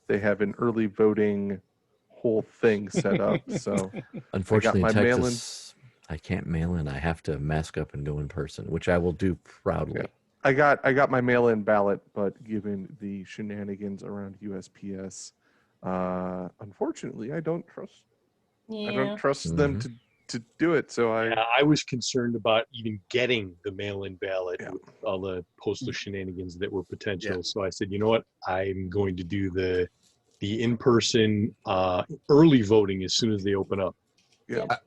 They have an early voting whole thing set up. So Unfortunately, my in mail-in. Texas, I can't mail in. I have to mask up and go in person, which I will do proudly. Yeah. I got my mail-in ballot, but given the shenanigans around USPS, unfortunately, I don't trust Yeah. I don't trust them to to do it. So I was concerned about even getting the mail-in ballot Yeah. with all the postal shenanigans that were potential. Yeah. So I said, you know what? I'm going to do the in-person early voting as soon as they open up.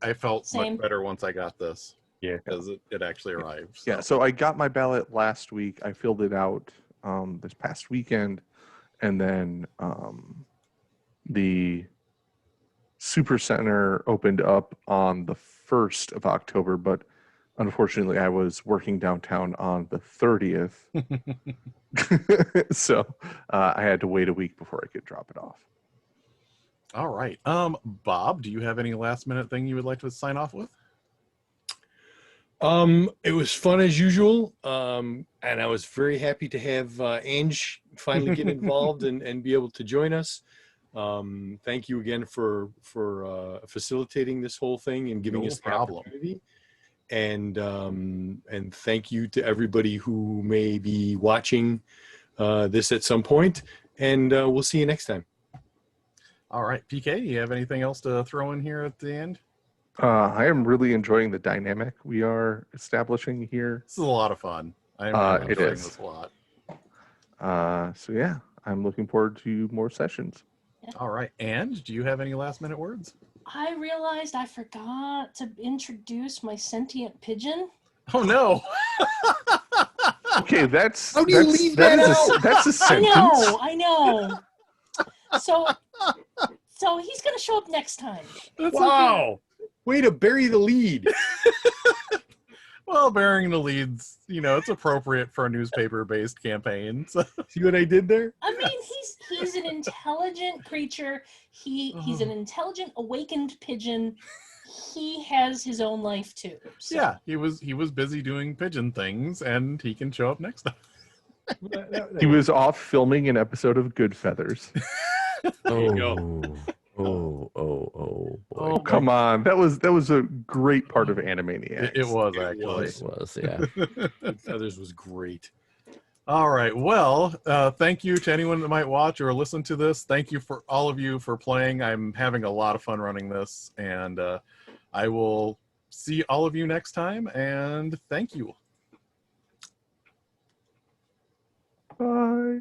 I felt Same. much better once I got this. Yeah. Because it actually arrived. So. Yeah, so I got my ballot last week. I filled it out this past weekend, and then the Super Center opened up on the 1st of October, but unfortunately I was working downtown on the 30th. So I had to wait a week before I could drop it off. All right. Bob, do you have any last minute thing you would like to sign off with? It was fun as usual. And I was very happy to have Ange finally get involved and be able to join us. Thank you again for facilitating this whole thing and giving No us the problem. opportunity. And thank you to everybody who may be watching this at some point. And we'll see you next time. All right. PK, you have anything else to throw in here at the end? I am really enjoying the dynamic we are establishing here. This is a lot of fun. I'm It enjoying is. this a lot. So yeah, I'm looking forward to more sessions. All right. And do you have any last minute words? I realized I forgot to introduce my sentient pigeon. Oh, no. Okay, that's How do you leave that out? That's a sentence. I know. So he's gonna show up next time. That's Wow. Way to bury the lead. Well, bearing the leads, it's appropriate for a newspaper-based campaign. So. See what I did there? I mean, he's an intelligent creature. He's an intelligent, awakened pigeon. He has his own life too. So. Yeah, he was busy doing pigeon things, and he can show up next time. He was off filming an episode of Good Feathers. There you go. Oh, boy. Oh, Come on, that was a great part of Animaniacs. It was It actually. It was, yeah. Feathers was great. All right. Well, thank you to anyone that might watch or listen to this. Thank you for all of you for playing. I'm having a lot of fun running this, and I will see all of you next time. And thank you. Bye.